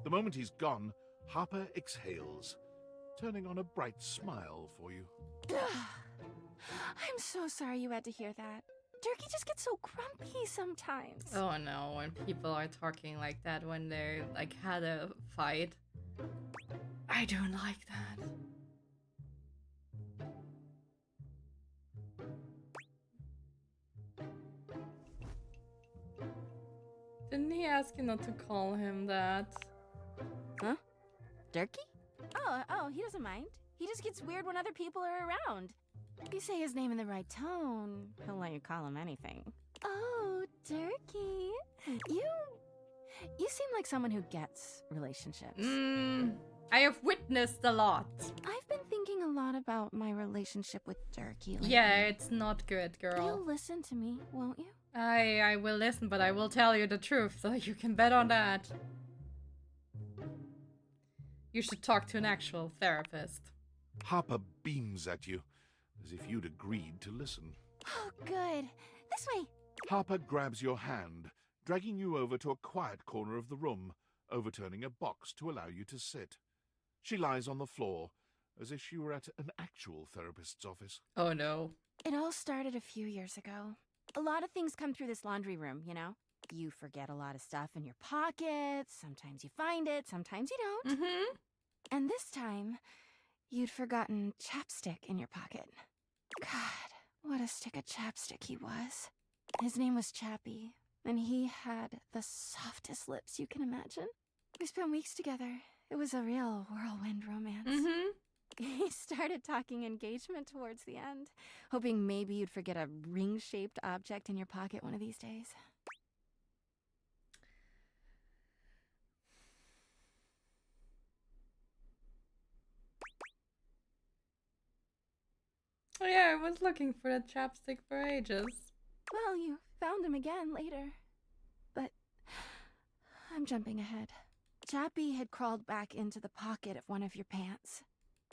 The moment he's gone, Harper exhales, turning on a bright smile for you. I'm so sorry you had to hear that. Durkee just gets so grumpy sometimes. Oh no, when people are talking like that when they like had a fight. I don't like that. Didn't he ask you not to call him that? Huh? Durkee? Oh, he doesn't mind. He just gets weird when other people are around. If you say his name in the right tone, he'll let you call him anything. Oh, Durkee. You seem like someone who gets relationships. I have witnessed a lot. I've been thinking a lot about my relationship with Durkee lately. Yeah, it's not good, girl. You'll listen to me, won't you? I will listen, but I will tell you the truth, so you can bet on that. You should talk to an actual therapist. Harper beams at you, as if you'd agreed to listen. Oh, good. This way. Harper grabs your hand, dragging you over to a quiet corner of the room, overturning a box to allow you to sit. She lies on the floor, as if she were at an actual therapist's office. Oh no. It all started a few years ago. A lot of things come through this laundry room, you know? You forget a lot of stuff in your pockets, sometimes you find it, sometimes you don't. And this time, you'd forgotten chapstick in your pocket. God, what a stick of chapstick he was. His name was Chappie, and he had the softest lips you can imagine. We spent weeks together. It was a real whirlwind romance. He started talking engagement towards the end, hoping maybe you'd forget a ring-shaped object in your pocket one of these days. Oh yeah, I was looking for that chapstick for ages. Well, you found him again later. But I'm jumping ahead. Chappie had crawled back into the pocket of one of your pants.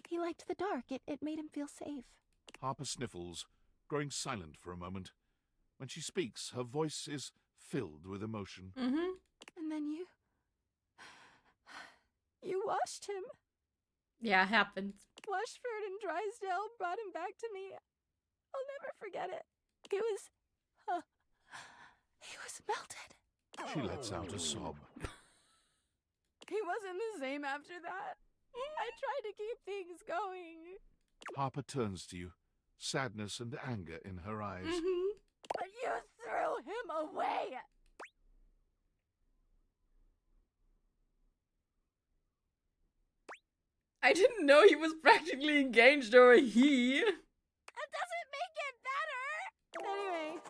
He liked the dark. It made him feel safe. Harper sniffles, growing silent for a moment. When she speaks, her voice is filled with emotion. And then you washed him. Yeah, it happened. Washford and Drysdale brought him back to me. I'll never forget it. He was melted. She lets out a sob. He wasn't the same after that. I tried to keep things going. Harper turns to you, sadness and anger in her eyes. But you threw him away. I didn't know he was practically engaged or a he. That doesn't make it better. Anyway,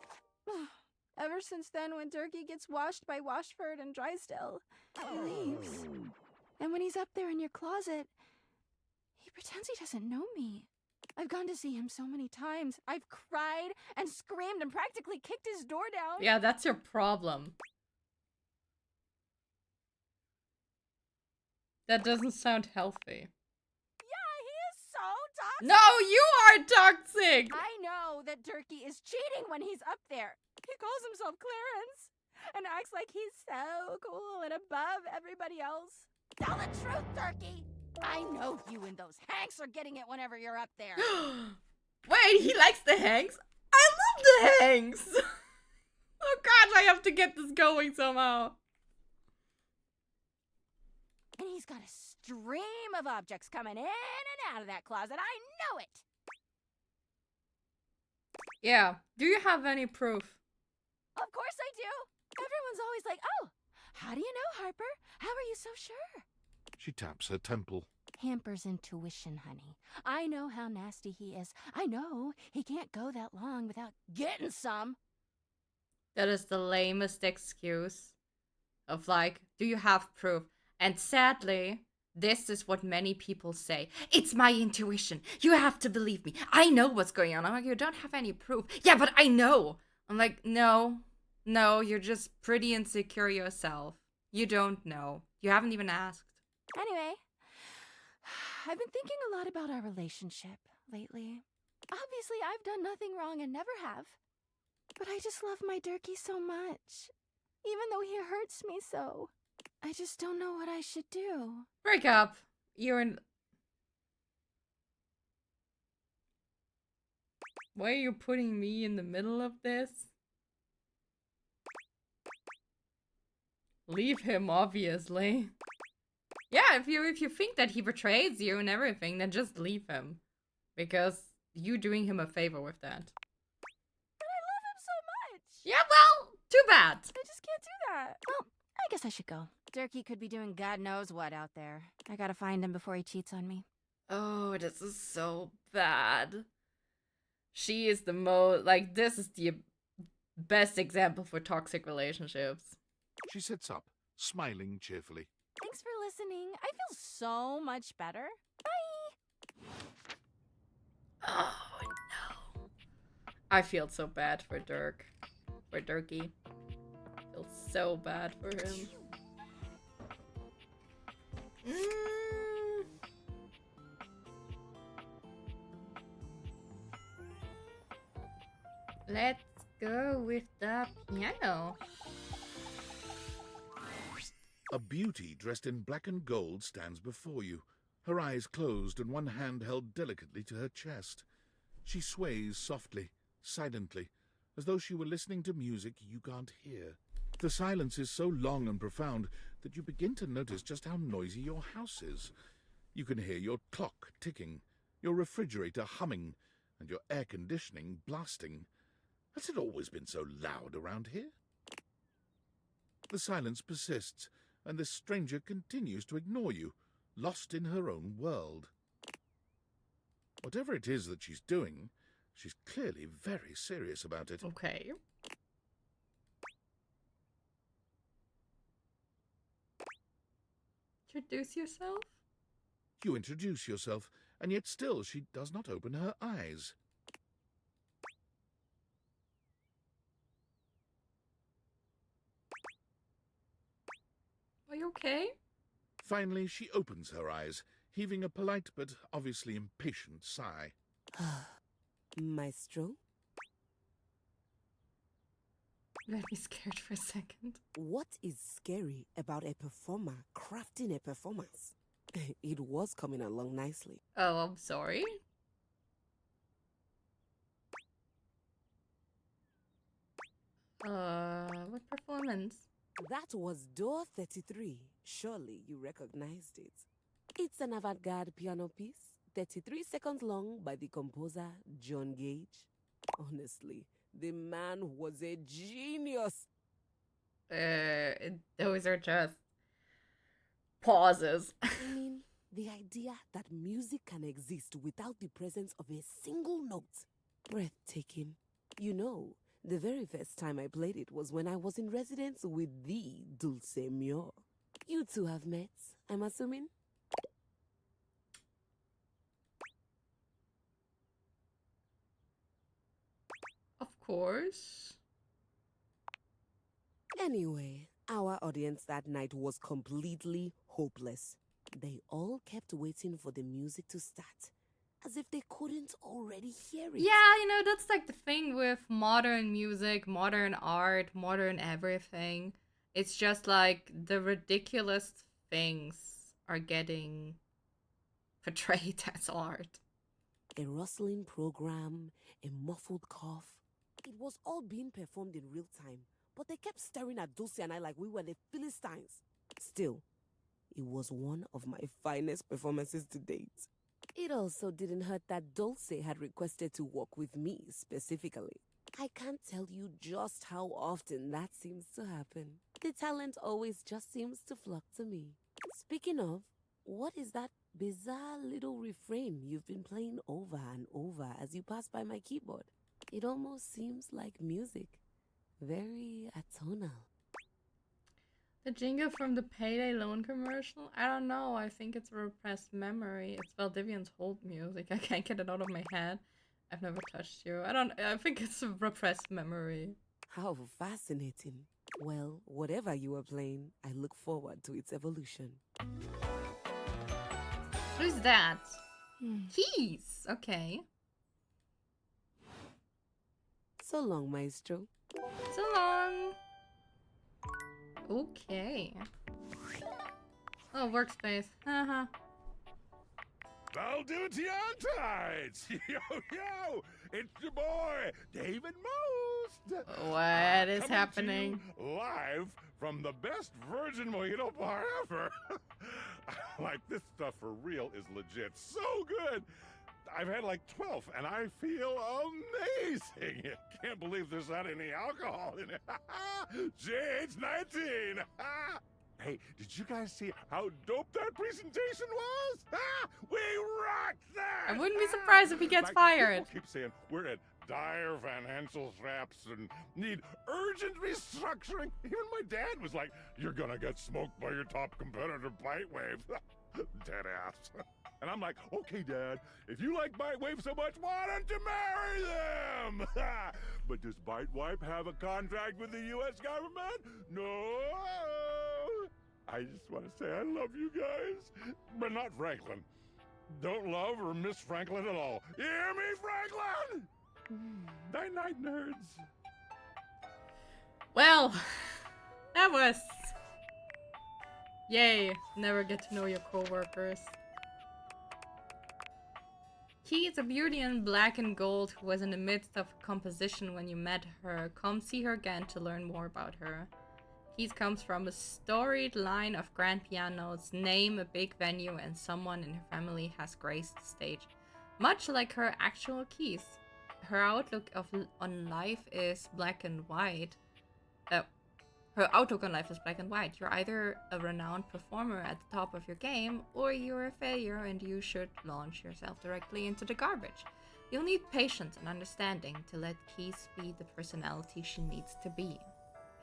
ever since then, when Durkee gets washed by Washford and Drysdale, he leaves. And when he's up there in your closet, he pretends he doesn't know me. I've gone to see him so many times. I've cried and screamed and practically kicked his door down. Yeah, that's your problem. That doesn't sound healthy. Yeah, he is so toxic. No, you are toxic. I know that Durkee is cheating when he's up there. He calls himself Clarence and acts like he's so cool and above everybody else. Tell the truth, Durkee. I know you and those Hanks are getting it whenever you're up there. Wait, he likes the Hanks? I love the Hanks. Oh gosh, I have to get this going somehow. And he's got a stream of objects coming in and out of that closet. I know it. Yeah. Do you have any proof? Of course I do. Everyone's always like, oh, how do you know, Harper? How are you so sure? She taps her temple. Hamper's intuition, honey. I know how nasty he is. I know he can't go that long without getting some. That is the lamest excuse of like, do you have proof? And sadly, this is what many people say. It's my intuition. You have to believe me. I know what's going on. I'm like, you don't have any proof. Yeah, but I know. I'm like, no, you're just pretty insecure yourself. You don't know. You haven't even asked. Anyway, I've been thinking a lot about our relationship lately. Obviously, I've done nothing wrong and never have. But I just love my Durkee so much. Even though he hurts me so. I just don't know what I should do. Break up. You're in... Why are you putting me in the middle of this? Leave him, obviously. Yeah, if you think that he betrays you and everything, then just leave him. Because you doing him a favor with that. But I love him so much. Yeah, well, too bad. I just can't do that. Well, I guess I should go. Durkee could be doing God knows what out there. I gotta find him before he cheats on me. Oh, this is so bad. She is the most, like, this is the best example for toxic relationships. She sits up, smiling cheerfully. Thanks for listening. I feel so much better. Bye! Oh, no. I feel so bad for Dirk. For Durkee. I feel so bad for him. Let's go with the piano. A beauty dressed in black and gold stands before you, her eyes closed and one hand held delicately to her chest. She sways softly, silently, as though she were listening to music you can't hear. The silence is so long and profound that you begin to notice just how noisy your house is. You can hear your clock ticking, your refrigerator humming, and your air conditioning blasting. Has it always been so loud around here? The silence persists, and this stranger continues to ignore you, lost in her own world. Whatever it is that she's doing, she's clearly very serious about it. Okay. Introduce yourself? You introduce yourself, and yet still she does not open her eyes. Are you okay? Finally, she opens her eyes, heaving a polite but obviously impatient sigh. Maestro? Made me scared for a second. What is scary about a performer crafting a performance? It was coming along nicely. Oh, I'm sorry. What performance? That was Door 33. Surely you recognized it. It's an avant-garde piano piece, 33 seconds long, by the composer John Gage. Honestly, the man was a genius. Those are just pauses. I mean, the idea that music can exist without the presence of a single note. Breathtaking. You know, the very first time I played it was when I was in residence with the Dulce Mio. You two have met, I'm assuming? Of course. Anyway, our audience that night was completely hopeless. They all kept waiting for the music to start, as if they couldn't already hear it. Yeah, you know, that's like the thing with modern music, modern art, modern everything. It's just like the ridiculous things are getting portrayed as art. A rustling program, a muffled cough. It was all being performed in real time, but they kept staring at Dulce and I like we were the Philistines. Still, it was one of my finest performances to date. It also didn't hurt that Dulce had requested to work with me specifically. I can't tell you just how often that seems to happen. The talent always just seems to flock to me. Speaking of, what is that bizarre little refrain you've been playing over and over as you pass by my keyboard? It almost seems like music. Very atonal. The jingle from the Payday Loan commercial? I don't know. I think it's a repressed memory. It's Valdivian's hold music. I can't get it out of my head. I've never touched you. I think it's a repressed memory. How fascinating. Well, whatever you are playing, I look forward to its evolution. Who's that? Keys. Okay. So long, Maestro. So long. Okay. Oh, workspace. Haha. Valdivian tides! Yo, yo! It's your boy, David Most! What is Coming to happening? you live from the best virgin mojito bar ever. Like, this stuff for real is legit so good. I've had like 12 and I feel amazing. Can't believe there's not any alcohol in it. JH19. Hey, did you guys see how dope that presentation was? We rocked that! I wouldn't be surprised if he gets Like, fired. People keep saying we're at dire financial straps and need urgent restructuring. Even my dad was like, "You're gonna get smoked by your top competitor, Bitewave." Dead ass. And I'm like, "Okay, Dad, if you like Bitewave so much, why don't you marry them?" But does Bitewave have a contract with the U.S. government? No. I just want to say I love you guys, but not Franklin. Don't love or miss Franklin at all. You hear me, Franklin? Night-night, nerds. Well, that was... Yay, never get to know your coworkers. Key is a beauty in black and gold who was in the midst of composition when you met her. Come see her again to learn more about her. Keys comes from a storied line of grand pianos, name a big venue, and someone in her family has graced the stage. Much like her actual Keys. Her outlook on life is black and white. Her outlook on life is black and white. You're either a renowned performer at the top of your game, or you're a failure and you should launch yourself directly into the garbage. You'll need patience and understanding to let Keys be the personality she needs to be.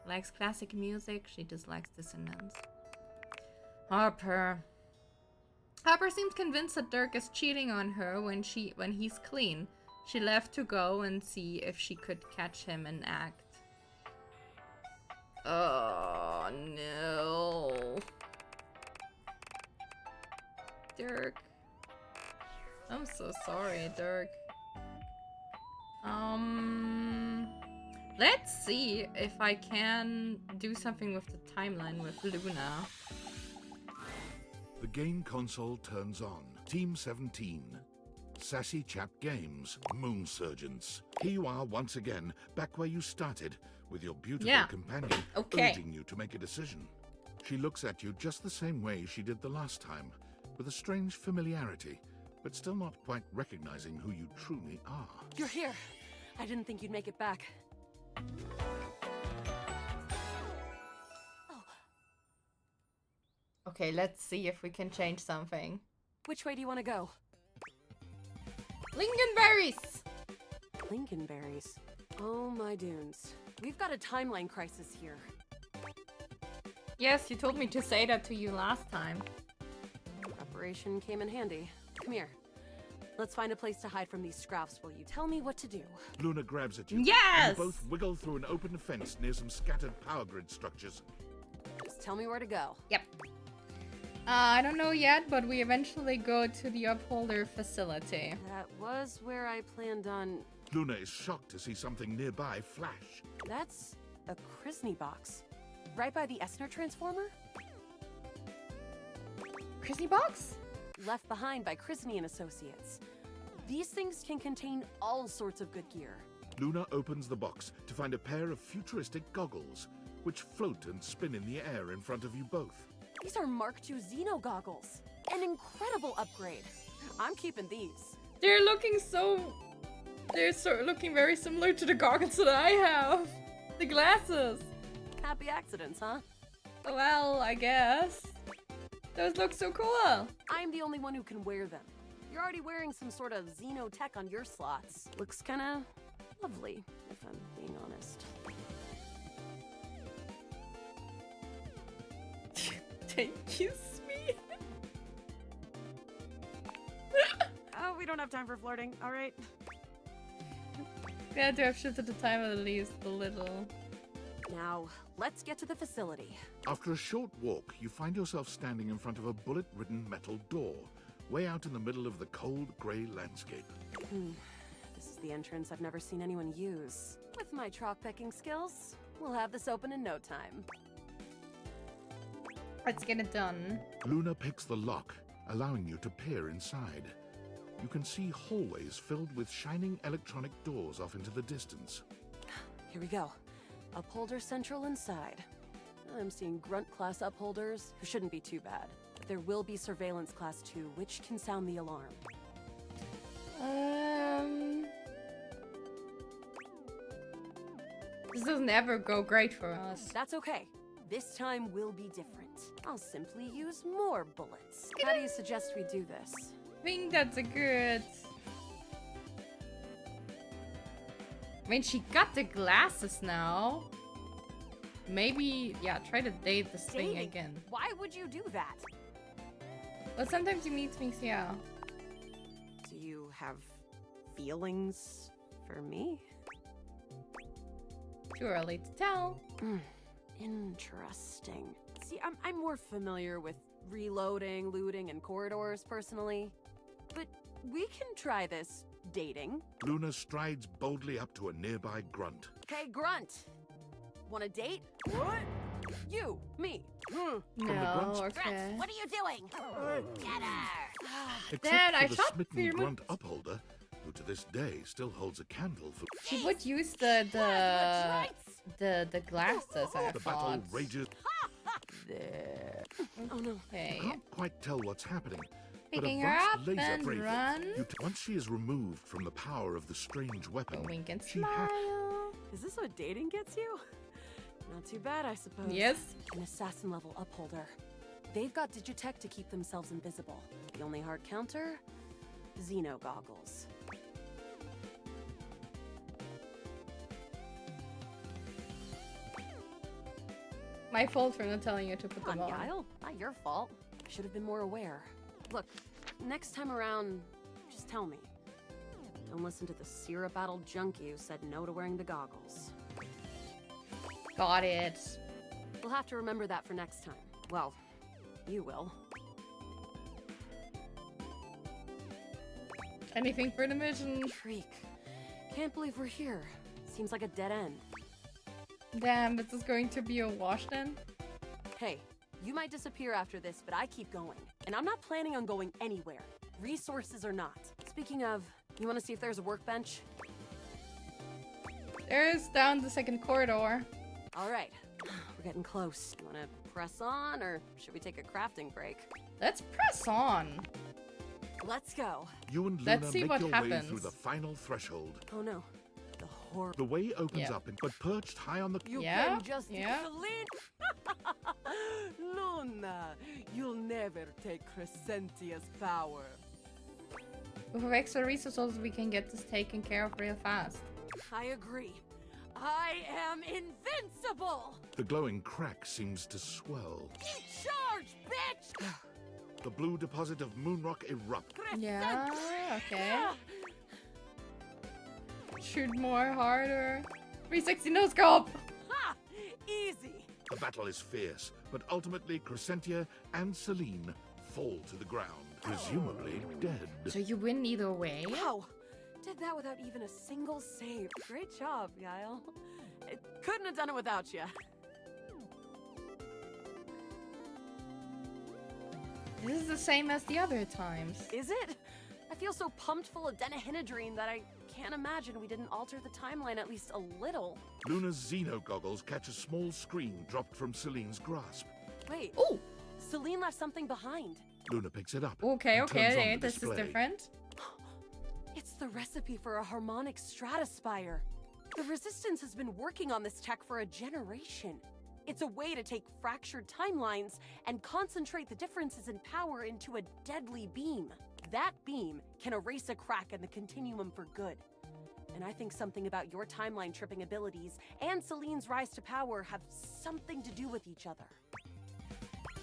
She likes classic music, she dislikes dissonance. Harper. Harper seems convinced that Dirk is cheating on her when he's clean. She left to go and see if she could catch him and act. Oh no. Dirk. I'm so sorry, Dirk. Let's see if I can do something with the timeline with Luna. The game console turns on. Team 17. Sassy Chap Games. Moon Surgeons. Here you are once again, back where you started, with your beautiful companion urging you to make a decision. She looks at you just the same way she did the last time, with a strange familiarity, but still not quite recognizing who you truly are. You're here. I didn't think you'd make it back. Okay, let's see if we can change something. Which way do you want to go? Lingonberries! Lingonberries? Oh my dunes. We've got a timeline crisis here. Yes, you told me to say that to you last time. Preparation came in handy. Come here. Let's find a place to hide from these scraps while you tell me what to do. Luna grabs at you. Yes! And you both wiggle through an open fence near some scattered power grid structures. Just tell me where to go. Yep. I don't know yet, but we eventually go to the Upholder facility. That was where I planned on... Luna is shocked to see something nearby flash. That's a Krisny box. Right by the Esner transformer? Krisny box? Left behind by Krisny and Associates. These things can contain all sorts of good gear. Luna opens the box to find a pair of futuristic goggles, which float and spin in the air in front of you both. These are Mark II Xeno goggles. An incredible upgrade. I'm keeping these. They're looking looking very similar to the goggles that I have. The glasses. Happy accidents, huh? Well, I guess. Those look so cool. I'm the only one who can wear them. You're already wearing some sort of Xeno tech on your slots. Looks kinda lovely, if I'm being honest. Kiss me. Oh, we don't have time for flirting, alright? We had to have shifted the time at least a little. Now, let's get to the facility. After a short walk, you find yourself standing in front of a bullet-ridden metal door, way out in the middle of the cold, grey landscape. This is the entrance I've never seen anyone use. With my chalk-picking skills, we'll have this open in no time. Let's get it done. Luna picks the lock, allowing you to peer inside. You can see hallways filled with shining electronic doors off into the distance. Here we go. Upholder central inside. I'm seeing grunt class upholders, who shouldn't be too bad. But there will be surveillance class 2, which can sound the alarm. This doesn't ever go great for us. That's okay. This time will be different. I'll simply use more bullets. How do you suggest we do this? I think that's a good... I mean, she got the glasses now. Maybe, yeah, try to date this thing again. Why would you do that? But sometimes you need things, yeah. Do you have feelings for me? Too early to tell. Interesting. See, I'm more familiar with reloading, looting, and corridors personally. But we can try this dating. Luna strides boldly up to a nearby grunt. Hey, Grunt! Want a date? What? You, me. No, okay. What are you doing? Get her! Except Dad, for I the shot smitten your grunt upholder, who to this day still holds a candle for... She would use the glasses, I The thought. battle rages. There. Oh no. Okay. You can't quite tell what's happening. Picking but her a up vast laser and brave, run. once she is removed from the power of the strange weapon, Wink and she smile. Is this what dating gets you? Not too bad, I suppose. Yes. An assassin-level upholder. They've got digitech to keep themselves invisible. The only hard counter? Xeno goggles. My fault for not telling you to put them on. Guile? Not your fault. I should have been more aware. Look, next time around, just tell me. Don't listen to the syrup-addled junkie who said no to wearing the goggles. Got it. We'll have to remember that for next time. Well, you will. Anything for the mission? Freak. Can't believe we're here. Seems like a dead end. Damn, this is going to be a wash then? Hey, you might disappear after this, but I keep going. And I'm not planning on going anywhere. Resources or not. Speaking of, you want to see if there's a workbench? There's down the second corridor. All right, we're getting close. You want to press on, or should we take a crafting break? Let's press on. Let's go. You and Let's Luna see make what your way happens. through the final threshold. Oh no, the horror. The way opens up, but perched high on the... You Yeah, can just yeah. Luna, you'll never take Crescentia's power. With extra resources, we can get this taken care of real fast. I agree. I am invincible! The glowing crack seems to swell. Charge, bitch! The blue deposit of moonrock erupts. Yeah, okay. Shoot more, harder. 360 no scope! Ha! Easy! The battle is fierce, but ultimately Crescentia and Celine fall to the ground, presumably dead. So you win either way? Wow! Did that without even a single save. Great job, Guile. I couldn't have done it without you. This is the same as the other times. Is it? I feel so pumped full of denahydrine that I can't imagine we didn't alter the timeline at least a little. Luna's Xeno goggles catch a small screen dropped from Celine's grasp. Wait. Ooh! Celine left something behind. Luna picks it up. Okay, and turns on okay, the this is display. different. It's the recipe for a harmonic stratospire. The Resistance has been working on this tech for a generation. It's a way to take fractured timelines and concentrate the differences in power into a deadly beam. That beam can erase a crack in the continuum for good. And I think something about your timeline tripping abilities and Celine's rise to power have something to do with each other.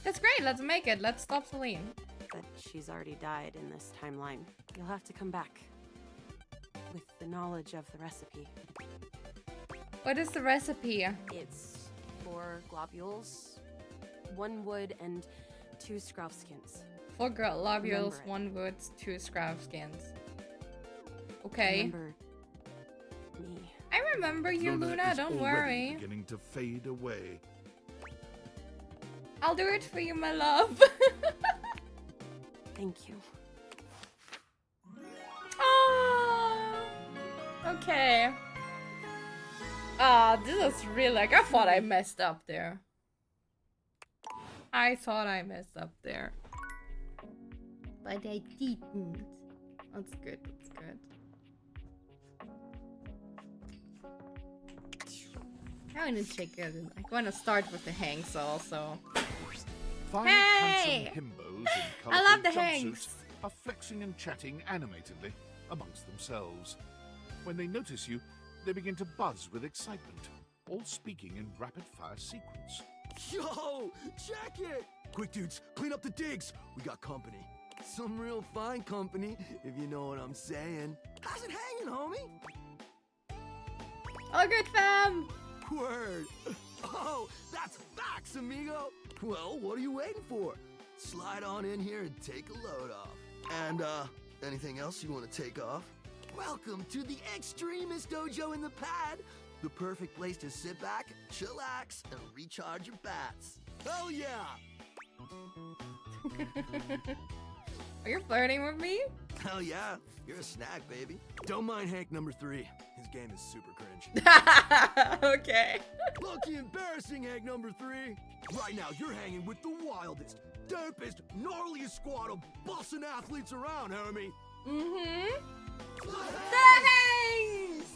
That's great, let's make it. Let's stop Celine. But she's already died in this timeline. You'll have to come back. With the knowledge of the recipe. What is the recipe? It's 4 globules, 1 wood, and 2 scruff skins. 4 globules, Remember it. 1 wood, 2 scrap skins. Okay. Remember me. I remember you, Luna, is don't already worry. beginning to fade away. I'll do it for you, my love. Thank you. Oh, okay. Ah, this is really like, I thought I messed up there. I thought I messed up there. But I didn't. That's good, that's good. I want to check it. I want to start with the Hanks also. Five Hey! handsome himbos in I love the colourful Hanks. jumpsuits are flexing and chatting animatedly amongst themselves. When they notice you, they begin to buzz with excitement, all speaking in rapid-fire sequence. Yo, check it! Quick, dudes, clean up the digs. We got company. Some real fine company, if you know what I'm saying. How's it hanging, homie? All good, fam! Word. Oh, that's facts, amigo. Well, what are you waiting for? Slide on in here and take a load off. And, anything else you want to take off? Welcome to the Extremist Dojo in the Pad. The perfect place to sit back, chillax, and recharge your bats. Hell yeah! Are you flirting with me? Hell yeah, you're a snack, baby. Don't mind Hank number 3. His game is super cringe. Okay. Lucky embarrassing, Hank number 3. Right now, you're hanging with the wildest, dopest, gnarliest squad of bussin' athletes around, homie. Mm-hmm. The Hanks!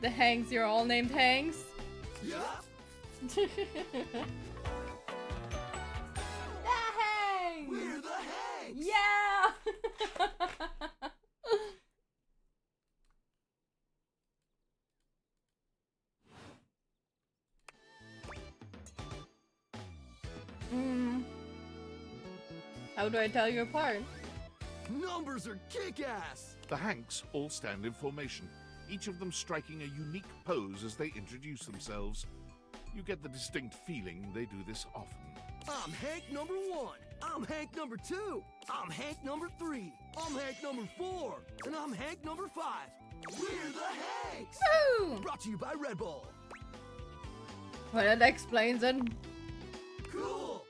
The Hanks, you're all named Hanks? Yeah. The Hanks! We're the Hanks! Yeah! How do I tell you apart? Numbers are kick-ass! The Hanks all stand in formation, each of them striking a unique pose as they introduce themselves. You get the distinct feeling they do this often. I'm Hank number 1. I'm Hank number 2. I'm Hank number 3. I'm Hank number 4. And I'm Hank number 5. We're the Hanks! Woo! Brought to you by Red Bull. Well, that explains it. Cool!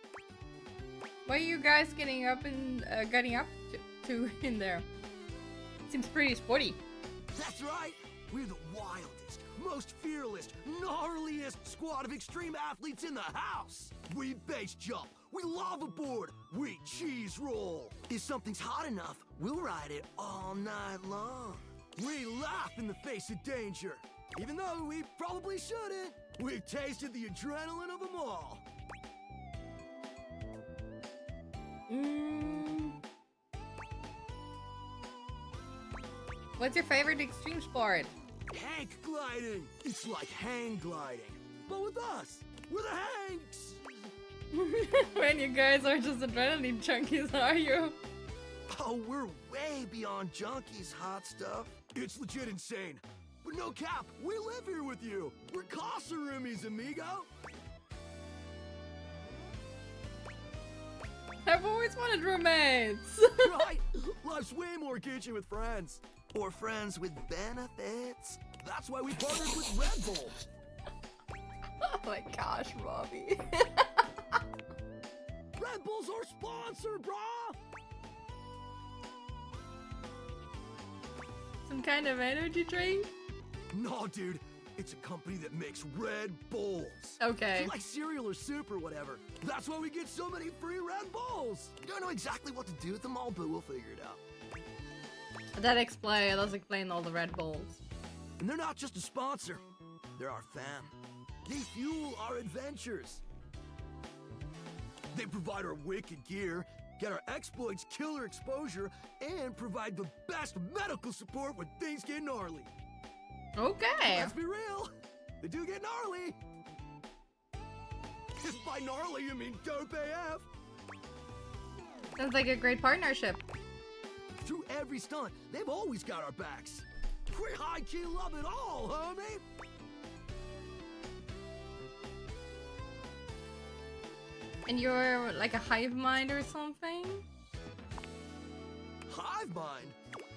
What are you guys getting up to in there? Seems pretty sporty. That's right! We're the wildest, most fearless, gnarliest squad of extreme athletes in the house! We base jump, we lava board, we cheese roll! If something's hot enough, we'll ride it all night long. We laugh in the face of danger, even though we probably shouldn't. We've tasted the adrenaline of them all. What's your favorite extreme sport? Hank gliding! It's like hang gliding, but with us! We're the Hanks! When you guys are just adrenaline junkies, are you? Oh, we're way beyond junkies, hot stuff. It's legit insane. But no cap, we live here with you. We're casa roomies, amigo. I've always wanted roommates. Right? Life's way more kitschy with friends. Or friends with benefits. That's why we partnered with Red Bull. Oh my gosh, Robbie. Red Bull's our sponsor, brah! Some kind of energy drink? No, dude. It's a company that makes Red Bulls. Okay. It's like cereal or soup or whatever. That's why we get so many free Red Bulls. Don't know exactly what to do with them all, but we'll figure it out. That does explain all the Red Bulls. And they're not just a sponsor. They're our fam. They fuel our adventures. They provide our wicked gear, get our exploits killer exposure, and provide the best medical support when things get gnarly. Okay. Let's be real. They do get gnarly. If by gnarly you mean dope AF. Sounds like a great partnership. Through every stunt, they've always got our backs. We high-key love it all, homie. And you're like a hive mind or something? Hive mind?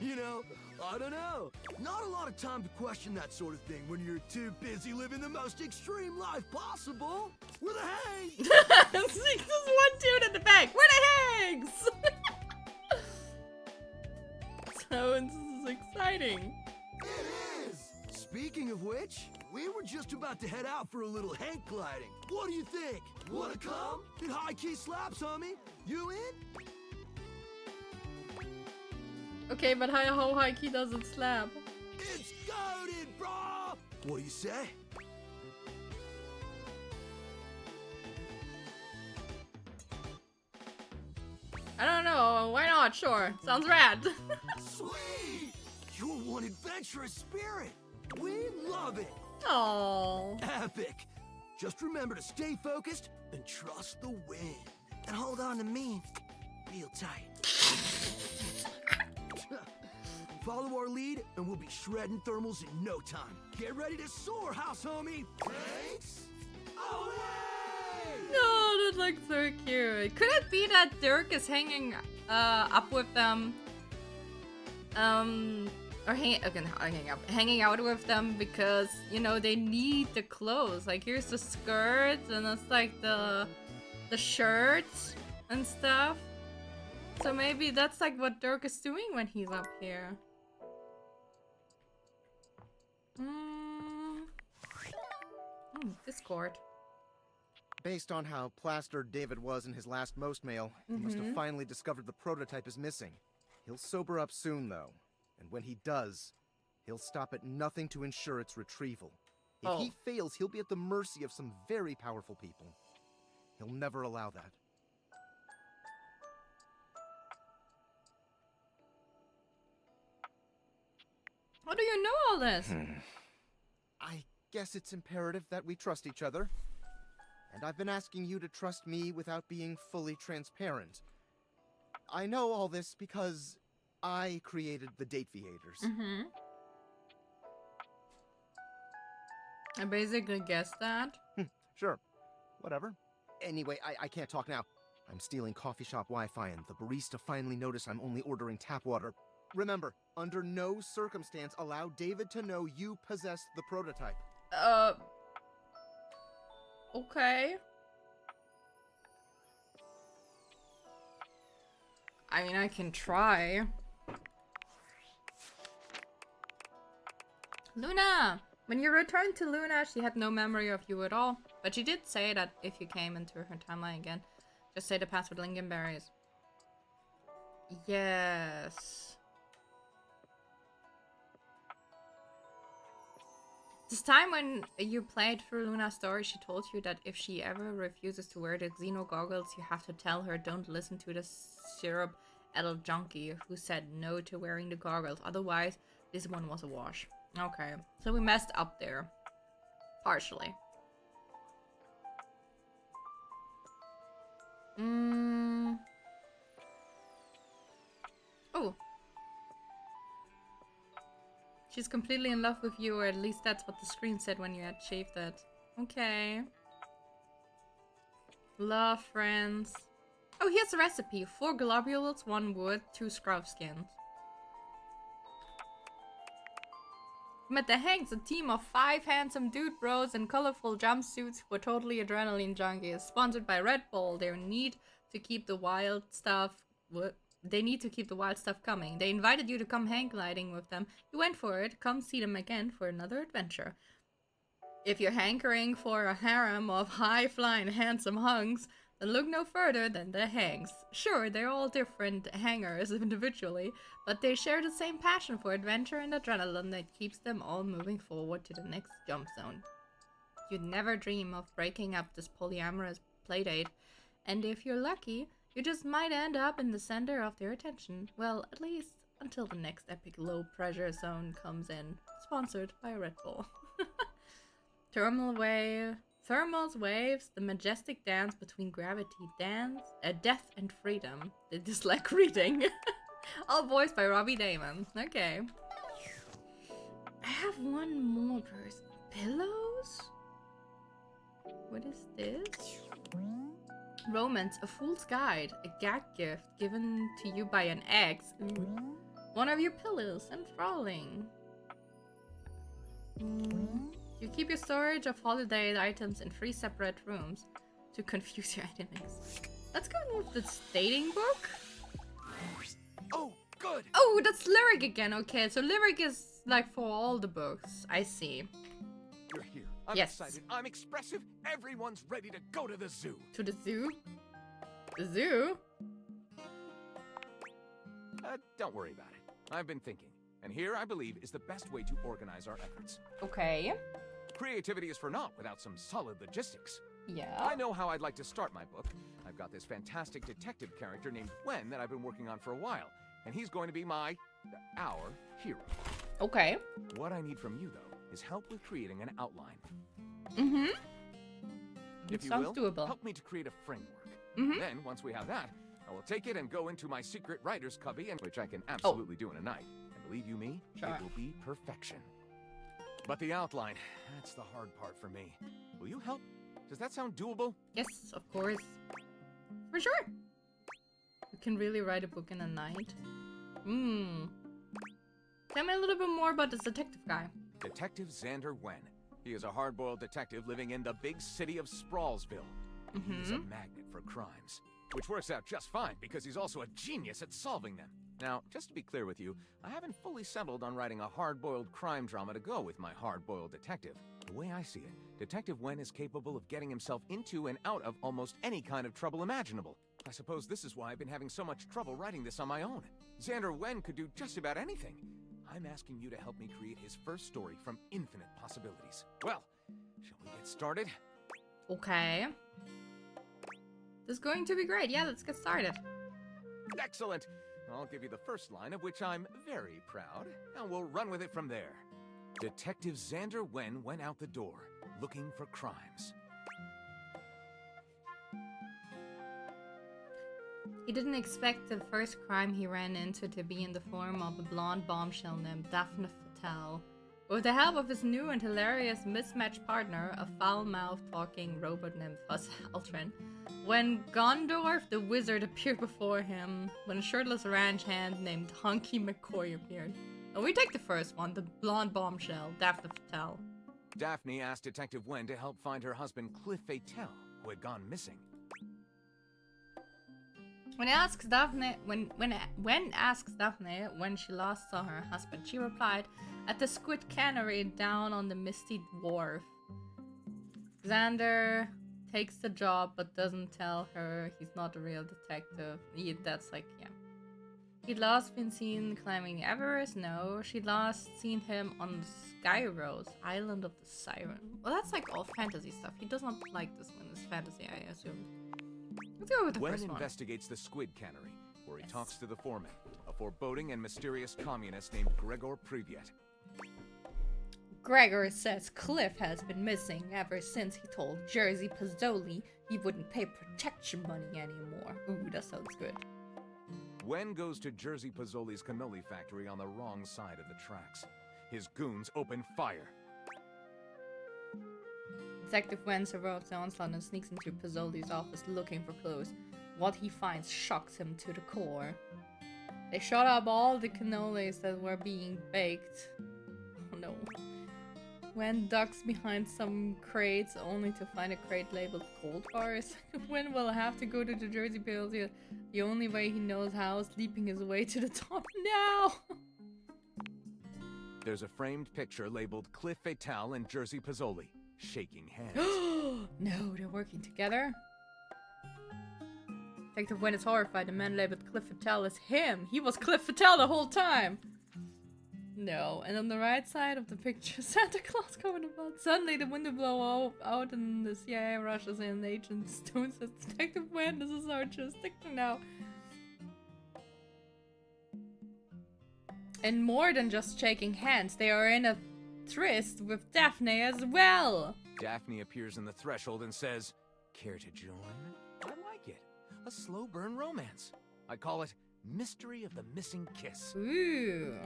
You know, I don't know. Not a lot of time to question that sort of thing when you're too busy living the most extreme life possible. We're the Hanks! There's one dude in the back. We're the Hanks! So this is exciting. It is! Speaking of which, we were just about to head out for a little hang gliding. What do you think? Wanna come? It high-key slaps, homie. You in? Okay, but how high key does it slap? It's goated, bro! What do you say? I don't know. Why not? Sure. Sounds rad. Sweet! You're one adventurous spirit. We love it. Oh. Epic. Just remember to stay focused and trust the wind. And hold on to me real tight. Follow our lead, and we'll be shredding thermals in no time. Get ready to soar, house homie. Thanks. Away! No, that looks so cute. Could it be that Dirk is hanging up with them? Or hanging out with them because, you know, they need the clothes. Like, here's the skirts, and it's like the shirts and stuff. So maybe that's like what Dirk is doing when he's up here. Discord. Based on how plastered David was in his last most mail, he must have finally discovered the prototype is missing. He'll sober up soon, though. And when he does, he'll stop at nothing to ensure its retrieval. If he fails, he'll be at the mercy of some very powerful people. He'll never allow that. How do you know all this? I guess it's imperative that we trust each other. And I've been asking you to trust me without being fully transparent. I know all this because I created the Date Viators. I basically guessed that. Sure. Whatever. Anyway, I can't talk now. I'm stealing coffee shop Wi-Fi, and the barista finally noticed I'm only ordering tap water. Remember, under no circumstance allow David to know you possess the prototype. Okay. I mean, I can try. Luna! When you returned to Luna, she had no memory of you at all. But she did say that if you came into her timeline again, just say the password lingonberries. Yes. This time when you played through Luna's story, she told you that if she ever refuses to wear the Xeno goggles, you have to tell her don't listen to the syrup-addled junkie who said no to wearing the goggles. Otherwise, this one was a wash. Okay, so we messed up there. Partially. Oh. She's completely in love with you, or at least that's what the screen said when you had shaved it. Okay. Love friends. Oh, here's the recipe. 4 globules, 1 wood, 2 scrub skins. Met the Hanks, a team of 5 handsome dude bros in colorful jumpsuits who are totally adrenaline junkies. Sponsored by Red Bull, they need to keep the wild stuff... They need to keep the wild stuff coming. They invited you to come hang gliding with them. You went for it. Come see them again for another adventure. If you're hankering for a harem of high-flying handsome hunks, then look no further than the Hanks. Sure, they're all different hangers individually, but they share the same passion for adventure and adrenaline that keeps them all moving forward to the next jump zone. You'd never dream of breaking up this polyamorous playdate, and if you're lucky, you just might end up in the center of their attention. Well, at least until the next epic low-pressure zone comes in. Sponsored by Red Bull. Thermals waves, the majestic dance between gravity, death and freedom. They dislike reading. All voiced by Robbie Damon. Okay. I have one more person. Pillows? What is this? Romance, a fool's guide, a gag gift given to you by an ex. Ooh. One of your pillows, enthralling. You keep your storage of holiday items in 3 separate rooms to confuse your enemies. Let's go with the dating book. Oh, good. Oh, that's Lyric again. Okay, so Lyric is like for all the books. I see. You're here. I'm Yes. excited. I'm expressive. Everyone's ready to go to the zoo. To the zoo? The zoo? Don't worry about it. I've been thinking. And here, I believe, is the best way to organize our efforts. Okay. Creativity is for naught without some solid logistics. Yeah. I know how I'd like to start my book. I've got this fantastic detective character named Wen that I've been working on for a while. And he's going to be our hero. Okay. What I need from you, though, is help with creating an outline. Mm-hmm. If you Sounds will, doable. help me to create a framework. Mhm. Then, once we have that, I will take it and go into my secret writer's cubby, and which I can absolutely do in a night. And believe you me, Sure. it will be perfection. But the outline, that's the hard part for me. Will you help? Does that sound doable? Yes, of course. For sure. You can really write a book in a night. Tell me a little bit more about this detective guy. Detective Xander Wen. He is a hard-boiled detective living in the big city of Sprawlsville. He's a magnet for crimes. Which works out just fine, because he's also a genius at solving them. Now, just to be clear with you, I haven't fully settled on writing a hard-boiled crime drama to go with my hard-boiled detective. The way I see it, Detective Wen is capable of getting himself into and out of almost any kind of trouble imaginable. I suppose this is why I've been having so much trouble writing this on my own. Xander Wen could do just about anything. I'm asking you to help me create his first story from infinite possibilities. Well, shall we get started? Okay. This is going to be great. Yeah, let's get started. Excellent! I'll give you the first line, of which I'm very proud, and we'll run with it from there. Detective Xander Wen went out the door, looking for crimes. He didn't expect the first crime he ran into to be in the form of a blonde bombshell named Daphne Fatale. With the help of his new and hilarious mismatched partner, a foul-mouthed talking robot named Fuzz Altrin, when Gondorf the wizard appeared before him, when a shirtless ranch hand named Hunky McCoy appeared. And we take the first one, the blonde bombshell, Daphne Fatale. Daphne asked Detective Wen to help find her husband Cliff Fatale, who had gone missing. When asks Daphne when she last saw her husband, she replied, "At the Squid Cannery down on the Misty Dwarf." Xander takes the job but doesn't tell her he's not a real detective. That's like, yeah. He'd last been seen climbing Everest? No, she'd last seen him on Skyrose, Island of the Siren. Well, that's like all fantasy stuff. He does not like this one. It's fantasy, I assume. Let's go with the Wen first one. investigates the Squid Cannery, where he talks to the foreman, a foreboding and mysterious communist named Gregor Privyet. Gregor says Cliff has been missing ever since he told Jerzy Pozzoli he wouldn't pay protection money anymore. Ooh, that sounds good. Wen goes to Jerzy Pozzoli's cannoli factory on the wrong side of the tracks. His goons open fire. Detective Wen survives the onslaught and sneaks into Pozzoli's office looking for clues. What he finds shocks him to the core. They shot up all the cannolis that were being baked. Oh no. Wen ducks behind some crates only to find a crate labeled gold bars. Wen will have to go to the Jersey Pills the only way he knows how, sleeping his way to the top now. There's a framed picture labeled Cliff Fatale and Jerzy Pozzoli, shaking hands. No, they're working together. Detective Wen is horrified. The man labeled Cliff Fatale is him. He was Cliff Fatale the whole time. No, and on the right side of the picture, Santa Claus coming about. Suddenly the window blows out and the CIA rushes in. Agent Stone says, "Detective Wen, this is our jurisdiction now." And more than just shaking hands, they are in a tryst with Daphne as well. Daphne appears in the threshold and says, "Care to join?" I like it. A slow burn romance. I call it Mystery of the Missing Kiss. Ooh.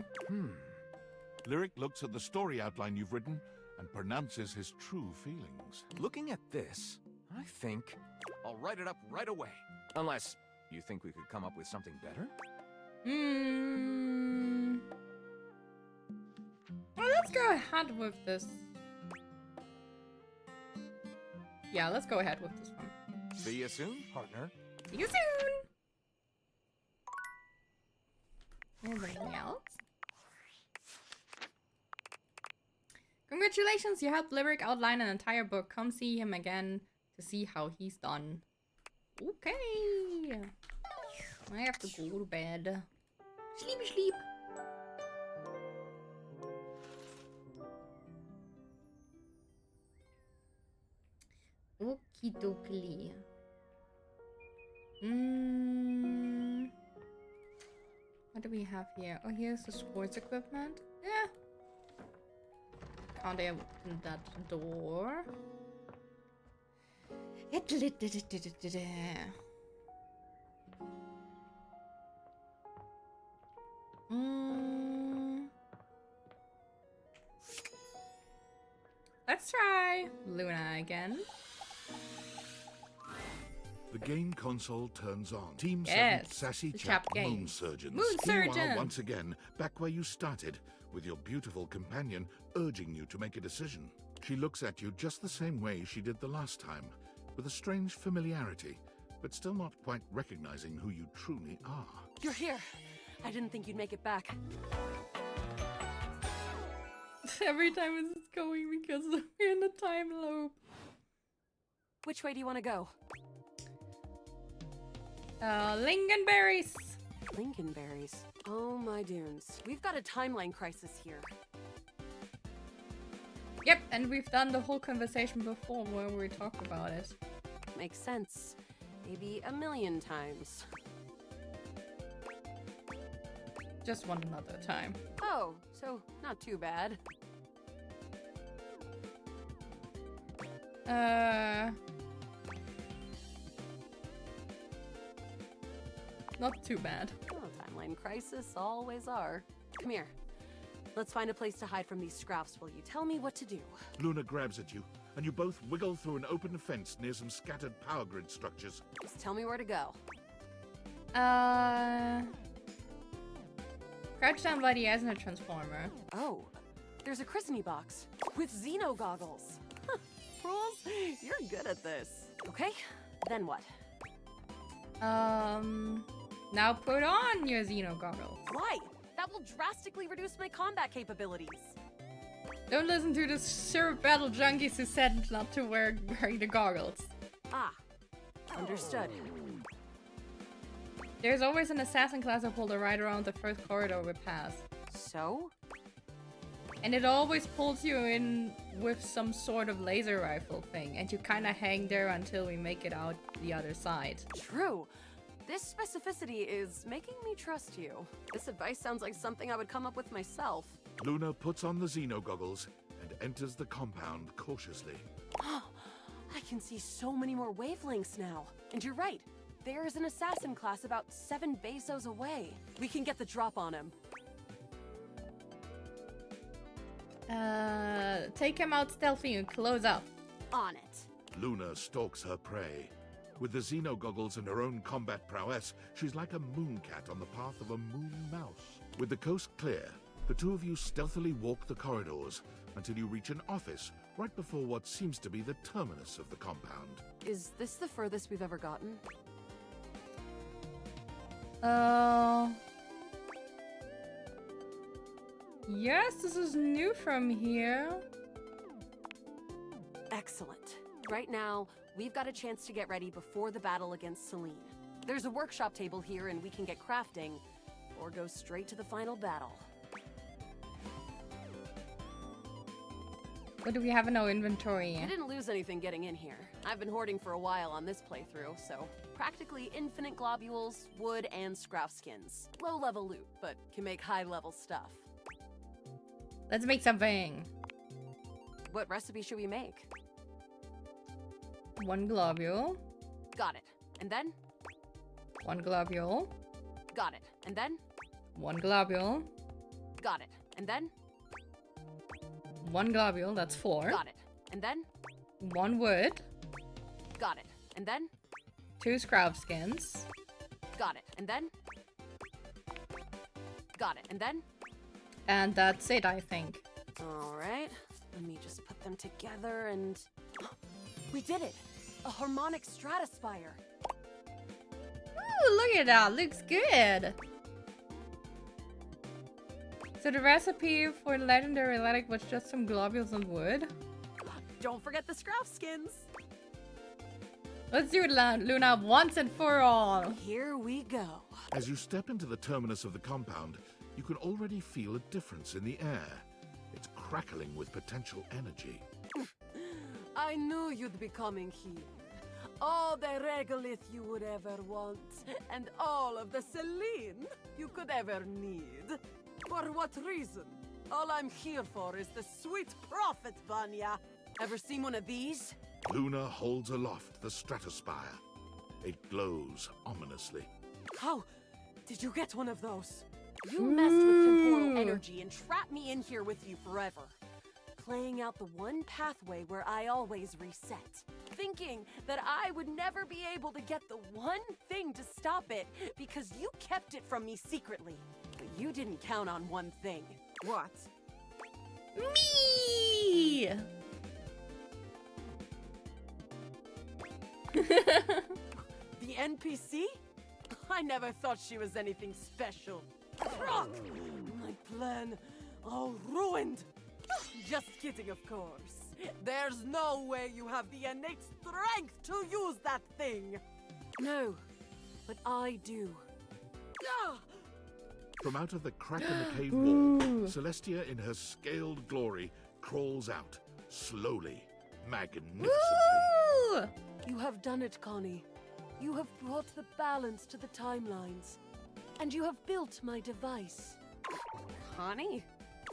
Lyric looks at the story outline you've written and pronounces his true feelings. Looking at this, I think I'll write it up right away. Unless you think we could come up with something better? Well, let's go ahead with this. Yeah, let's go ahead with this one. See you soon, partner. See you soon! Anything else? Congratulations, you helped Lyric outline an entire book. Come see him again to see how he's done. Okay. I have to go to bed. Sleep, sleep. Okie dokie. What do we have here? Oh, here's the sports equipment. Yeah. Can't I open that door? Let's try Luna again. The game console turns on. Team Yes, 7 Sassy the Chap chap game. Moon Surgeons. Moon Here you Surgeon. are once again, back where you started, with your beautiful companion urging you to make a decision. She looks at you just the same way she did the last time, with a strange familiarity, but still not quite recognizing who you truly are. You're here. I didn't think you'd make it back. Every time it's going because we're in a time loop. Which way do you want to go? Lingonberries. Lingonberries. Oh my dunes. We've got a timeline crisis here. Yep, and we've done the whole conversation before where we talked about it. Makes sense. Maybe a million times. Just want another time. Oh, so not too bad. Not too bad. Oh, timeline crisis always are. Come here. Let's find a place to hide from these scraps while you tell me what to do. Luna grabs at you, and you both wiggle through an open fence near some scattered power grid structures. Just tell me where to go. Crouch down by the Eisner transformer. Oh, there's a christening box with Xeno goggles. Rules, you're good at this. Okay, then what? Now put on your Xeno goggles. Why? That will drastically reduce my combat capabilities. Don't listen to the syrup battle junkies who said not to wear the goggles. Ah, understood. There's always an assassin class upholder right around the first corridor we pass. So? And it always pulls you in with some sort of laser rifle thing, and you kind of hang there until we make it out the other side. True. This specificity is making me trust you. This advice sounds like something I would come up with myself. Luna puts on the Xeno goggles and enters the compound cautiously. I can see so many more wavelengths now. And you're right. There is an assassin class about 7 Bezos away. We can get the drop on him. Take him out stealthy and close up. On it. Luna stalks her prey. With the Xeno goggles and her own combat prowess, she's like a mooncat on the path of a moon mouse. With the coast clear, the two of you stealthily walk the corridors until you reach an office right before what seems to be the terminus of the compound. Is this the furthest we've ever gotten? Yes, this is new from here. Excellent. Right now, we've got a chance to get ready before the battle against Celine. There's a workshop table here and we can get crafting, or go straight to the final battle. What do we have in our inventory? I didn't lose anything getting in here. I've been hoarding for a while on this playthrough, so practically infinite globules, wood, and scrap skins. Low-level loot, but can make high-level stuff. Let's make something. What recipe should we make? 1 globule. Got it. And then? 1 globule. Got it. And then? 1 globule. Got it. And then? 1 globule, that's 4. Got it. And then? 1 wood. Got it. And then? 2 scrap skins. Got it. And then? Got it. And then? And that's it, I think. Alright. Let me just put them together and... We did it! A harmonic stratospire! Ooh, look at that! Looks good! So the recipe for legendary relic was just some globules and wood? Don't forget the scrap skins. Let's do it, Luna, once and for all. Here we go. As you step into the terminus of the compound, you can already feel a difference in the air. It's crackling with potential energy. I knew you'd be coming here. All the regolith you would ever want, and all of the Celine you could ever need. For what reason? All I'm here for is the sweet profit, Vanya. Ever seen one of these? Luna holds aloft the stratospire. It glows ominously. How did you get one of those? You messed with temporal energy and trapped me in here with you forever. Playing out the one pathway where I always reset. Thinking that I would never be able to get the one thing to stop it because you kept it from me secretly. But you didn't count on one thing. What? Me! The NPC? I never thought she was anything special. Rock! My plan all ruined. Just kidding, of course. There's no way you have the innate strength to use that thing. No, but I do. From out of the crack in the cave wall, Celestia in her scaled glory crawls out, slowly, magnificently. You have done it, Connie. You have brought the balance to the timelines. And you have built my device. Connie?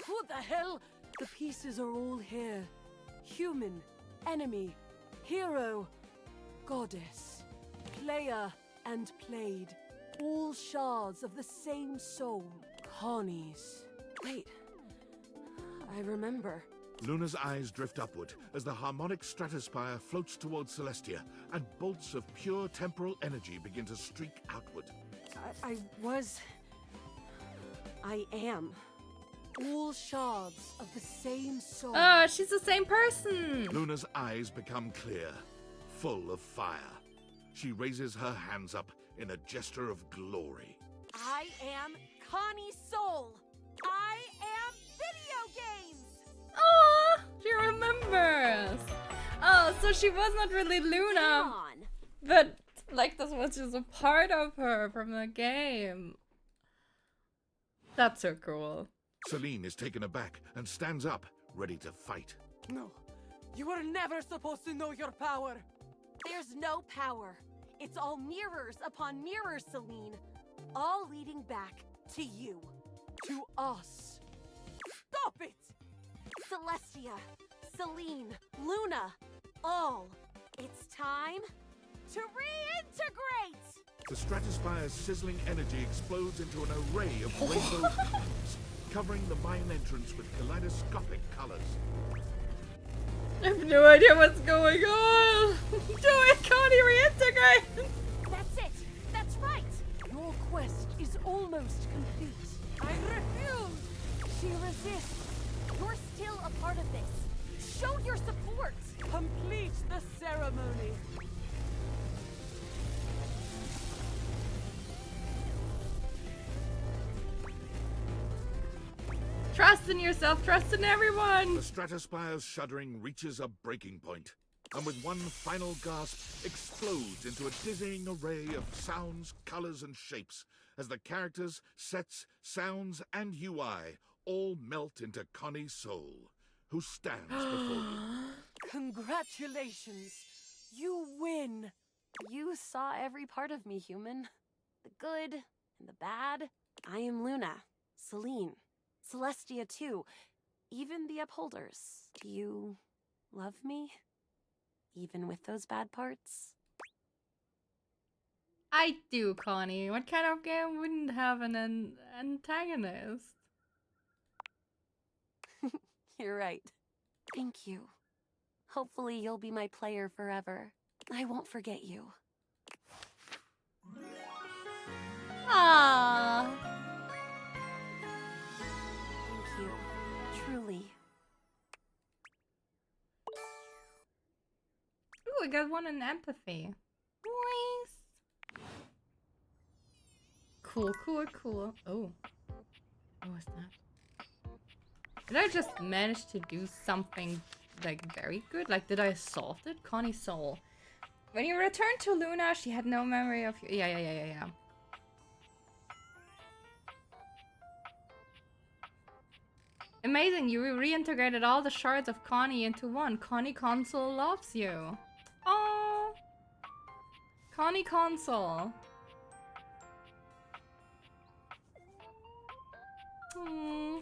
Who the hell? The pieces are all here. Human, enemy, hero, goddess, player, and played. All shards of the same soul. Connie's. Wait. I remember. Luna's eyes drift upward as the harmonic stratospire floats towards Celestia, and bolts of pure temporal energy begin to streak outward. I am. All shards of the same soul. Oh, she's the same person! Luna's eyes become clear, full of fire. She raises her hands up in a gesture of glory. I am Connie Soul. I am video games. Oh, she remembers. Oh, so she was not really Luna, but like this was just a part of her from the game. That's so cool. Celine is taken aback and stands up, ready to fight. No, you were never supposed to know your power. There's no power. It's all mirrors upon mirrors, Celine. All leading back to you. To us. Stop it! Celestia, Celine, Luna, all. It's time to reintegrate! The stratospire's sizzling energy explodes into an array of rainbow colors, covering the mine entrance with kaleidoscopic colors. I have no idea what's going on. Do it, Connie, reintegrate! That's it! That's right! Your quest is almost complete. I refuse! She resists. You're still a part of this. Show your support! Complete the ceremony. Trust in yourself, trust in everyone! The stratospire's shuddering reaches a breaking point, and with one final gasp, explodes into a dizzying array of sounds, colors, and shapes, as the characters, sets, sounds, and UI all melt into Connie's soul, who stands before you. Congratulations! You win! You saw every part of me, human. The good and the bad. I am Luna, Celine, Celestia too, even the Upholders. Do you love me? Even with those bad parts? I do, Connie. What kind of game wouldn't have an antagonist? You're right. Thank you. Hopefully you'll be my player forever. I won't forget you. Aww. Thank you. Truly. Ooh, I got one in empathy. Nice. Cool, cool, cool. Oh. What was that? Did I just manage to do something, like, very good? Like, did I solve it? Connie Soul. When you returned to Luna, she had no memory of you. Yeah. Amazing, you reintegrated all the shards of Connie into one. Connie Console loves you. Oh, Connie Console. Hmm.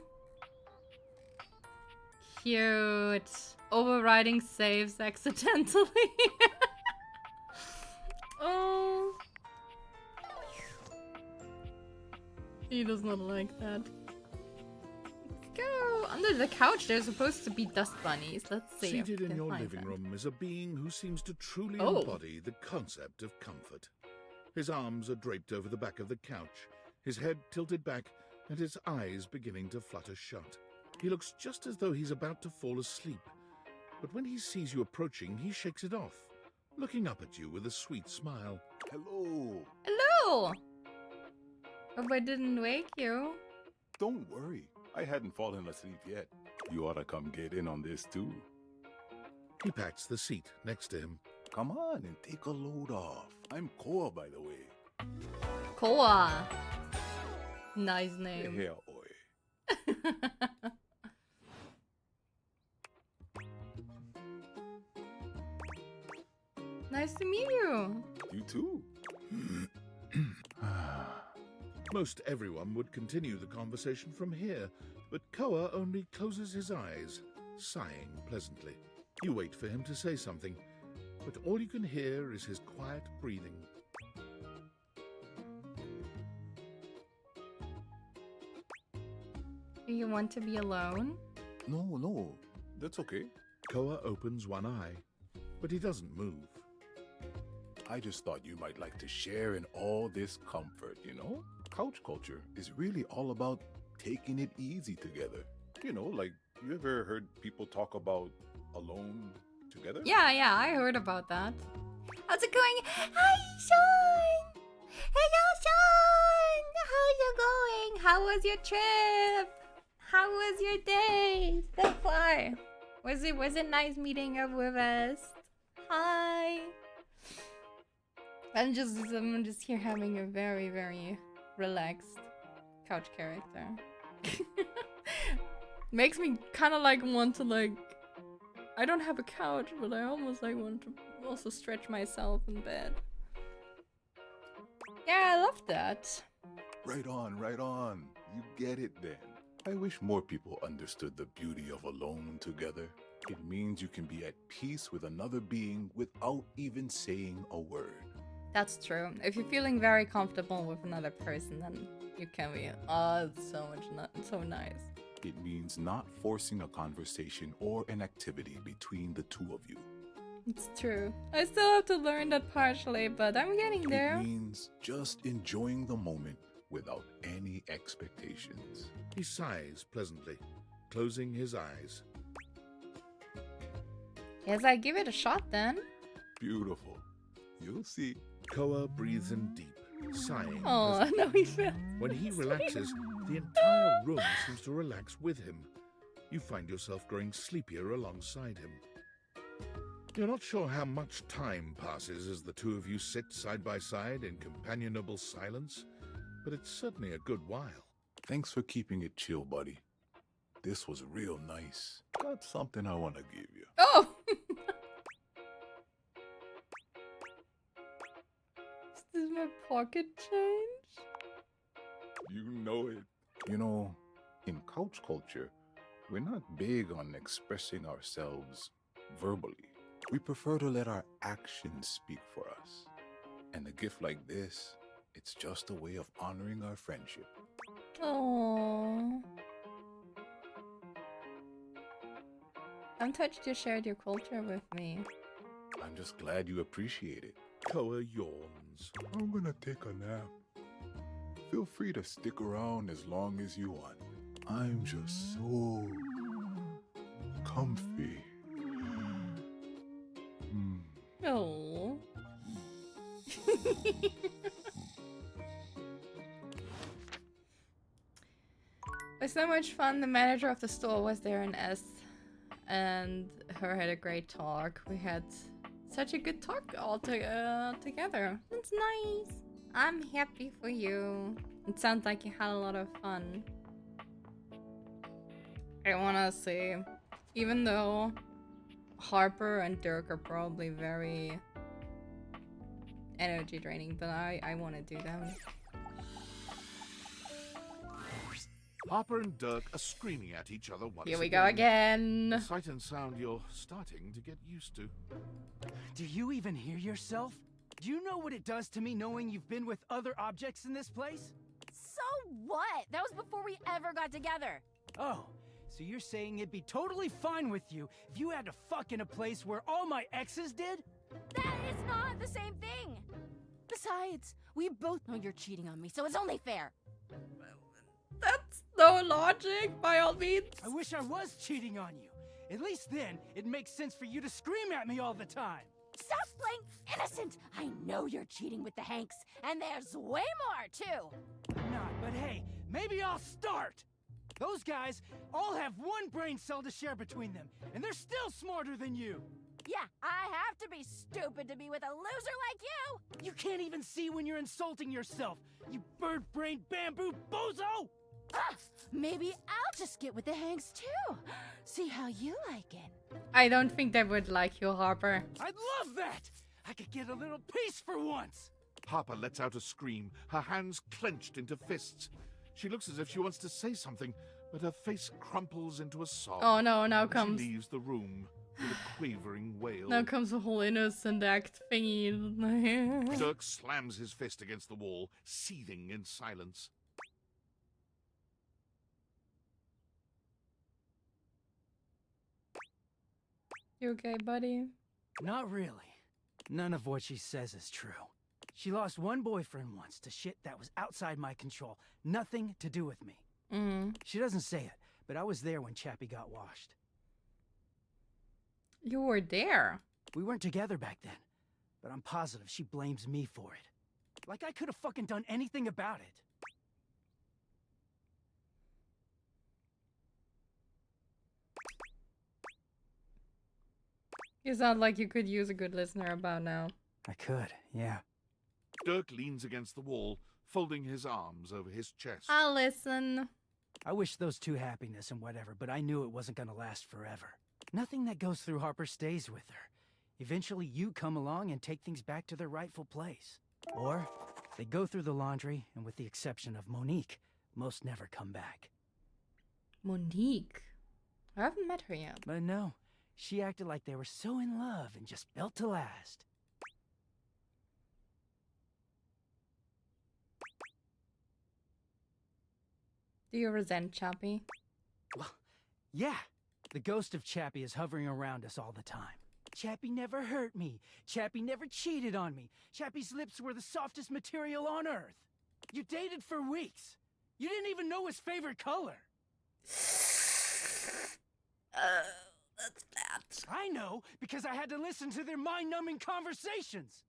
Cute. Overriding saves accidentally. Oh. He does not like that. Go! Under the couch there's supposed to be dust bunnies. Let's see. Seated if we in can your find living them. room is a being who seems to truly Oh. embody the concept of comfort. His arms are draped over the back of the couch, his head tilted back, and his eyes beginning to flutter shut. He looks just as though he's about to fall asleep, but when he sees you approaching, he shakes it off, looking up at you with a sweet smile. Hello. Hello! Hope I didn't wake you. Don't worry. I hadn't fallen asleep yet. You ought to come get in on this too. He pats the seat next to him. Come on and take a load off. I'm Koa, by the way. Koa. Nice name. Yeah, boy. Nice to meet you. You too. Most everyone would continue the conversation from here, but Koa only closes his eyes, sighing pleasantly. You wait for him to say something, but all you can hear is his quiet breathing. Do you want to be alone? No, that's okay. Koa opens one eye, but he doesn't move. I just thought you might like to share in all this comfort, you know? Couch culture is really all about taking it easy together. You know, like, you ever heard people talk about alone together? Yeah, I heard about that. How's it going? Hi, Sean! Hello, Sean! How's it going? How was your trip? How was your day so far? Was it nice meeting up with us? Hi! I'm just here having a very, very relaxed couch character. Makes me kind of like want to like... I don't have a couch, but I almost like want to also stretch myself in bed. Yeah, I love that. Right on. You get it then. I wish more people understood the beauty of alone together. It means you can be at peace with another being without even saying a word. That's true. If you're feeling very comfortable with another person, then you can be. Oh, it's so nice. It means not forcing a conversation or an activity between the two of you. It's true. I still have to learn that partially, but I'm getting there. It means just enjoying the moment without any expectations. He sighs pleasantly, closing his eyes. Guess I give it a shot then. Beautiful. You'll see. Koa breathes in deep, sighing. Oh, no, he fell. When he relaxes, the entire room seems to relax with him. You find yourself growing sleepier alongside him. You're not sure how much time passes as the two of you sit side by side in companionable silence, but it's certainly a good while. Thanks for keeping it chill, buddy. This was real nice. Got something I want to give you. Oh! Is this my pocket change? You know it. You know, in couch culture, we're not big on expressing ourselves verbally. We prefer to let our actions speak for us. And a gift like this, it's just a way of honoring our friendship. Aww. I'm touched you shared your culture with me. I'm just glad you appreciate it. Koa yawns. I'm gonna take a nap. Feel free to stick around as long as you want. I'm just so comfy. Oh. so much fun. The manager of the store was there in S, and her had a great talk. We had such a good talk all together. It's nice. I'm happy for you. It sounds like you had a lot of fun. I wanna say, even though Harper and Dirk are probably very energy draining, but I want to do them. Harper and Dirk are screaming at each other once Here we again. go again. A sight and sound you're starting to get used to. Do you even hear yourself? Do you know what it does to me knowing you've been with other objects in this place? So what? That was before we ever got together. Oh, so you're saying it'd be totally fine with you if you had to fuck in a place where all my exes did? That is not the same thing. Besides, we both know you're cheating on me, so it's only fair. That's no logic, by all means. I wish I was cheating on you. At least then, it makes sense for you to scream at me all the time. Stop playing innocent. I know you're cheating with the Hanks, and there's way more, too. I'm not, but hey, maybe I'll start. Those guys all have one brain cell to share between them, and they're still smarter than you. Yeah, I have to be stupid to be with a loser like you. You can't even see when you're insulting yourself, you bird-brained bamboo bozo! Ah, maybe I'll just get with the Hanks too. See how you like it. I don't think they would like you, Harper. I'd love that! I could get a little peace for once! Harper lets out a scream, her hands clenched into fists. She looks as if she wants to say something, but her face crumples into a sob. Oh no, now comes... She leaves the room with a quavering wail. Now comes the whole innocent act thingy. Dirk slams his fist against the wall, seething in silence. You okay, buddy? Not really. None of what she says is true. She lost one boyfriend once to shit that was outside my control. Nothing to do with me. She doesn't say it, but I was there when Chappie got washed. You were there? We weren't together back then, but I'm positive she blames me for it. Like I could have fucking done anything about it. You sound like you could use a good listener about now. I could, yeah. Dirk leans against the wall, folding his arms over his chest. I'll listen. I wish those two happiness and whatever, but I knew it wasn't gonna last forever. Nothing that goes through Harper stays with her. Eventually you come along and take things back to their rightful place. Or they go through the laundry, and with the exception of Monique, most never come back. Monique? I haven't met her yet. But no, she acted like they were so in love and just built to last. Do you resent Chappie? Well, yeah. The ghost of Chappie is hovering around us all the time. Chappie never hurt me. Chappie never cheated on me. Chappie's lips were the softest material on earth. You dated for weeks. You didn't even know his favorite color. That's bad. I know, because I had to listen to their mind-numbing conversations.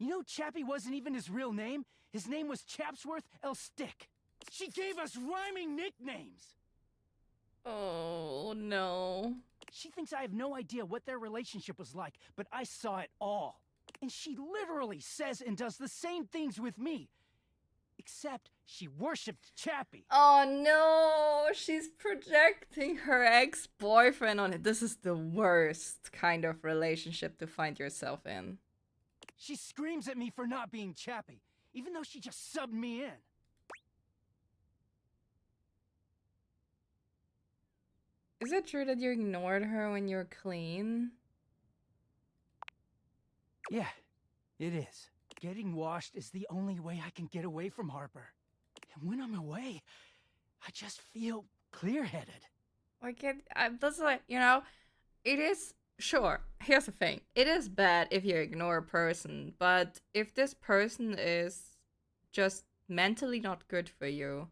You know, Chappie wasn't even his real name. His name was Chapsworth L. Stick. She gave us rhyming nicknames. Oh, no. She thinks I have no idea what their relationship was like, but I saw it all. And she literally says and does the same things with me. Except she worshipped Chappie. Oh no, she's projecting her ex-boyfriend on it. This is the worst kind of relationship to find yourself in. She screams at me for not being Chappie, even though she just subbed me in. Is it true that you ignored her when you're clean? Yeah, it is. Getting washed is the only way I can get away from Harper. And when I'm away, I just feel clear-headed. Like, that's like, you know, it is, sure, here's the thing. It is bad if you ignore a person, but if this person is just mentally not good for you,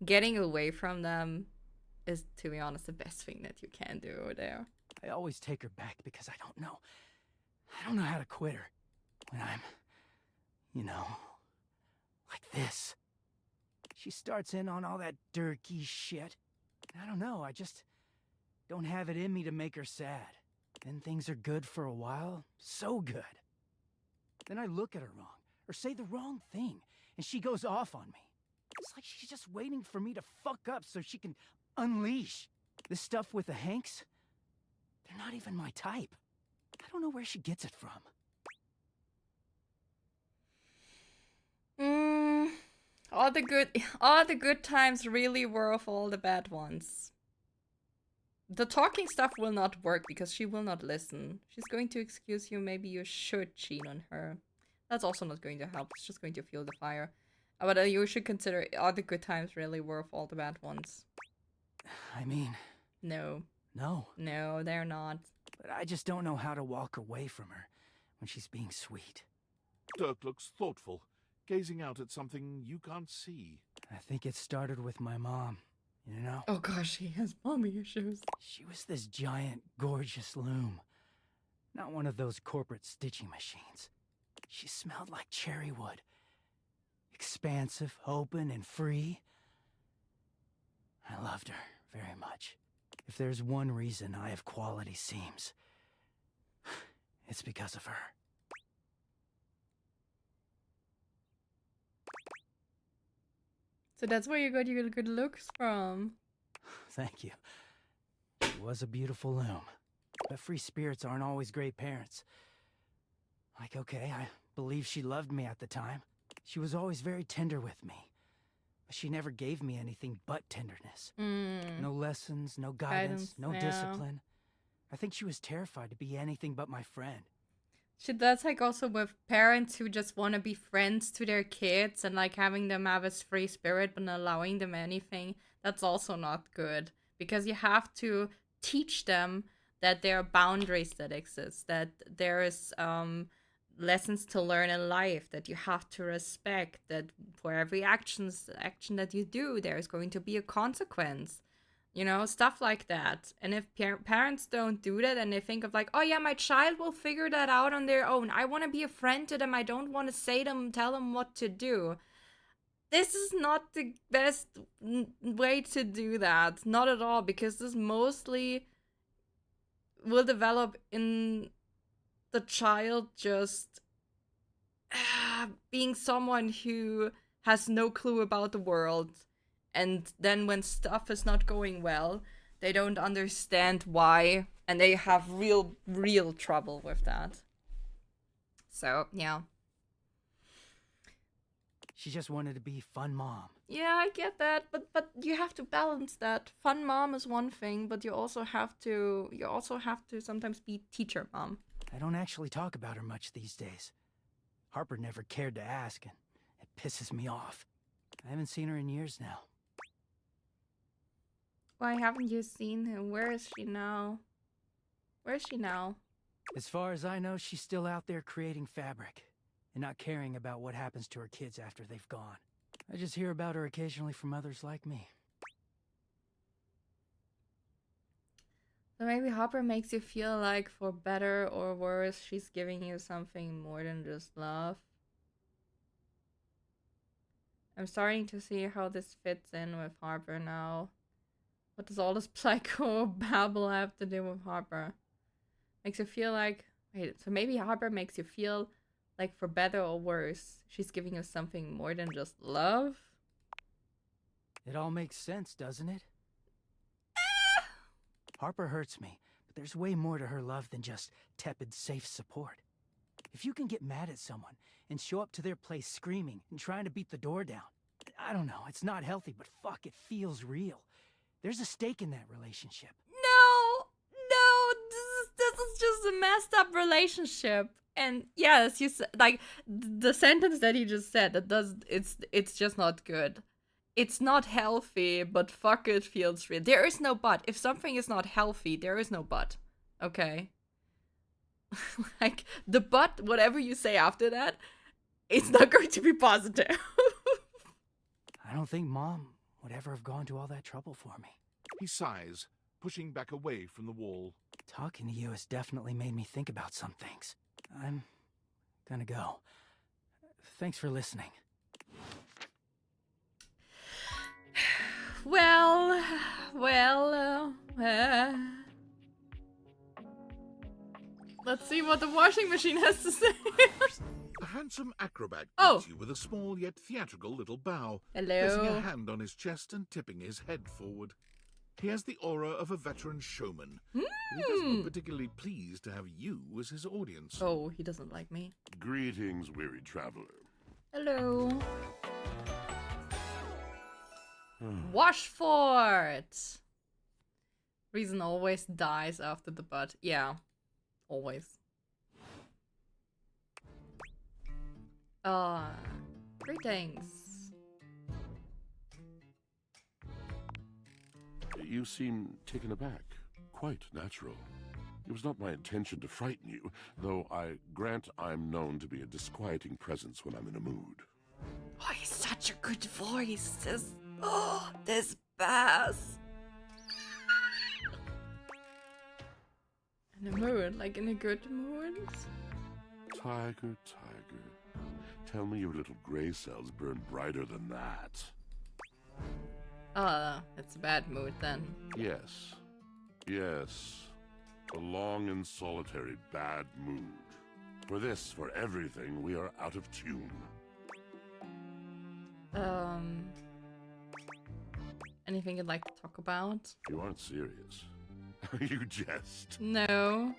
getting away from them is, to be honest, the best thing that you can do over there. I always take her back because I don't know how to quit her. When I'm, you know, like this. She starts in on all that dirty shit. I don't know, I just don't have it in me to make her sad. Then things are good for a while, so good. Then I look at her wrong, or say the wrong thing, and she goes off on me. It's like she's just waiting for me to fuck up so she can unleash. This stuff with the Hanks, they're not even my type. I don't know where she gets it from. All the good times really worth all the bad ones. The talking stuff will not work because she will not listen. She's going to excuse you, maybe you should cheat on her. That's also not going to help, it's just going to fuel the fire. But you should consider, are the good times really worth all the bad ones? I mean... No. No. No, they're not. But I just don't know how to walk away from her when she's being sweet. Dirk looks thoughtful, gazing out at something you can't see. I think it started with my mom, you know? Oh gosh, he has mommy issues. She was this giant, gorgeous loom. Not one of those corporate stitching machines. She smelled like cherry wood. Expansive, open, and free. I loved her very much. If there's one reason I have quality seams, it's because of her. So that's where you got your good looks from. Thank you. She was a beautiful loom. But free spirits aren't always great parents. Like, okay, I believe she loved me at the time. She was always very tender with me. But she never gave me anything but tenderness. No lessons, no guidance, no discipline. I think she was terrified to be anything but my friend. That's like also with parents who just want to be friends to their kids and like having them have a free spirit but not allowing them anything. That's also not good. Because you have to teach them that there are boundaries that exist, that there is lessons to learn in life, that you have to respect, that for every action that you do, there is going to be a consequence. You know, stuff like that. And if parents don't do that and they think of like, oh yeah, my child will figure that out on their own. I want to be a friend to them. I don't want to tell them what to do. This is not the best way to do that. Not at all, because this mostly will develop in the child just being someone who has no clue about the world. And then when stuff is not going well, they don't understand why. And they have real trouble with that. So, yeah. She just wanted to be fun mom. Yeah, I get that, but you have to balance that. Fun mom is one thing, but you also have to sometimes be teacher mom. I don't actually talk about her much these days. Harper never cared to ask, and it pisses me off. I haven't seen her in years now. Why haven't you seen her? Where is she now? Where is she now? As far as I know, she's still out there creating fabric and not caring about what happens to her kids after they've gone. I just hear about her occasionally from others like me. So maybe Hopper makes you feel like, for better or worse, she's giving you something more than just love. I'm starting to see how this fits in with Harper now. What does all this psycho babble have to do with Harper? Makes you feel like... Wait, so maybe Harper makes you feel like, for better or worse, she's giving you something more than just love? It all makes sense, doesn't it? Harper hurts me, but there's way more to her love than just tepid, safe support. If you can get mad at someone and show up to their place screaming and trying to beat the door down, I don't know, it's not healthy, but fuck, it feels real. There's a stake in that relationship. No, this is just a messed up relationship. And yes, you said, like, the sentence that you just said, it's just not good. It's not healthy, but fuck, it feels real. There is no but. If something is not healthy, there is no but. Okay? Like, the but, whatever you say after that, it's not going to be positive. I don't think Mom would ever have gone to all that trouble for me. He sighs, pushing back away from the wall. Talking to you has definitely made me think about some things. I'm gonna go. Thanks for listening. Let's see what the washing machine has to say. A handsome acrobat Oh. greets you with a small yet theatrical little bow, Hello. placing a hand on his chest and tipping his head forward. He has the aura of a veteran showman. But he doesn't look particularly pleased to have you as his audience. Oh, he doesn't like me. Greetings, weary traveler. Hello. Washford! Reason always dies after the butt. Yeah. Always. Greetings. You seem taken aback. Quite natural. It was not my intention to frighten you, though I grant I'm known to be a disquieting presence when I'm in a mood. Oh, he's such a good voice. This bass. In a mood, like in a good mood. Tiger, tiger, tell me your little gray cells burn brighter than that. It's a bad mood then. Yes, yes, a long and solitary bad mood. For this, for everything, we are out of tune. Anything you'd like to talk about? You aren't serious. You jest. No.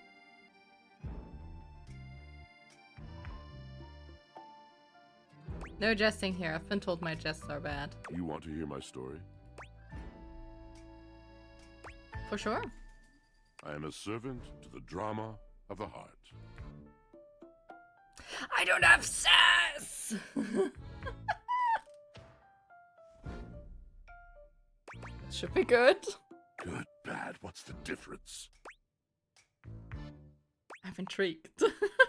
No jesting here. I've been told my jests are bad. You want to hear my story? For sure. I am a servant to the drama of the heart. I don't have sass! Should be good. Good, bad, what's the difference? I'm intrigued.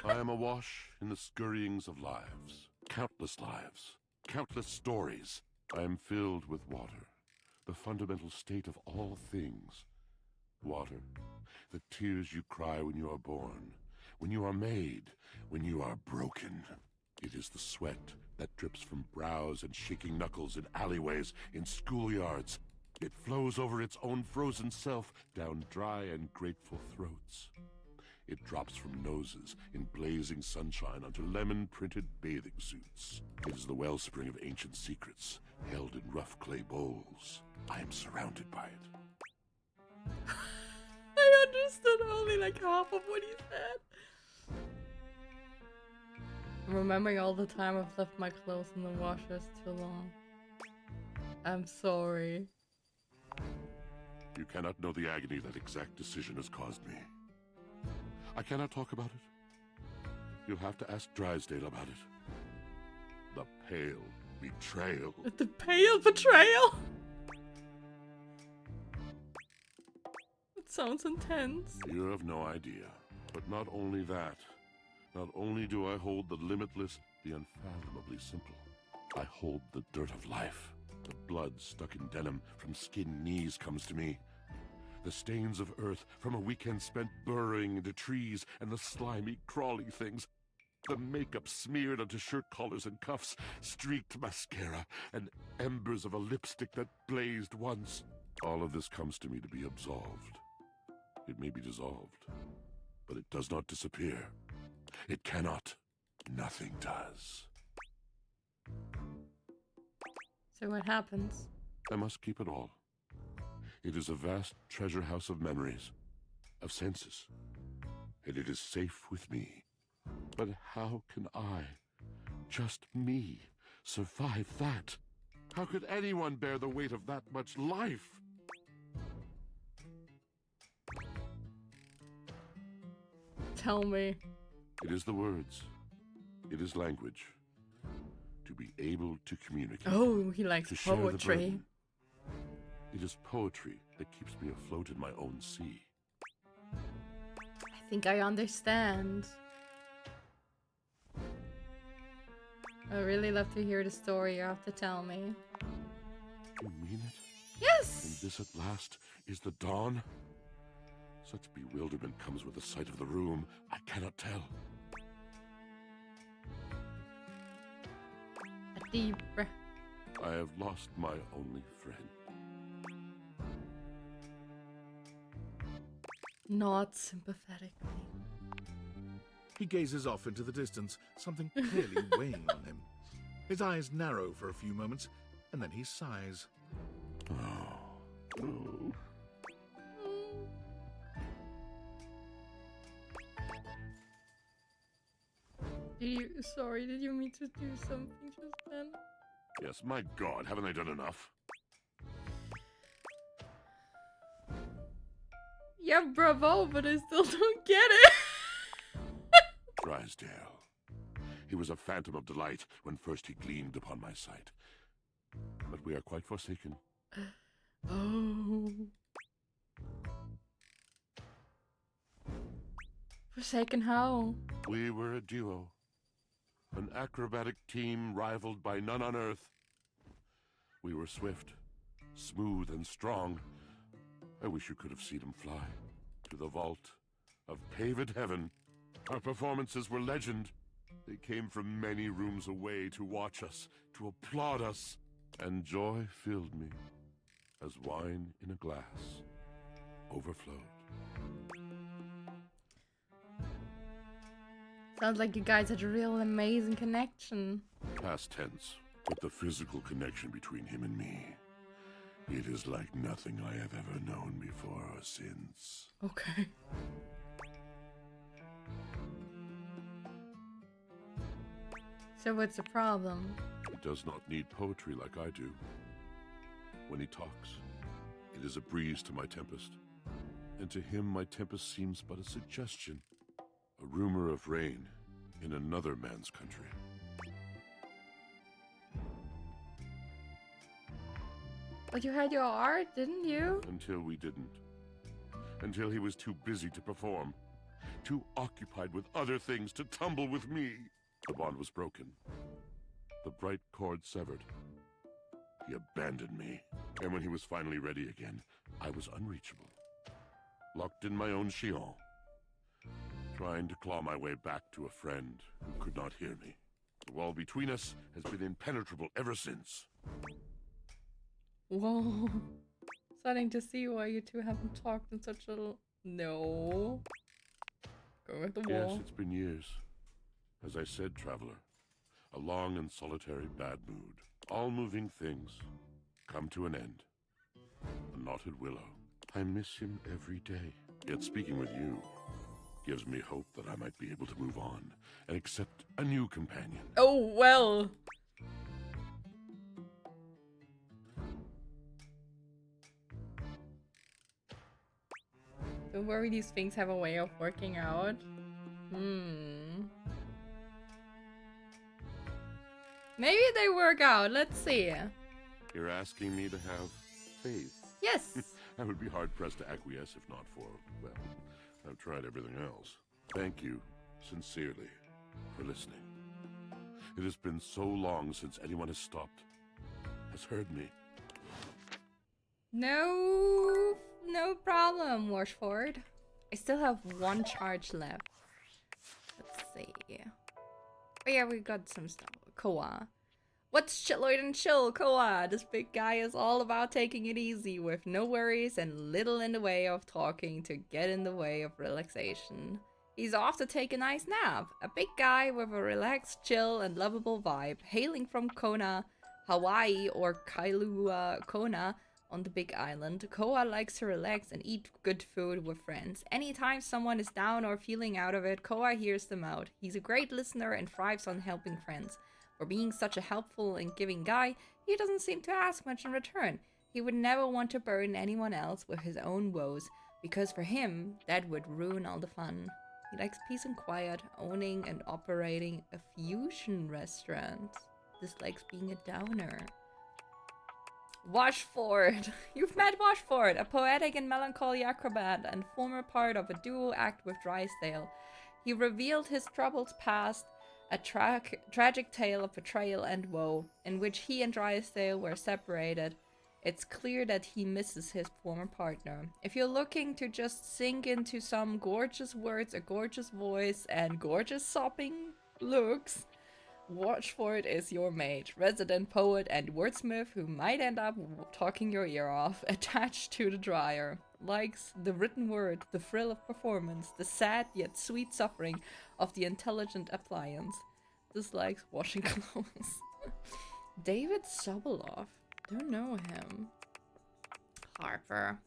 I am awash in the scurryings of lives. Countless lives. Countless stories. I am filled with water. The fundamental state of all things. Water. The tears you cry when you are born. When you are made. When you are broken. It is the sweat that drips from brows and shaking knuckles in alleyways, in schoolyards. It flows over its own frozen self down dry and grateful throats. It drops from noses in blazing sunshine onto lemon-printed bathing suits. It is the wellspring of ancient secrets, held in rough clay bowls. I am surrounded by it. I understood only like half of what he said. I'm remembering all the time I've left my clothes in the washers too long. I'm sorry. You cannot know the agony that exact decision has caused me. I cannot talk about it. You'll have to ask Drysdale about it. The pale betrayal. The pale betrayal? It sounds intense. You have no idea. But not only that. Not only do I hold the limitless, the unfathomably simple. I hold the dirt of life. The blood stuck in denim from skinned knees comes to me. The stains of earth from a weekend spent burrowing into trees, and the slimy, crawly things. The makeup smeared onto shirt collars and cuffs, streaked mascara, and embers of a lipstick that blazed once. All of this comes to me to be absolved. It may be dissolved, but it does not disappear. It cannot. Nothing does. So what happens? I must keep it all. It is a vast treasure house of memories, of senses, and it is safe with me. But how can I, just me, survive that? How could anyone bear the weight of that much life? Tell me. It is the words. It is language. To be able to communicate. Oh, he likes to share the poetry. burden. It is poetry that keeps me afloat in my own sea. I think I understand. I really love to hear the story you have to tell me. You mean it? Yes! And this at last is the dawn? Such bewilderment comes with the sight of the room. I cannot tell. A deep breath. I have lost my only friend. Not sympathetically. He gazes off into the distance, something clearly weighing on him. His eyes narrow for a few moments, and then he sighs. Sorry, did you mean to do something just then? Yes, my God, haven't I done enough? Yeah, bravo, but I still don't get it. Drysdale. He was a phantom of delight when first he gleamed upon my sight. But we are quite forsaken. Oh. Forsaken how? We were a duo. An acrobatic team rivaled by none on Earth. We were swift, smooth, and strong. I wish you could have seen him fly to the vault of paved heaven. Our performances were legend. They came from many rooms away to watch us, to applaud us. And joy filled me as wine in a glass overflowed. Sounds like you guys had a real amazing connection. Past tense, but the physical connection between him and me, it is like nothing I have ever known before or since. Okay. So what's the problem? He does not need poetry like I do. When he talks, it is a breeze to my tempest. And to him my tempest seems but a suggestion. A rumor of rain in another man's country. But you had your art, didn't you? Until we didn't. Until he was too busy to perform. Too occupied with other things to tumble with me. The bond was broken. The bright cord severed. He abandoned me. And when he was finally ready again, I was unreachable. Locked in my own chion. Trying to claw my way back to a friend who could not hear me. The wall between us has been impenetrable ever since. Whoa. Starting to see why you two haven't talked in such a... No. Go with the wall. Yes, it's been years. As I said, traveler, a long and solitary bad mood. All moving things come to an end. A knotted willow. I miss him every day. Yet speaking with you gives me hope that I might be able to move on and accept a new companion. Oh, well. Don't worry, these things have a way of working out. Maybe they work out, let's see. You're asking me to have faith? Yes. I would be hard-pressed to acquiesce if not for, well, I've tried everything else. Thank you, sincerely, for listening. It has been so long since anyone has stopped, has heard me. No problem, Washford. I still have one charge left. Let's see. Oh yeah, we got some stuff. Koa. What's chilloid and chill, Koa? This big guy is all about taking it easy with no worries and little in the way of talking to get in the way of relaxation. He's off to take a nice nap. A big guy with a relaxed, chill, and lovable vibe, hailing from Kona, Hawaii, or Kailua Kona on the big island. Koa likes to relax and eat good food with friends. Anytime someone is down or feeling out of it, Koa hears them out. He's a great listener and thrives on helping friends. For being such a helpful and giving guy, he doesn't seem to ask much in return. He would never want to burden anyone else with his own woes, because for him, that would ruin all the fun. He likes peace and quiet, owning and operating a fusion restaurant. Dislikes being a downer. Washford! You've met Washford, a poetic and melancholy acrobat and former part of a duo act with Drysdale. He revealed his troubles past, a tragic tale of betrayal and woe, in which he and Drysdale were separated. It's clear that he misses his former partner. If you're looking to just sink into some gorgeous words, a gorgeous voice, and gorgeous sopping looks, Watchford is your mate, resident poet and wordsmith who might end up talking your ear off, attached to the dryer. likes the written word, the thrill of performance, the sad yet sweet suffering of the intelligent appliance. Dislikes washing clothes. David Sobolov. Don't know him. Harper.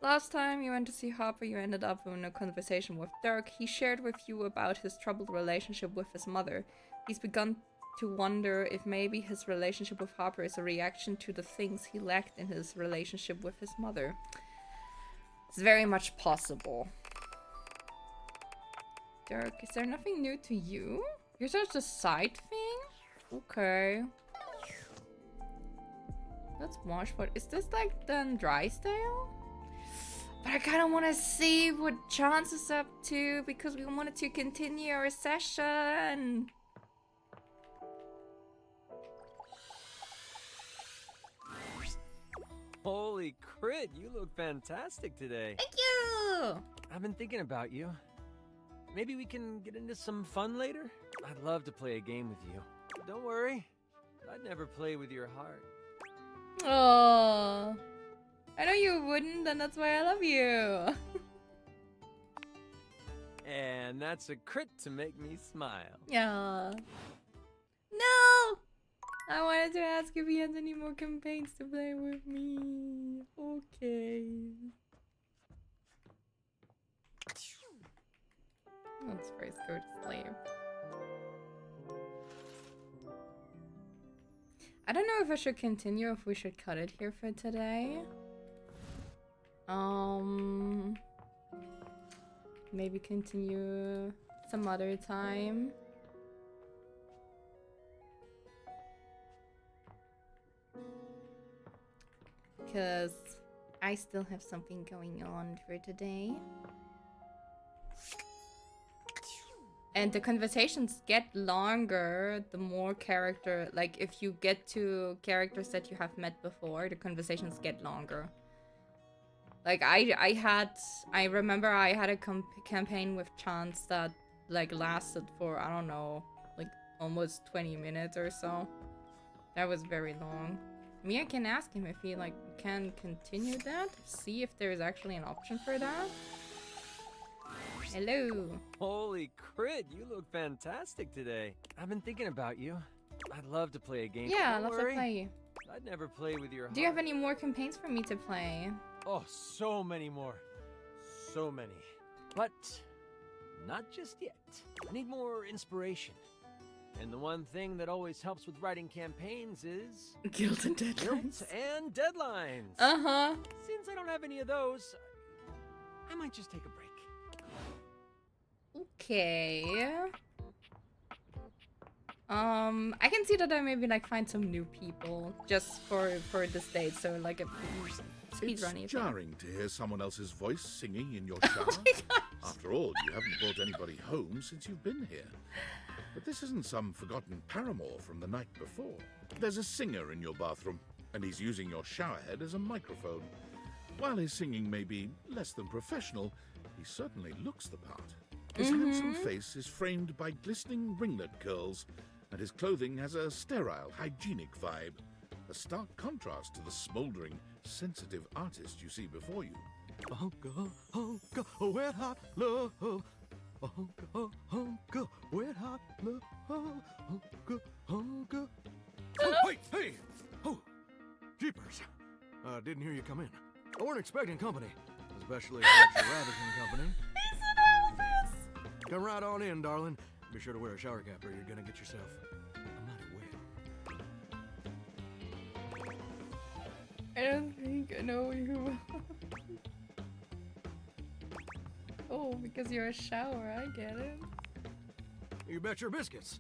Last time you went to see Harper, you ended up in a conversation with Dirk. He shared with you about his troubled relationship with his mother. He's begun to wonder if maybe his relationship with Harper is a reaction to the things he lacked in his relationship with his mother. It's very much possible. Dirk, is there nothing new to you? You're just a side thing? Okay. Let's watch what... Is this like then Drysdale? But I kind of want to see what Chance is up to because we wanted to continue our session. Holy crit, you look fantastic today. Thank you! I've been thinking about you. Maybe we can get into some fun later? I'd love to play a game with you. Don't worry, I'd never play with your heart. Oh, I know you wouldn't, and that's why I love you. And that's a crit to make me smile. Yeah. No! I wanted to ask if he has any more campaigns to play with me. Okay. Let's first go to sleep. I don't know if I should continue or if we should cut it here for today. Maybe continue some other time. Because I still have something going on for today. And the conversations get longer the more character, like if you get to characters that you have met before, the conversations get longer. Like I remember I had a campaign with Chance that like lasted for, I don't know, like almost 20 minutes or so. That was very long. I can ask him if he like can continue that, see if there's actually an option for that. Hello. Holy crit, you look fantastic today. I've been thinking about you. I'd love to play a game. Yeah, I'd Don't love to worry, play. I'd never play with your heart. Do you have any more campaigns for me to play? Oh, so many more. So many. But not just yet. I need more inspiration. And the one thing that always helps with writing campaigns is... Guilt and deadlines. Guilt and deadlines. Uh-huh. Since I don't have any of those, I might just take a break. Okay. I can see that I maybe like find some new people just for this date, so like a speedrun. It's jarring to hear someone else's voice singing in your shower. After all, you haven't brought anybody home since you've been here. But this isn't some forgotten paramour from the night before. There's a singer in your bathroom, and he's using your showerhead as a microphone. While his singing may be less than professional, he certainly looks the part. His handsome face is framed by glistening ringlet curls, and his clothing has a sterile, hygienic vibe. A stark contrast to the smouldering, sensitive artist you see before you. Wet hot love. Wet hot love. Oh, wait, hey! Oh, jeepers. Didn't hear you come in. I weren't expecting company, especially such a ravishing company. Come right on in, darling. Be sure to wear a shower cap or you're gonna get yourself a mighty wet. I don't think I know you. Oh, because you're a shower, I get it. You bet your biscuits.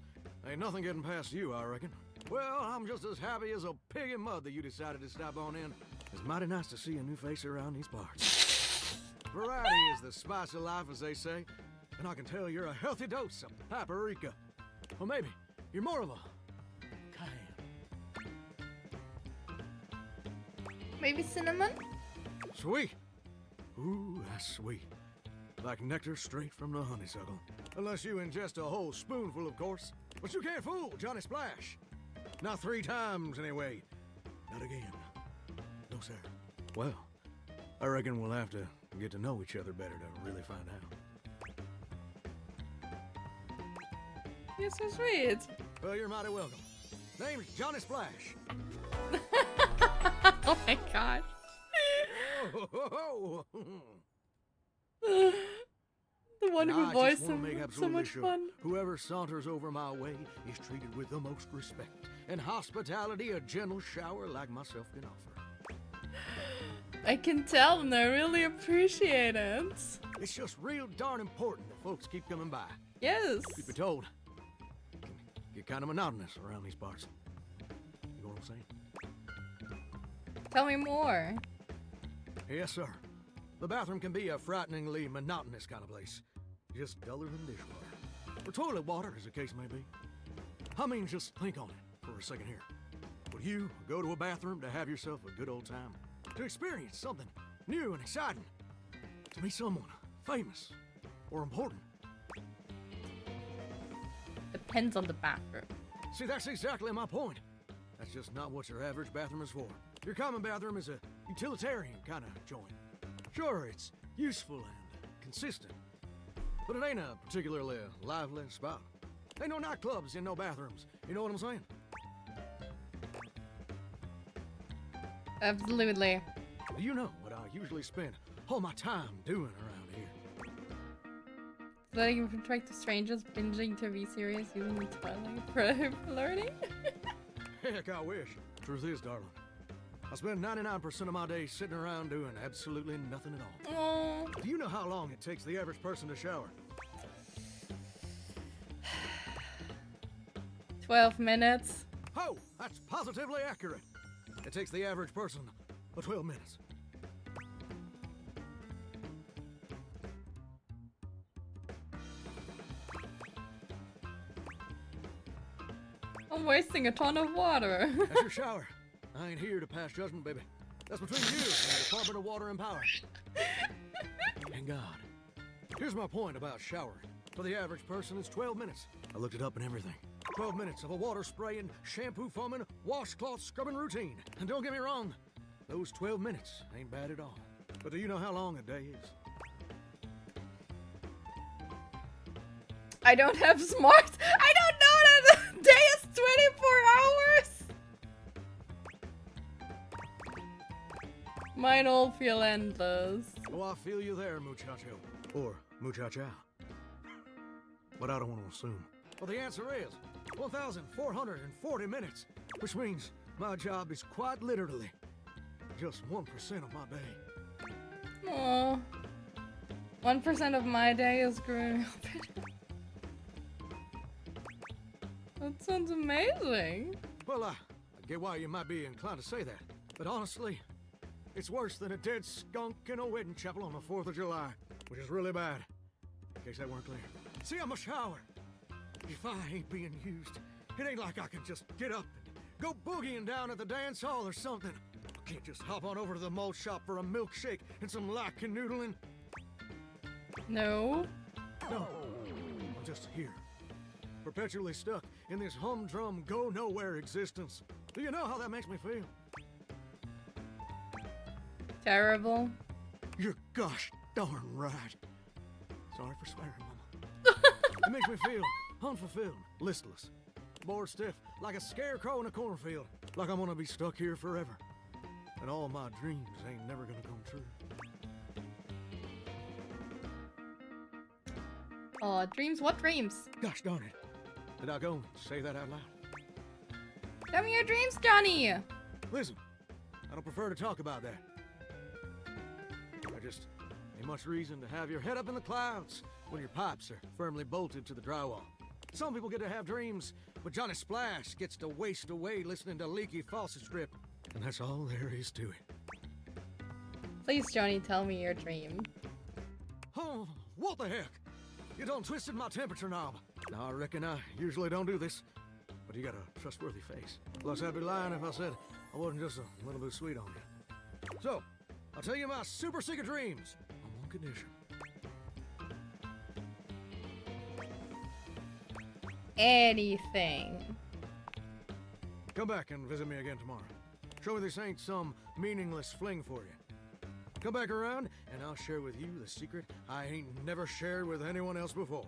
Ain't nothing getting past you, I reckon. Well, I'm just as happy as a pig in mud that you decided to stop on in. It's mighty nice to see a new face around these parts. Variety is the spice of life, as they say. And I can tell you're a healthy dose of paprika. Or maybe you're more of a cayenne. Maybe cinnamon? Sweet. Ooh, that's sweet. Like nectar straight from the honeysuckle. Unless you ingest a whole spoonful, of course. But you can't fool Johnny Splash. Not 3 times, anyway. Not again. No, sir. Well, I reckon we'll have to get to know each other better to really find out. You're so sweet. Well, you're mighty welcome. Name's Johnny Splash. Oh my god. The wonderful voice, so much fun. Whoever saunters over my way is treated with the most respect and hospitality a gentle shower like myself can offer. I can tell, and I really appreciate it. It's just real darn important that folks keep coming by. Yes. Truth be told, it can get kind of monotonous around these parts. You know what I'm saying? Tell me more. Yes, sir. The bathroom can be a frighteningly monotonous kind of place. Just duller than dishwater. Or toilet water, as the case may be. I mean, just think on it for a second here. Would you go to a bathroom to have yourself a good old time? To experience something new and exciting? To meet someone famous or important? Depends on the bathroom. See, that's exactly my point. That's just not what your average bathroom is for. Your common bathroom is a utilitarian kind of joint. Sure, it's useful and consistent, but it ain't a particularly lively spot. Ain't no nightclubs in no bathrooms. You know what I'm saying? Absolutely. You know what I usually spend all my time doing around here. Letting you interact with strangers, binging TV series, using the Twilight for flirting? Heck, I wish. Truth is, darling, I spend 99% of my day sitting around doing absolutely nothing at all. Aww. Do you know how long it takes the average person to shower? 12 minutes. Oh, that's positively accurate. It takes the average person 12 minutes. I'm wasting a ton of water. That's your shower. I ain't here to pass judgment, baby. That's between you and the Department of Water and Power. And God. Here's my point about showering. For the average person, it's 12 minutes. I looked it up and everything. 12 minutes of a water spraying, shampoo foaming, washcloth scrubbing routine. And don't get me wrong, those 12 minutes ain't bad at all. But do you know how long a day is? I don't have smart. I don't know that the day is 24 hours. Mine all feel endless. Oh, I feel you there, muchacho. Or muchacha. But I don't want to assume. Well, the answer is 1,440 minutes, which means my job is quite literally just 1% of my day. Aww. 1% of my day is growing up. That sounds amazing. Well, I get why you might be inclined to say that, but honestly, it's worse than a dead skunk in a wedding chapel on the 4th of July, which is really bad, in case that weren't clear. See, I'm a shower. If I ain't being used, it ain't like I can just get up and go boogieing down at the dance hall or something. I can't just hop on over to the malt shop for a milkshake and some like and noodling. No. No, I'm just here, perpetually stuck in this humdrum go-nowhere existence. Do you know how that makes me feel? Terrible. You're gosh darn right. Sorry for swearing, Mama. It makes me feel unfulfilled, listless, bored stiff, like a scarecrow in a cornfield, like I'm gonna be stuck here forever. And all my dreams ain't never gonna come true. Aw, dreams? What dreams? Gosh darn it. Did I go and say that out loud? Tell me your dreams, Johnny! Listen, I don't prefer to talk about that. I just ain't much reason to have your head up in the clouds when your pipes are firmly bolted to the drywall. Some people get to have dreams, but Johnny Splash gets to waste away listening to leaky faucet strip. And that's all there is to it. Please, Johnny, tell me your dream. Oh, what the heck? You done twisted my temperature knob. Now, I reckon I usually don't do this, but you got a trustworthy face. Plus, I'd be lying if I said I wasn't just a little bit sweet on you. So, I'll tell you my super secret dreams on one condition. Anything. Come back and visit me again tomorrow. Show me this ain't some meaningless fling for you. Come back around, and I'll share with you the secret I ain't never shared with anyone else before.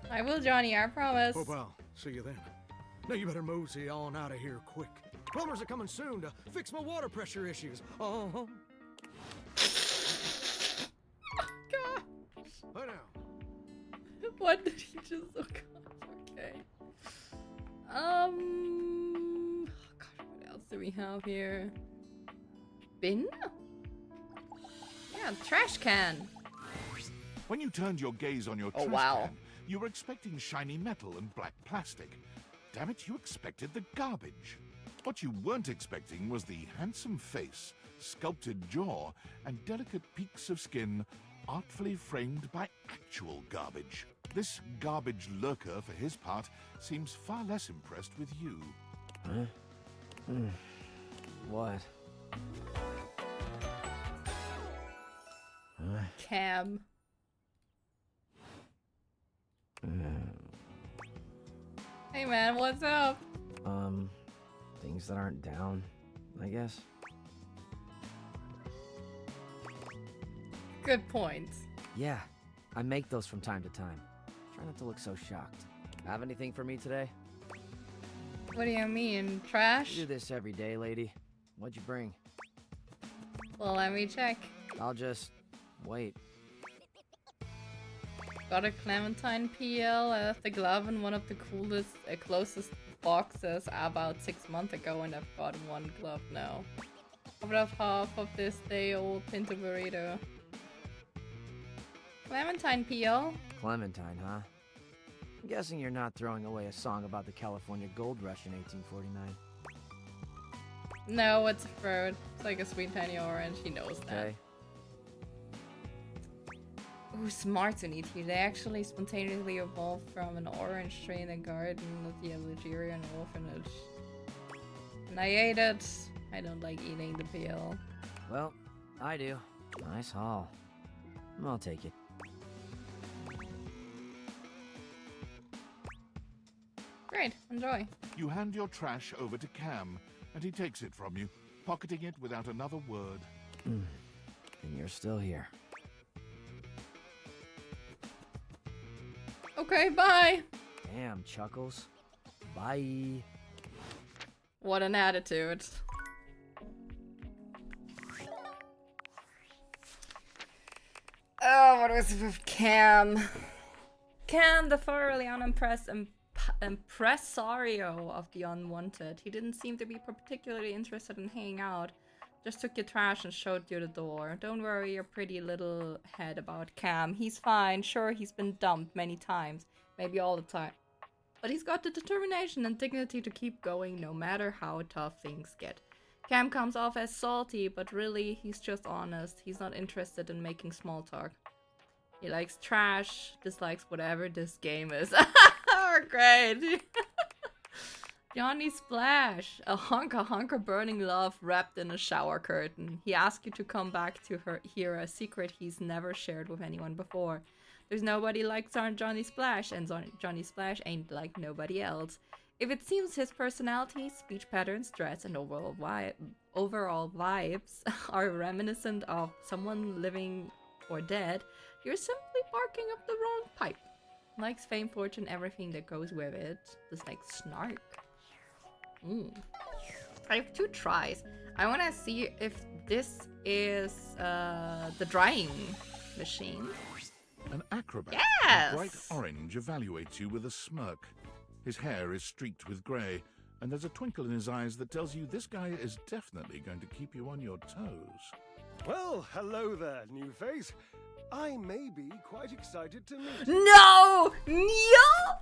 I will, Johnny, I promise. Hope I'll see you then. Now you better mosey on out of here quick. Plumbers are coming soon to fix my water pressure issues. God. Bye now. What did he just? Oh God. Okay. Oh God, what else do we have here? Bin? Yeah, trash can. When you turned your gaze on your trash can, you were expecting shiny metal and black plastic. Damn it, you expected the garbage. What you weren't expecting was the handsome face, sculpted jaw, and delicate peaks of skin artfully framed by actual garbage. This garbage lurker, for his part, seems far less impressed with you. Huh? What? Cam. Hey man, what's up? Things that aren't down, I guess. Good point. Yeah, I make those from time to time. Try not to look so shocked. Have anything for me today? What do you mean, trash? You do this every day, lady. What'd you bring? Well, let me check. I'll just wait. Got a Clementine PL. I left the glove in one of the closest boxes about 6 months ago, and I've got one glove now. I would have half of this day-old pinto burrito. Clementine PL. Clementine, huh? I'm guessing you're not throwing away a song about the California Gold Rush in 1849. No, it's a fruit. It's like a sweet tiny orange. He knows that. Ooh, smart Unity. They actually spontaneously evolved from an orange tree in the garden of the Algerian orphanage. And I ate it. I don't like eating the peel. Well, I do. Nice haul. I'll take it. Great, enjoy. You hand your trash over to Cam, and he takes it from you, pocketing it without another word. And you're still here. Okay, bye. Damn, Chuckles. Bye. What an attitude. Oh, what was it with Cam? Cam, the thoroughly unimpressed impresario of the unwanted. He didn't seem to be particularly interested in hanging out. Just took your trash and showed you the door. Don't worry your pretty little head about Cam. He's fine. Sure, he's been dumped many times. Maybe all the time. But he's got the determination and dignity to keep going no matter how tough things get. Cam comes off as salty, but really, he's just honest. He's not interested in making small talk. He likes trash, dislikes whatever this game is. Great! Johnny Splash, a honker burning love wrapped in a shower curtain. He asks you to come back to hear a secret he's never shared with anyone before. There's nobody like Johnny Splash, and Johnny Splash ain't like nobody else. If it seems his personality, speech patterns, dress, and overall vibes are reminiscent of someone living or dead, you're simply barking up the wrong pipe. Likes fame, fortune, everything that goes with it. Just like snark. I have 2 tries. I want to see if this is the drying machine. An acrobat Yes! in bright orange evaluates you with a smirk. His hair is streaked with grey, and there's a twinkle in his eyes that tells you this guy is definitely going to keep you on your toes. Well, hello there, new face. I may be quite excited to meet you. No! Neil?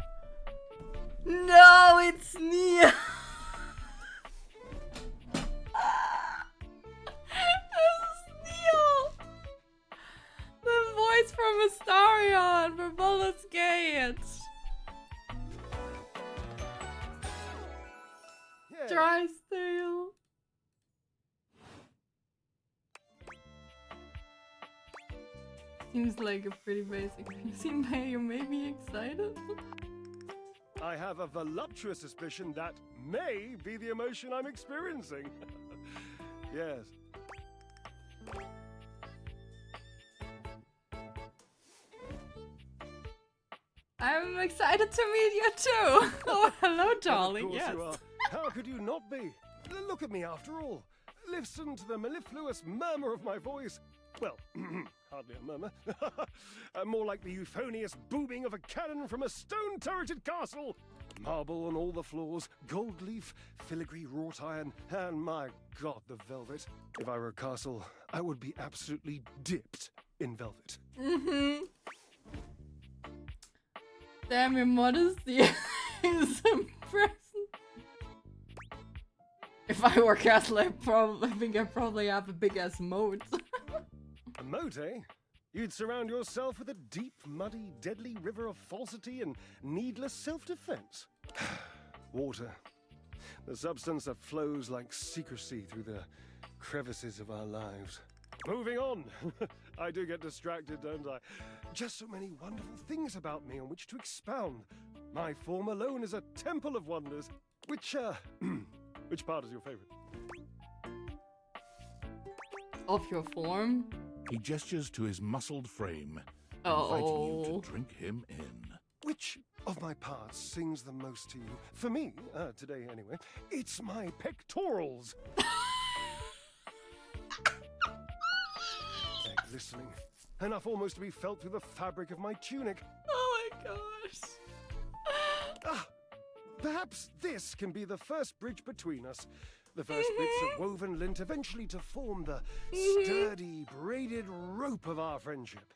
No, it's Neil. It's Neil. The voice from Astarion for Baldur's Gate. Yeah. Drysdale. Seems like a pretty basic reason. You may be excited. I have a voluptuous suspicion that may be the emotion I'm experiencing. Yes. I'm excited to meet you too. Oh, hello, darling. Of course Yes. you are. How could you not be? Look at me after all. Listen to the mellifluous murmur of my voice. Well, hardly a murmur. More like the euphonious booming of a cannon from a stone-turreted castle. Marble on all the floors, gold leaf, filigree wrought iron, and my God, the velvet. If I were a castle, I would be absolutely dipped in velvet. Mm-hmm. Damn, your modesty is impressive. If I were castle, I think I probably have a big ass moat. A moat, eh? You'd surround yourself with a deep, muddy, deadly river of falsity and needless self-defense. Water. The substance that flows like secrecy through the crevices of our lives. Moving on. I do get distracted, don't I? Just so many wonderful things about me on which to expound. My form alone is a temple of wonders. Which part is your favorite? Of your form? He gestures to his muscled frame, Oh. inviting you to drink him in. Which of my parts sings the most to you? For me, today anyway, it's my pectorals. They're glistening. Enough almost to be felt through the fabric of my tunic. Oh my gosh. Perhaps this can be the first bridge between us. The first bits of woven lint eventually to form the sturdy, braided rope of our friendship.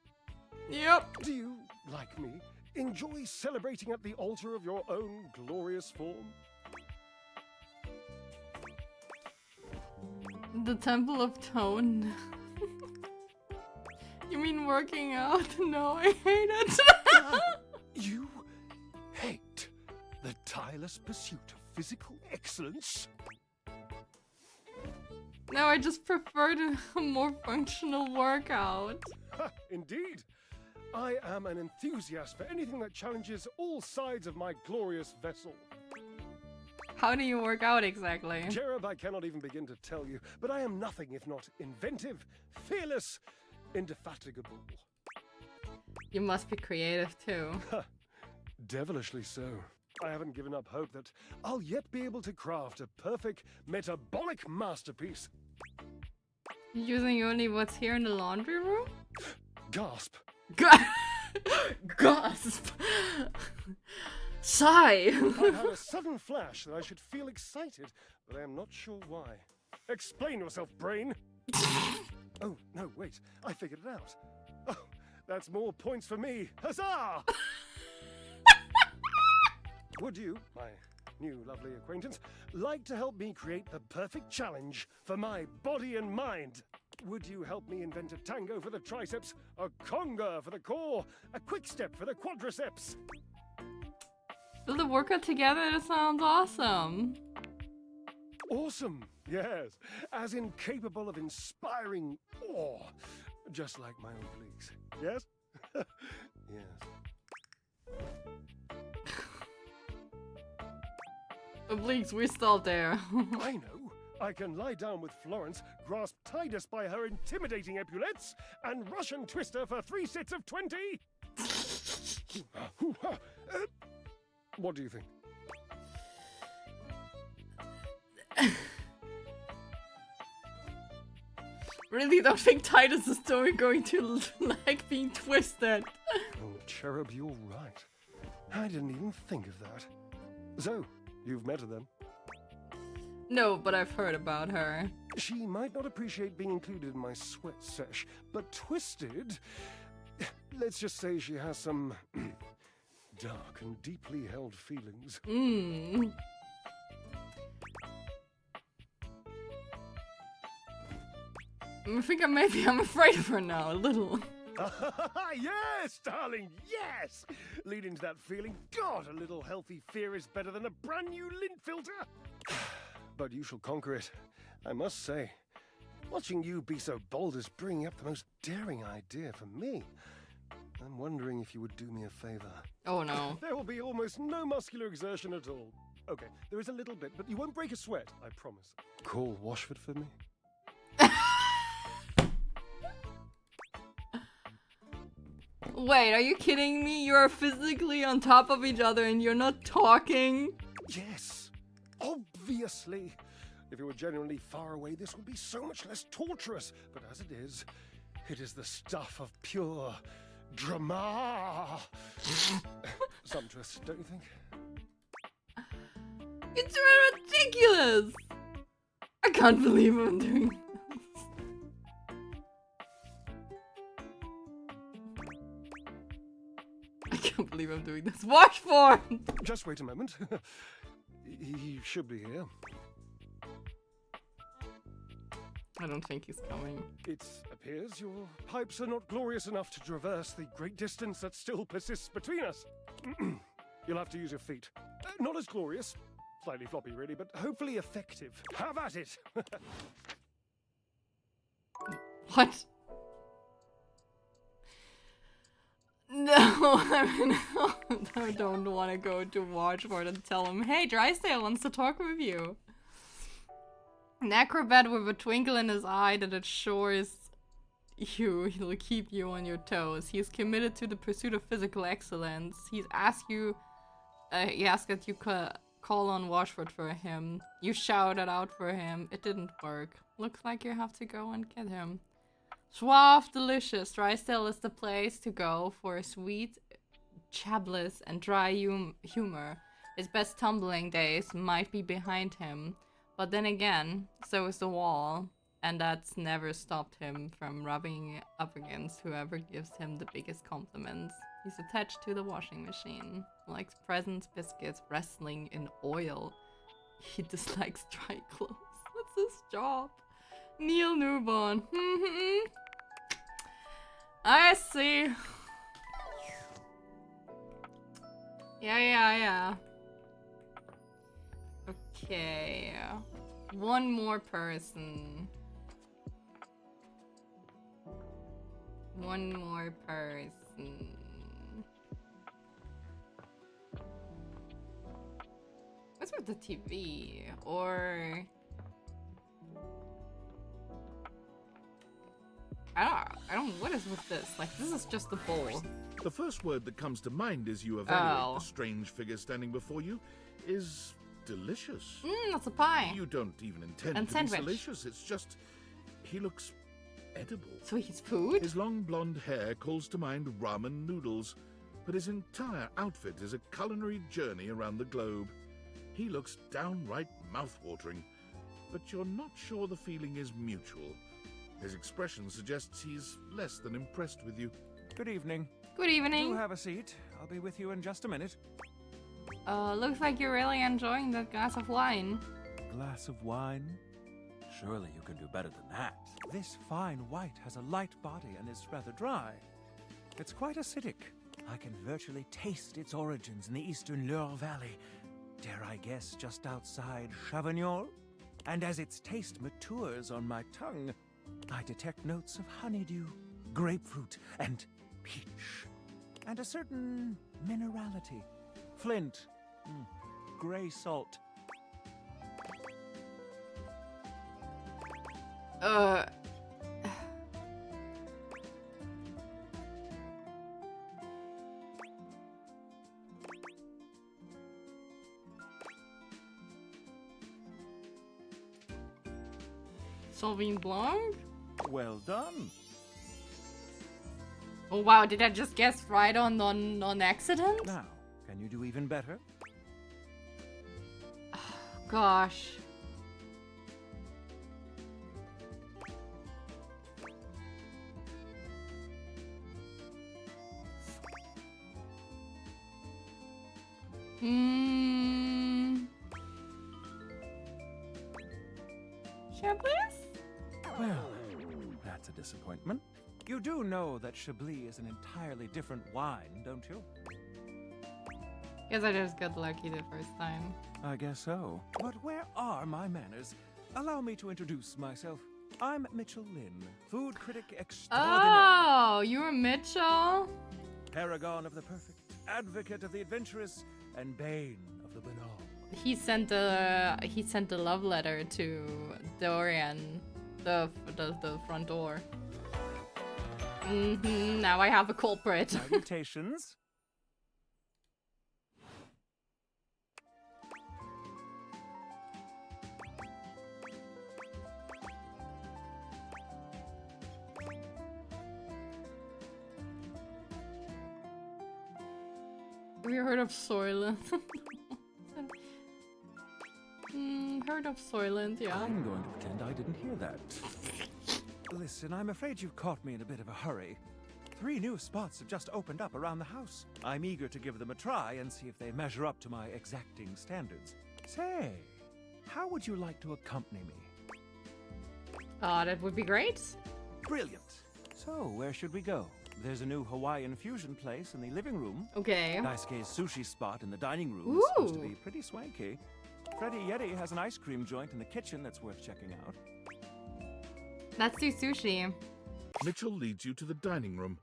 Yep. Do you, like me, enjoy celebrating at the altar of your own glorious form? The Temple of Tone. You mean working out? No, I hate it. You hate the tireless pursuit of physical excellence? No, I just prefer a more functional workout. Indeed. I am an enthusiast for anything that challenges all sides of my glorious vessel. How do you work out exactly? Cherub, I cannot even begin to tell you, but I am nothing if not inventive, fearless, indefatigable. You must be creative too. Devilishly so. I haven't given up hope that I'll yet be able to craft a perfect metabolic masterpiece. Using only what's here in the laundry room? Gasp. Gasp! Sigh! I had a sudden flash that I should feel excited, but I am not sure why. Explain yourself, brain! Oh, no, wait. I figured it out. Oh, that's more points for me. Huzzah! Would you, my new lovely acquaintance, like to help me create the perfect challenge for my body and mind? Would you help me invent a tango for the triceps, a conga for the core, a quick step for the quadriceps? Build a workout together? That sounds awesome. Awesome, yes. As in capable of inspiring awe. Just like my own colleagues. Yes? Yes. Obliques, we're still there. I know. I can lie down with Florence, grasp Titus by her intimidating epaulets, and Russian twist her for 3 sets of 20. What do you think? Really don't think Titus is going to like being twisted. Oh, Cherub, you're right. I didn't even think of that. So, you've met her then? No, but I've heard about her. She might not appreciate being included in my sweat sesh, but twisted... Let's just say she has some dark and deeply held feelings. I think I'm afraid of her now, a little. Yes, darling, yes! Lead into that feeling. God, a little healthy fear is better than a brand new lint filter. But you shall conquer it. I must say, watching you be so bold is bringing up the most daring idea for me. I'm wondering if you would do me a favor. Oh no. There will be almost no muscular exertion at all. Okay, there is a little bit, but you won't break a sweat, I promise. Call Washford for me. Wait, are you kidding me? You are physically on top of each other and you're not talking? Yes, obviously. If you were genuinely far away, this would be so much less torturous. But as it is the stuff of pure drama. Sumptuous, don't you think? It's ridiculous! I can't believe I'm doing this. I can't believe I'm doing this. Watch for! Just wait a moment. He should be here. I don't think he's coming. It appears your pipes are not glorious enough to traverse the great distance that still persists between us. You'll have to use your feet. Not as glorious. Slightly floppy, really, but hopefully effective. Have at it! What? No, I don't want to go to Watchford and tell him, hey, Drysdale wants to talk with you. An acrobat with a twinkle in his eye that assures you he'll keep you on your toes. He's committed to the pursuit of physical excellence. He asked that you call on Washford for him. You shouted out for him. It didn't work. Looks like you have to go and get him. Suave, delicious. Drysdale is the place to go for a sweet, chabless, and dry humor. His best tumbling days might be behind him. But then again, so is the wall. And that's never stopped him from rubbing up against whoever gives him the biggest compliments. He's attached to the washing machine. Likes presents, biscuits, wrestling in oil. He dislikes dry clothes. That's his job. Neil Newborn. I see. Yeah. Okay. One more person. One more person. What's with the TV? Or I don't. What is with this? Like, this is just a bowl. The first word that comes to mind as you evaluate Oh. the strange figure standing before you is delicious. That's a pie. You don't even intend And to sandwich. be salacious. It's just he looks edible. So he's food? His long blonde hair calls to mind ramen noodles, but his entire outfit is a culinary journey around the globe. He looks downright mouth-watering, but you're not sure the feeling is mutual. His expression suggests he's less than impressed with you. Good evening. Good evening. Do have a seat. I'll be with you in just a minute. Looks like you're really enjoying that glass of wine. Glass of wine? Surely you can do better than that. This fine white has a light body and is rather dry. It's quite acidic. I can virtually taste its origins in the eastern Loire Valley. Dare I guess just outside Chavagnon? And as its taste matures on my tongue, I detect notes of honeydew, grapefruit, and peach. And a certain minerality. Flint. Grey salt. Sauvignon Blanc? Well done. Oh wow, did I just guess right on accident? Now, can you do even better? Gosh. Chablis? Well, that's a disappointment. You do know that Chablis is an entirely different wine, don't you? Guess I just got lucky the first time. I guess so. But where are my manners? Allow me to introduce myself. I'm Mitchell Lynn, food critic extraordinaire. Oh, you're Mitchell? paragon of the perfect, advocate of the adventurous, and bane of the banal. He sent a love letter to Dorian, the front door. Now I have a culprit. Salutations. Have you heard of Soylent? Heard of Soylent, yeah. I'm going to pretend I didn't hear that. Listen, I'm afraid you've caught me in a bit of a hurry. 3 new spots have just opened up around the house. I'm eager to give them a try and see if they measure up to my exacting standards. Say, how would you like to accompany me? That would be great. Brilliant. So, where should we go? There's a new Hawaiian fusion place in the living room. Okay. Daisuke's sushi spot in the dining room is supposed to be pretty swanky. Freddy Yeti has an ice cream joint in the kitchen that's worth checking out. Let's do sushi. Mitchell leads you to the dining room.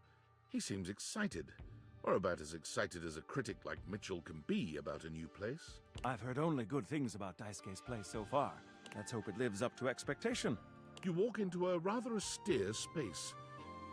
He seems excited, or about as excited as a critic like Mitchell can be about a new place. I've heard only good things about Daisuke's place so far. Let's hope it lives up to expectation. You walk into a rather austere space.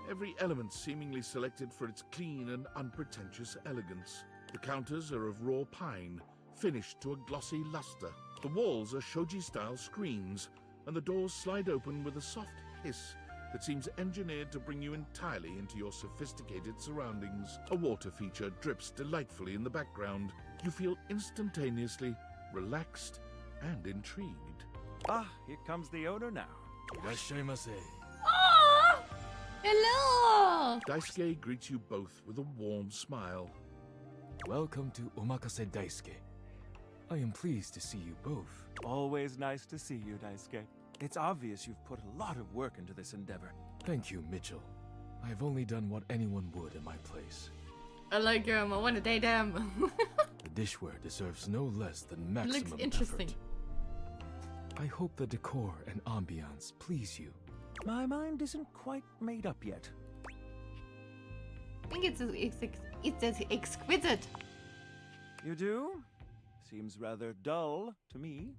Every element seemingly selected for its clean and unpretentious elegance. The counters are of raw pine, finished to a glossy luster. The walls are shoji-style screens, and the doors slide open with a soft hiss that seems engineered to bring you entirely into your sophisticated surroundings. A water feature drips delightfully in the background. You feel instantaneously relaxed and intrigued. Ah, here comes the owner now. Irashaimase. Oh! Hello! Daisuke greets you both with a warm smile. Welcome to Omakase Daisuke. I am pleased to see you both. Always nice to see you, Daisuke. It's obvious you've put a lot of work into this endeavor. Thank you, Mitchell. I have only done what anyone would in my place. I like him. I want to date him. The dishware deserves no less than maximum Looks interesting. effort. I hope the decor and ambiance please you. My mind isn't quite made up yet. I think it's exquisite. You do? Seems rather dull to me.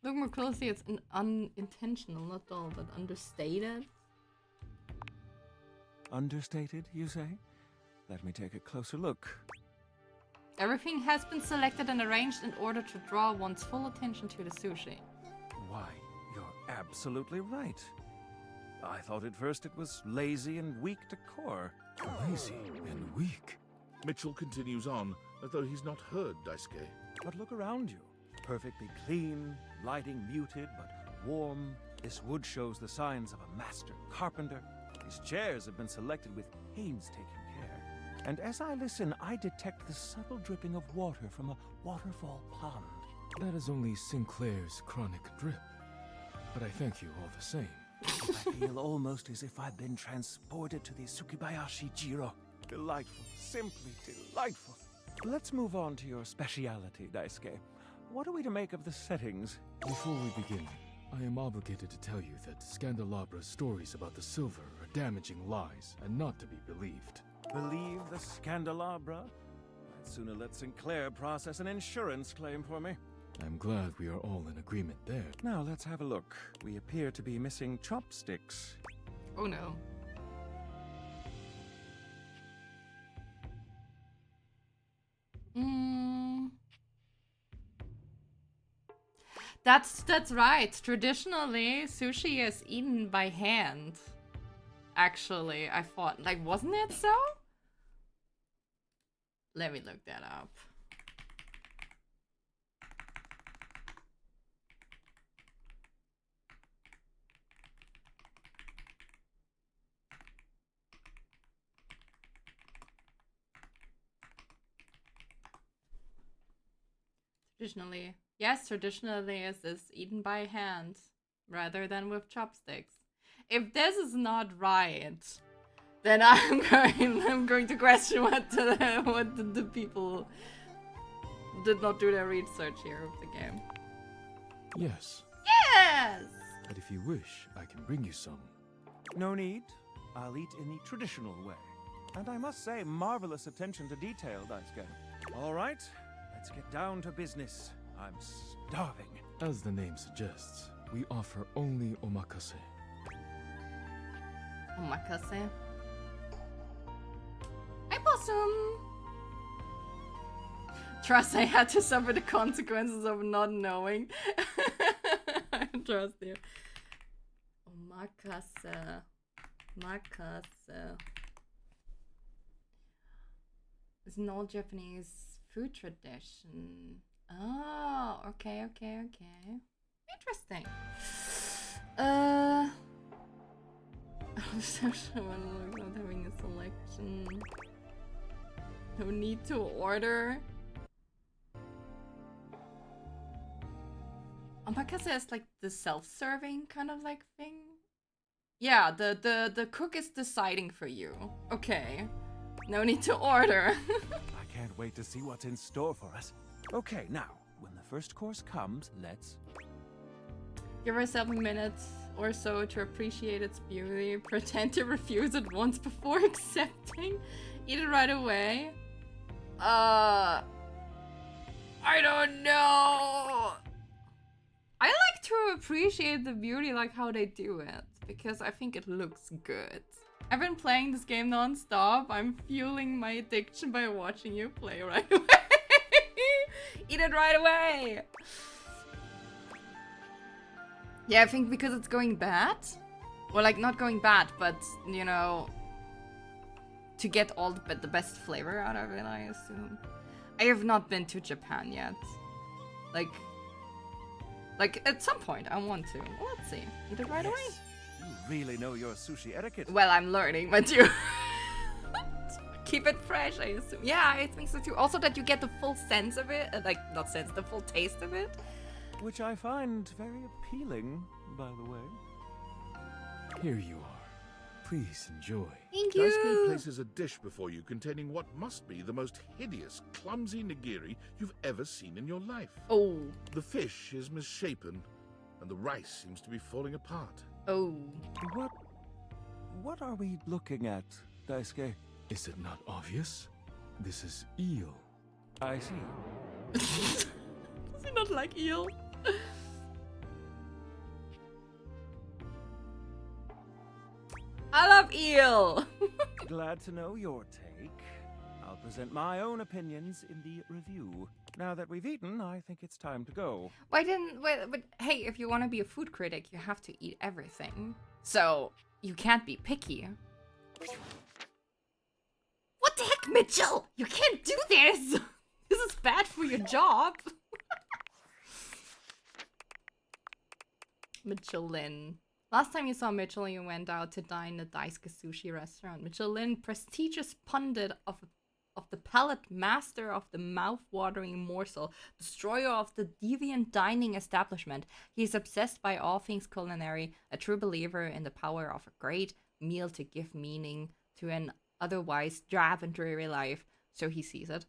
Look more closely, it's unintentional, not dull, but understated. Understated, you say? Let me take a closer look. Everything has been selected and arranged in order to draw one's full attention to the sushi. Why, you're absolutely right. I thought at first it was lazy and weak decor. Lazy and weak? Mitchell continues on, as though he's not heard Daisuke. But look around you. Perfectly clean, lighting muted but warm. This wood shows the signs of a master carpenter. These chairs have been selected with painstaking care. And as I listen, I detect the subtle dripping of water from a waterfall pond. That is only Sinclair's chronic drip. But I thank you all the same. I feel almost as if I've been transported to the Tsukibayashi Jiro. Delightful, simply delightful. Let's move on to your speciality, Daisuke. What are we to make of the settings? Before we begin, I am obligated to tell you that Scandalabra's stories about the silver are damaging lies and not to be believed. Believe the Scandalabra? I'd sooner let Sinclair process an insurance claim for me. I'm glad we are all in agreement there. Now let's have a look. We appear to be missing chopsticks. Oh no. That's right. Traditionally, sushi is eaten by hand. Actually, I thought, like, wasn't it so? Let me look that up. Traditionally. Yes, traditionally is this eaten by hand rather than with chopsticks. If this is not right, then I'm going to question what the people did not do their research here of the game. Yes. Yes! But if you wish, I can bring you some. No need. I'll eat in the traditional way. And I must say, marvelous attention to detail, Daisuke. All right, let's get down to business. I'm starving. As the name suggests, we offer only omakase. Omakase. Hi, Possum! Trust I had to suffer the consequences of not knowing. I trust you. Omakase. Makase. It's an old Japanese food tradition. Oh, okay. Interesting. I'm so sure I'm not having a selection. No need to order. Omakase is like the self-serving kind of like thing. Yeah, the cook is deciding for you. Okay. No need to order. I can't wait to see what's in store for us. Okay, now, when the first course comes, let's... Give yourself a minute or so to appreciate its beauty. Pretend to refuse it once before accepting. Eat it right away. I don't know. I like to appreciate the beauty, like how they do it, because I think it looks good. I've been playing this game non-stop. I'm fueling my addiction by watching you play right away. Eat it right away. Yeah, I think because it's going bad. Or like not going bad, but you know, to get all the best flavor out of it, I assume. I have not been to Japan yet. Like at some point I want to. Well, let's see. Eat it right away. You really know your sushi etiquette. Well, I'm learning, but you keep it fresh, I assume. Yeah, I think so too. Also that you get the full sense of it, like not sense, the full taste of it. Which I find very appealing, by the way. Here you are. Please enjoy. Thank Daisuke places a dish before you containing what must be the most hideous, clumsy nigiri you've ever seen in your life. Oh. The fish is misshapen, and the rice seems to be falling apart. Oh. What are we looking at, Daisuke? Is it not obvious? This is eel. I see. Does he not like eel? I love eel! Glad to know your take. I'll present my own opinions in the review. Now that we've eaten, I think it's time to go. But hey, if you want to be a food critic, you have to eat everything. So, you can't be picky. What the heck, Mitchell? You can't do this! This is bad for your job. Michelin. Last time you saw Mitchell, you went out to dine at Daisuke Sushi restaurant. Michelin, prestigious pundit of the palate, master of the mouth-watering morsel, destroyer of the deviant dining establishment. He is obsessed by all things culinary, a true believer in the power of a great meal to give meaning to an otherwise drab and dreary life, so he sees it.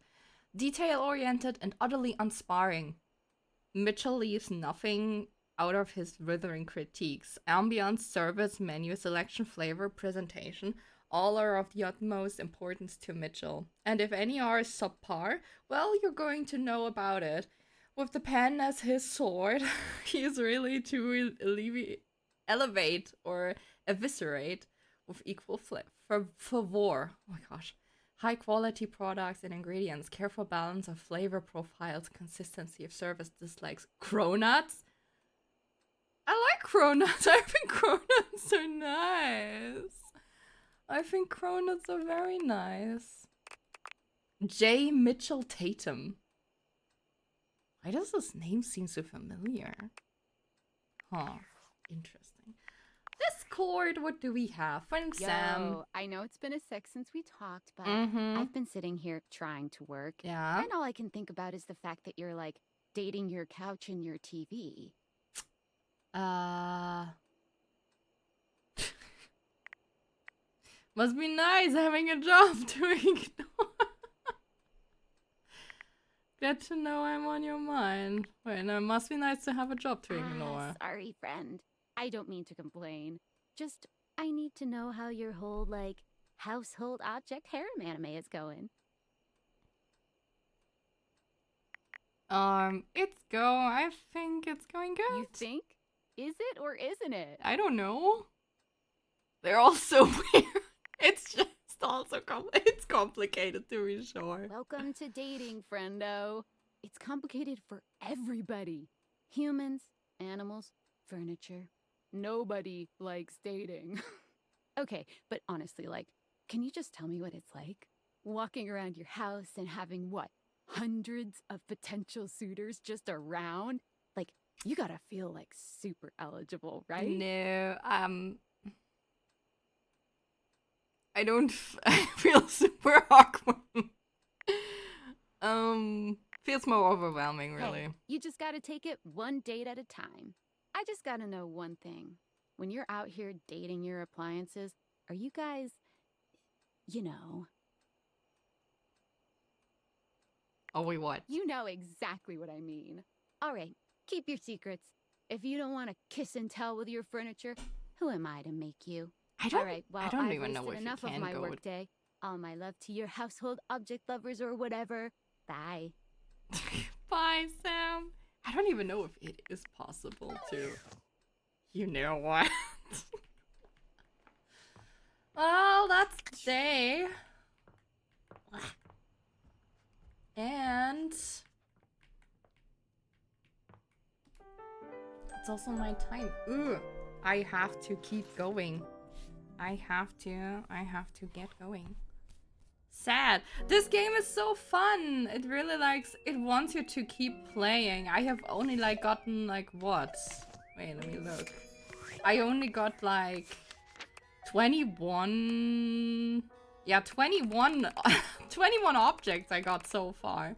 Detail-oriented and utterly unsparing, Mitchell leaves nothing out of his withering critiques. Ambience, service, menu, selection, flavor, presentation, all are of the utmost importance to Mitchell. And if any are subpar, well, you're going to know about it. With the pen as his sword, he is really to elevate or eviscerate with equal fervor. Oh my gosh. High quality products and ingredients, careful balance of flavor profiles, consistency of service, dislikes. Cronuts? I like cronuts. I think cronuts are nice. I think cronuts are very nice. J. Mitchell Tatum. Why does this name seem so familiar? Huh. Interesting. Discord, what do we have? Friend Sam. I know it's been a sec since we talked, but Mhm. I've been sitting here trying to work. Yeah. And all I can think about is the fact that you're like dating your couch and your TV. Must be nice having a job to ignore. Get to know I'm on your mind. Wait, no, it must be nice to have a job to ignore. Sorry, friend. I don't mean to complain. Just, I need to know how your whole, like, household object harem anime is going. I think it's going good. You think? Is it or isn't it? I don't know. They're all so weird. It's just also it's complicated to be sure. Welcome to dating, friendo. It's complicated for everybody. Humans, animals, furniture. Nobody likes dating. Okay, but honestly, like, can you just tell me what it's like? Walking around your house and having what? Hundreds of potential suitors just around? Like, you gotta feel like super eligible, right? No, I don't I feel super awkward. Feels more overwhelming, really. Hey, you just gotta take it one date at a time. I just gotta know one thing. When you're out here dating your appliances, are you guys, you know... Oh, wait, what? You know exactly what I mean. All right, keep your secrets. If you don't want to kiss and tell with your furniture, who am I to make you? All right, well, I don't I've even know wasted if you enough of can my go workday. All my love to your household object lovers or whatever. Bye. Bye, Sam. I don't even know if it is possible to. You know what? Well, that's the day. And it's also my time. Ooh, I have to keep going. I have to get going. Sad. This game is so fun. It really it wants you to keep playing. I have only gotten what? Wait, let me look. I only got 21. Yeah, 21 21 objects I got so far.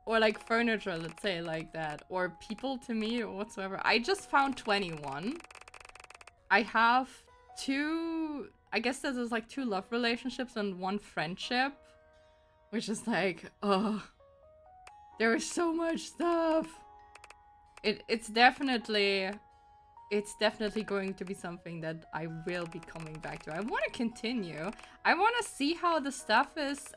Or furniture, let's say like that. Or people to me or whatsoever. I just found 21. I have 2, I guess this is 2 love relationships and 1 friendship. Which is oh. There is so much stuff. It's definitely going to be something that I will be coming back to. I want to continue. I want to see how the stuff is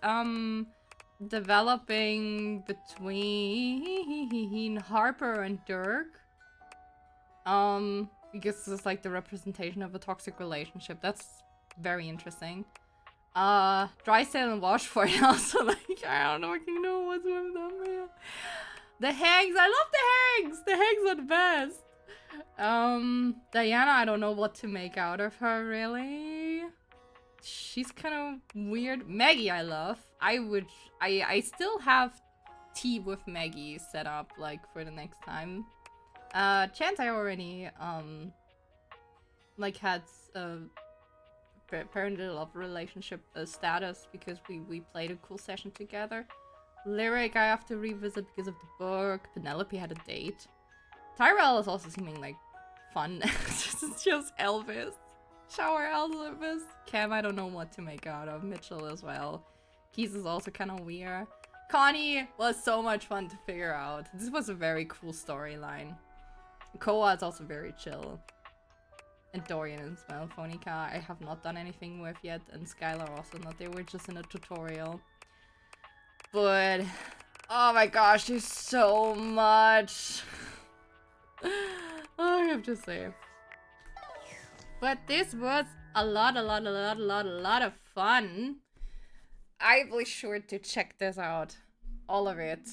developing between Harper and Dirk. Because it's the representation of a toxic relationship. That's very interesting. Drysdale and Washford also I don't know what's with them, man. The Hags, I love the Hags! The Hags are the best. Diana, I don't know what to make out of her, really. She's kind of weird. Maggie, I love. I still have tea with Maggie set up, for the next time. Chance, I already, had parental love relationship status because we played a cool session together. Lyric, I have to revisit because of the book. Penelope had a date. Tyrell is also seeming fun. It's just Elvis. Shower Elvis. Cam, I don't know what to make out of. Mitchell as well. Keys is also kind of weird. Connie was so much fun to figure out. This was a very cool storyline. Koa is also very chill. And Dorian as well. Phonica, I have not done anything with yet. And Skylar also not. They were just in a tutorial. But, oh my gosh, there's so much. I have to say. But this was a lot of fun. I will be sure to check this out. All of it.